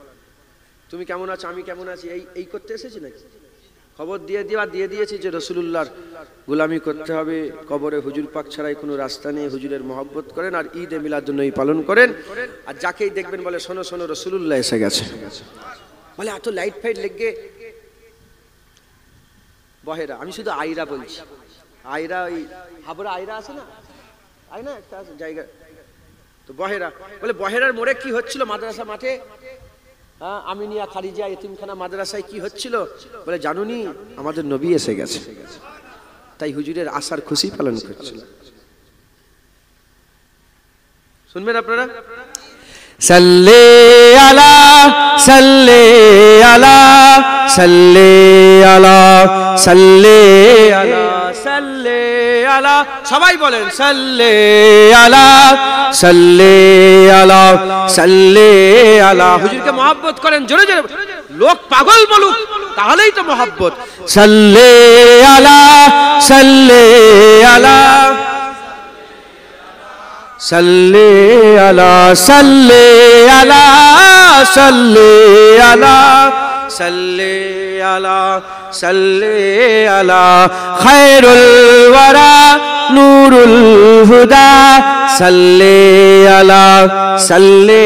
তুমি কেমন আছো, আমি কেমন আছি, এই করতে এসেছি নাকি? খবর দিয়ে দিয়েছি যে রাসূলুল্লাহর গোলামি করতে হবে, কবরে হুজুর পাক ছাড়াই কোনো রাস্তা নেই, হুজুরের মহব্বত করেন আর ঈদে মিলাদুন্নবী পালন করেন। আর যাকেই দেখবেন বলে শোনো শোনো রাসূলুল্লাহ এসে গেছে, বলে এত লাইট ফাইট লেগে বহেরা। আমি শুধু আইরা বলছি, আইরা ওই হাবড়া আইরা আছে না, আইনা একটা জায়গা, তো বহেরা বলে বহেরার মোড়ে কি হচ্ছিল মাদ্রাসা মাঠে, আমিনিয়া খারিজা এতিমখানা মাদ্রাসায় কি হচ্ছিল, বলে জানুনি আমাদের নবী এসে গেছে, তাই হুজুরের আসার খুশি পালন করছিল। শুনবেন আপনারা? সাল্লে আলা সাল্লে আলা সাল্লে আলা সাল্লে আলা সাল্লে আলা, সবাই বলেন সাল্লে আলা সাল্লে আলা সাল্লে আলা। হুজুরকে মহব্বত করেন জোরে জোরে, লোক পাগল বলুক তাহলেই তো মহব্বত। সাল্লে আলা সাল্লে আলা সাল্লে আলা সাল্লে আলা সাল্লে আলা সাল্লে আলা সাল্লে আলা খায়রুল ওয়ারা নূরুল হুদা সাল্লে আলা সাল্লে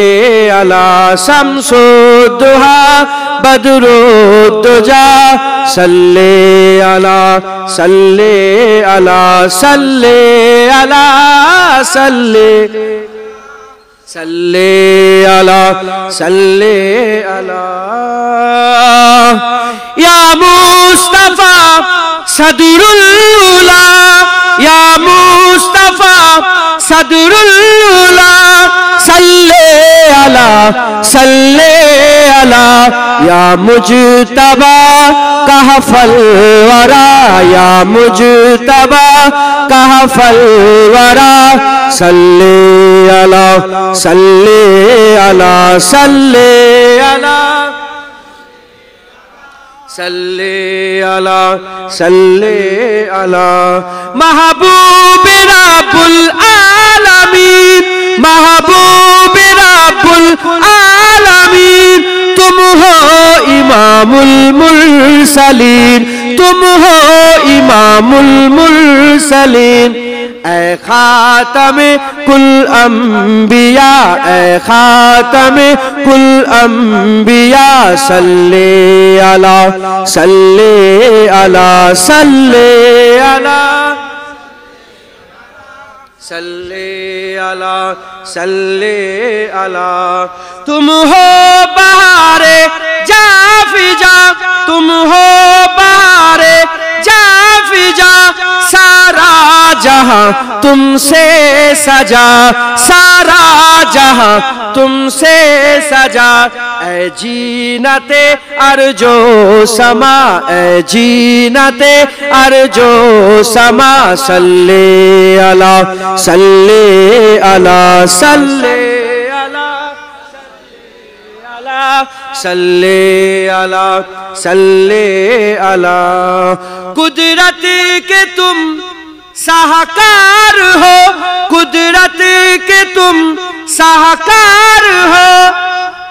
আলা শামসুদ দুহা বদরুদ দুজা সাল্লে আলা সাল্লে আলা সাল্লে আলা সাল্লে সাল্লে আলা সাল্লে আলা ইয়া মুস্তাফা সাদরুল উলা ইয়া মুস্তাফা সাদরুল উলা সাল্লে আলা সাল্লে আলা ইয়া মুজতবা কাহফল ওয়ারা ইয়া মুজতবা কাহফল ওয়ারা সাল্লে আলা সাল্লে আলা সাল্লে আলা সাল্লে আলা সাল্লে আলা মাহবুব রাব্বুল আলামিন महबूब रब्बुल आलमीन, तुम हो इमामुल मुरसलीन, तुम हो इमामुल मुरसलीन। ऐ खातमे कुल अंबिया, ऐ खातमे कुल अंबिया, सल्ले अला सल्ले अला सल्ले अला सल्ले अला सल्ले अला। तुम हो बहारे जाफिजा, तुम हो बहारे जाफिजा, सारा जहां तुमसे सजा, सारा जहां तुमसे सजा। ऐ जीनते अर्जो समा, ऐ जीनते अर्जो समा, सल्ले अला सल्ले अला सल्ले अला सल्ले अला सल्ले अला। कुदरत के तुम साहकार हो, कुदरत के तुम साहकार हो,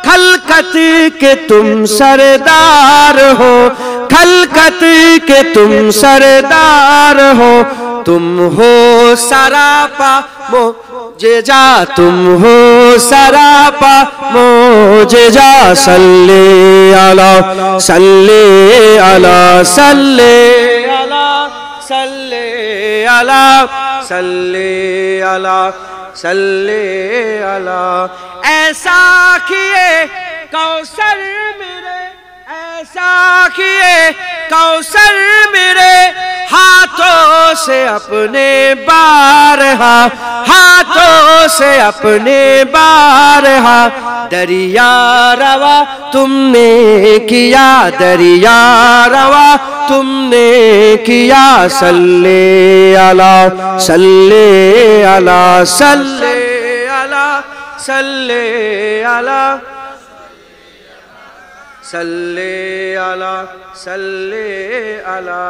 खलकत के तुम सरदार हो, खलकत के तुम सरदार हो। तुम हो सरापा मोजेजा, तुम हो सरापा मोजेजा, सल्ले अला सल्ले अला सल्ले अला सल्ले अला सल्ले अला सल्ले अला। ऐसा किए कौसर मेरे, ऐसा किए कौसर मेरे, हाथों से अपने बारहा, हाथों से अपने बारहा। दरिया रवा तुमने किया, दरिया रवा तुमने किया, सल्ले अला सल्ले अला सल्ले अला सल्ले अला सल्ले अला सल्ले अला।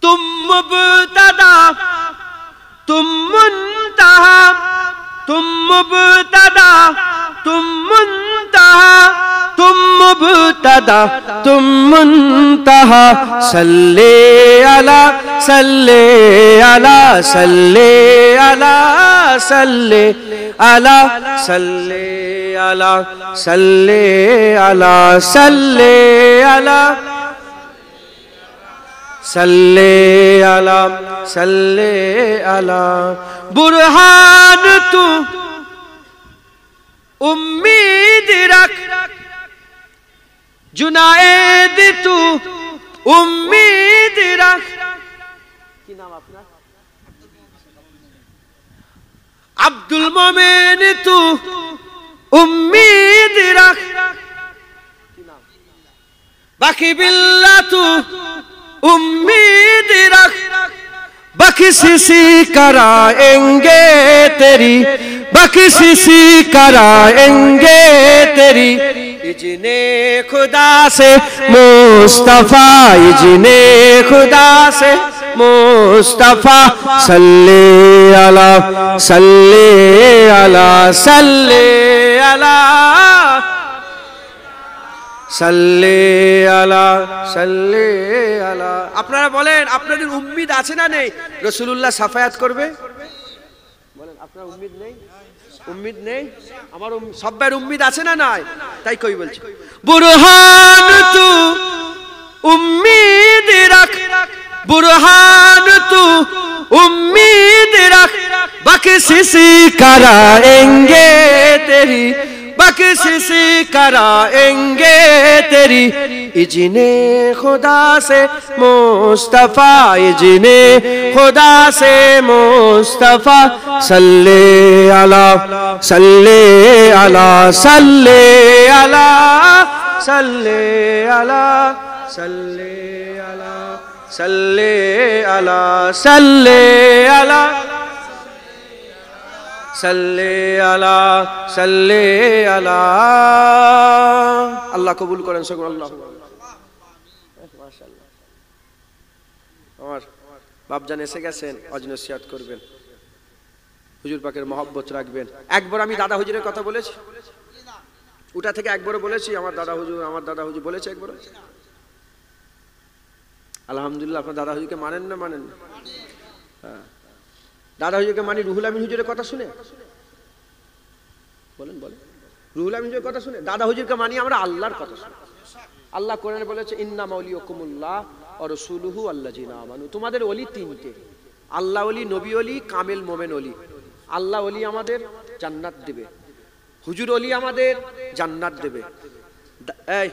तुम मुब्तदा तुम मुंतहा, तुम मुब्तदा तुम मुंतहा, तुम मुब्तदा तुम मुंतहा, सल्ले अला सल्ले अला सल्ले अला सल्ले अला सल्ले अला सल्ले अला सल्ले अला सल्ले अला सल्ले अला। बुरहान तू उम्मीद रख, जुनायद तू उम्मीद रख। की नाम अपना? अब्दुल मोमिन तू उम्मीद रख, बाकी बिल्ला तू उम्मीद रख। बख्शिशी कराएंगे तेरी, बख्शिशी कराएंगे तेरी। इजने खुदा से मुस्तफा, इजने खुदा से मुस्तफा, सल्ले अला सल्ले अला सल्ले अला सल्ले अला सल्ले अला। আপনারা বলেন আপনাদের উম্মিদ আছে না নেই? রাসূলুল্লাহ সাফায়াত করবে, বলেন আপনার উম্মিদ নেই? উম্মিদ নেই? আমার সবার উম্মিদ আছে না নাই? তাই কই বলছি, বুরহান তু উম্মিদ রাখ, बुरहान तू उम्मीद रख। बख्शिशी कराएंगे तेरी, बख्शिशी कराएंगे तेरी। इजने खुदा से मुस्तफा, इजने खुदा से मुस्तफा, सल्ले अला सल्ले अला सल्ले अला सल्ले अला सल्ले अला सल्ले अला सल्ले अला सल्ले अला सल्ले अला। अल्लाह कबूल करें सकून अल्लाह। माशाআল্লাহ, আমার বাপজান এসে গেছেন, অজ নসিহত করবেন। হুজুর পাকের মহব্বত রাখবেন। একবার আমি দাদা হুজুরের কথা বলেছি, ওটা থেকে একবারও বলেছি আমার দাদা হুজুর বলেছে একবার? আলহামদুলিল্লাহ। আপনার দাদা হুজুরকে মানেন না? মানেন না? হ্যাঁ, দাদা হুজুরকে মানি রুহুল আমিন হুজুরের কথা শুনে। বলেন বলেন, রুহুল আমিন হুজুরের কথা শুনে। দাদা হুজুরকে মানি আমরা আল্লাহর কথা শুনে। আল্লাহ কোরআনে বলেছে ইন্না মাউলিয়াকুমুল্লাহ ওয়া রাসূলুহু আল্লাযিনা আমানু। তোমাদের ওলি তিনটে, আল্লাহ ওলি, নবী ওলি, কামেল মোমেন ওলি। আল্লাহ ওলি আমাদের জান্নাত দেবে, হুজুর ওলি আমাদের জান্নাত দেবে। এই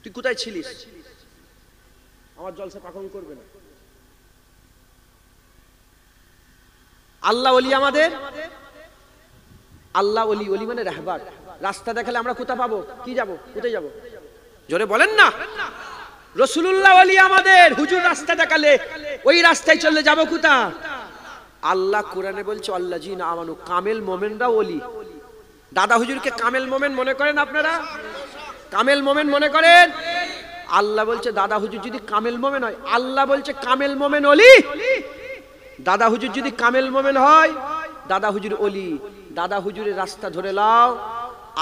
তুই কোথায় ছিলিস? আমার জলসা পাখন করবে না। আল্লাহ ওলি আমাদের, আল্লাহ ওলি, ওলি মানে রাহবার। রাস্তা দেখালে আমরা কোথা পাবো? কি যাব? কোথায় যাব? জোরে বলেন না। রাসূলুল্লাহ ওলি আমাদের, হুজুর রাস্তা দেখালে ওই রাস্তায় চললে যাব কোথা? আল্লাহ কোরআনে বলছে আল্লাযিনা আমানু, কামেল মোমেনরা ওলি। দাদা হুজুরকে কামেল মোমেন মনে করেন আপনারা? কামেল মোমেন মনে করেন? আল্লাহ বলছে দাদা হুজুর যদি কামেল মোমেন হয়, আল্লাহ বলছে কামেল মোমেন ওলি। দাদা হুজুর যদি কামেল মোমেন হয়, দাদা হুজুর ওলি। দাদা হুজুরের রাস্তা ধরে লাও,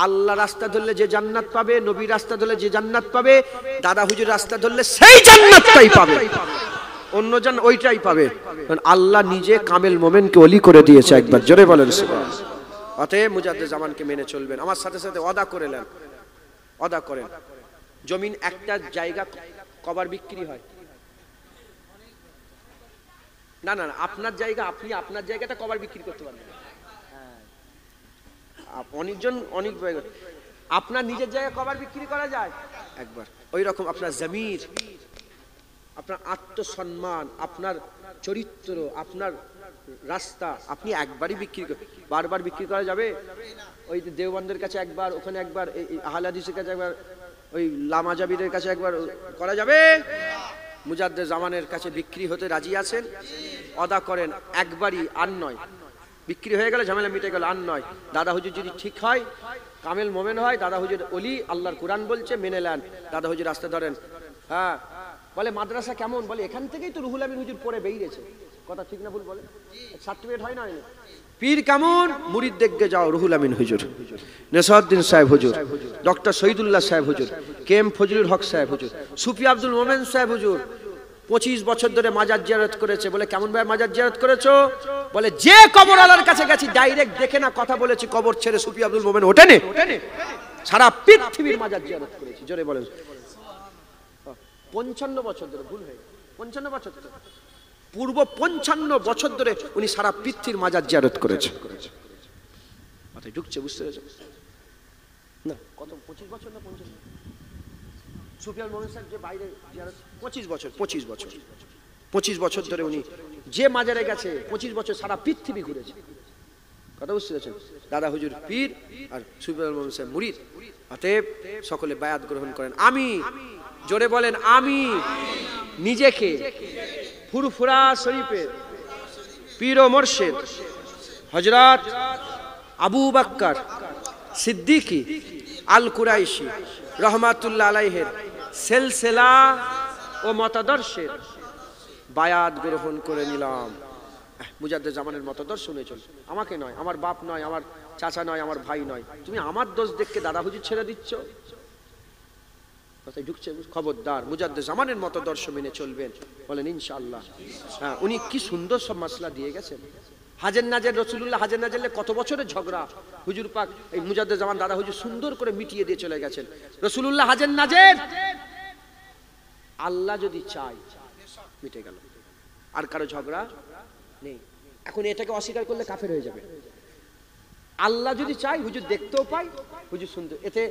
আল্লাহ রাস্তা ধরলে যে জান্নাত পাবে, নবী রাস্তা ধরলে যে জান্নাত পাবে, দাদা হুজুর রাস্তা ধরলে সেই জান্নাতটাই পাবে, অন্য জান ওইটাই পাবে। কারণ আল্লাহ নিজে কামেল মোমেনকে ওলি করে দিয়েছে। একবার জোরে বলেন সুবহানাল্লাহ। অতএব মুজাদ্দিদ জামানকে মেনে চলবেন। আমার সাথে সাথে ওয়াদা করে নেন, ওয়াদা করেন। জমিন একটা জায়গা কবার বিক্রি হয়? না না না, আপনার জায়গা, আপনি আপনার জায়গাটা কবার বিক্রি করতে পারবেন? অনেকজন অনেক, আপনার নিজের জায়গা কবার বিক্রি করা যায়? একবার। ওই রকম আপনার জমির, আপনার আত্মসম্মান, আপনার চরিত্র, আপনার রাস্তা আপনি একবারই বিক্রি করেন। বারবার বিক্রি করা যাবে? ওই দেওবন্দের কাছে একবার, ওখানে একবার, আহলে হাদিসের কাছে একবার, ওই লামা জাবিরের কাছে একবার করা যাবে? মুজাদ্দিদ জামানের কাছে বিক্রি হতে রাজি আছেন? ওয়াদা করেন একবারই, আর নয়। বিক্রি হয়ে গেলে ঝামেলা মিটে গেল, আর নয়। দাদা হুজুর যদি ঠিক হয়, কামেল মোমেন হয়, দাদা হুজুর ওলি, আল্লাহর কোরআন বলছে মেনে নেন, দাদা হুজুর রাস্তা ধরেন। হ্যাঁ, বলে মাদ্রাসা কেমন? বলে এখান থেকেই তো রুহুল আমিন হুজুর পড়ে বেরিয়েছে। কথা ঠিক না ভুল? বলে সার্টিফিকেট হয় না? পীর কেমন? মুরিদ দেখতে যাও, রুহুল আমিন হুজুর, নেসাউদ্দিন সাহেব হুজুর, ডক্টর শহীদুল্লাহ সাহেব হুজুর, কে এম ফজলুল হক সাহেব হুজুর, সুফি আব্দুল মোমেন সাহেব হুজুর 25 বছর ধরে মাজার জিয়ারত করেছে। বলে কেমন ভাই মাজার জিয়ারত করেছো? বলে যে কবর আলার কাছে গেছি, ডাইরেক্ট দেখে না কথা বলেছি, কবর ছেড়ে সুফি আব্দুল মোমেন ওঠেনি, সারা পৃথিবীর মাজার জিয়ারত করেছি। জোরে বলেন। 55 বছর ধরে, ভুল হয়ে 55 বছর ধরে, পূর্ব 55 বছর ধরে উনি সারা পৃথিবীর মাজার জিয়ারত করেছে। মাথায় ঢুকছে? বুঝতে পেরেছ না? কত 25 বছর না 50? সুফিয়ান মোমেন সাহেব যে বাইরে জিয়ারত 25 বছর, 25 বছর ধরে উনি যে মাজারে গেছে, 25 বছর সারা পৃথিবী ঘুরেছে। কথা বুঝতে পেরেছেন? দাদা হুজুর পীর আর সুফিয়ান মোমেন সাহেব মুরিদ। অতএব সকলে বায়াত গ্রহণ করেন। আমি, জোরে বলেন, আমি নিজেকে ফুরফুরা শরীফের পীর ও মুর্শিদ হযরত আবু বকর সিদ্দিকী আল কুরাইশি রহমাতুল্লাহ আলাইহির সিলসিলা ও মতাদর্শের বায়াত গ্রহণ করে নিলাম। মুজাদ্দিদ জামানের মতাদর্শ নিয়ে চল। আমাকে নয়, আমার বাপ নয়, আমার চাচা নয়, আমার ভাই নয়। তুমি আমার দোষ দেখে দাদা হুজুর ছেড়ে দিচ্ছ? কথায় ঢুকছে? খবরদার, মুজাদ্দিদ জামানের মতাদর্শ মেনে চলবেন। বলেন ইনশাআল্লাহ। হ্যাঁ, উনি কি সুন্দর সব মাসলা দিয়ে গেছেন। হাজের নাজের, রাসূলুল্লাহ হাজের নাজেরলে কত বছরের ঝগড়া হুজুর পাক এই মুজাদ্দিদ জামান দাদা হুজুর সুন্দর করে মিটিয়ে দিয়ে চলে গেছেন। রাসূলুল্লাহ হাজের নাজের আল্লাহ যদি চায় মিটে গেল, আর কারো ঝগড়া নেই। এখন এটাকে অস্বীকার করলে কাফের হয়ে যাবে। আল্লাহ যদি চাই, হুজুর দেখতেও পাই, হুজুর শুনতে, এতে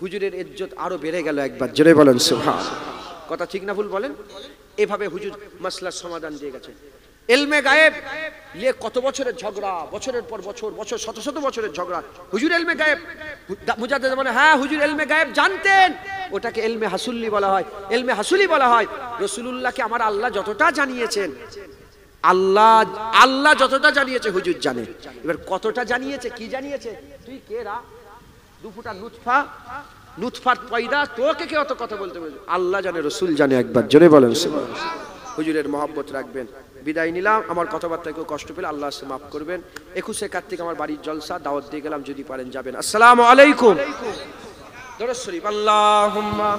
হুজুরের ইজ্জত আরো বেড়ে গেল। একবার জোরে বলেন সুবহান। কথা ঠিক না ভুল? বলেন। এভাবে হুজুর মাসলার সমাধান দিয়ে গেছে। ইলমে গায়েব নিয়ে কত বছরের ঝগড়া, বছরের পর বছর, শত শত বছরের ঝগড়া। হুজুর ইলমে গায়েব, মুজাদ্দিদ মানে হ্যাঁ হুজুর ইলমে গায়েব জানতেন, ওটাকে ইলমে হাসুলি বলা হয়। ইলমে হাসুলি বলা হয় রাসূলুল্লাহকে আমার আল্লাহ যতটা জানিয়েছেন, আল্লাহ যতটা জানিয়েছে হুজুর জানে। এবার কতটা জানিয়েছে, কি জানিয়েছে? তুই কে রা? 2 ফুটা নুতফার পয়দা, তোকে কে অত কথা বলতে বলছে? আল্লাহ জানে, রাসূল জানে। একবার জোরে বলেন সুবহানাল্লাহ। হুজুরের মহব্বত রাখবেন। বিদায় নিলাম। আমার কথাবার্তায় কেউ কষ্ট পেলে আল্লাহ মাফ করবেন। 21শে কার্তিক আমার বাড়ির জলসা, দাওয়াত দিয়ে গেলাম, যদি পারেন যাবেন। আসসালামু আলাইকুম। দরুদ শরীফ। আল্লাহুম্মা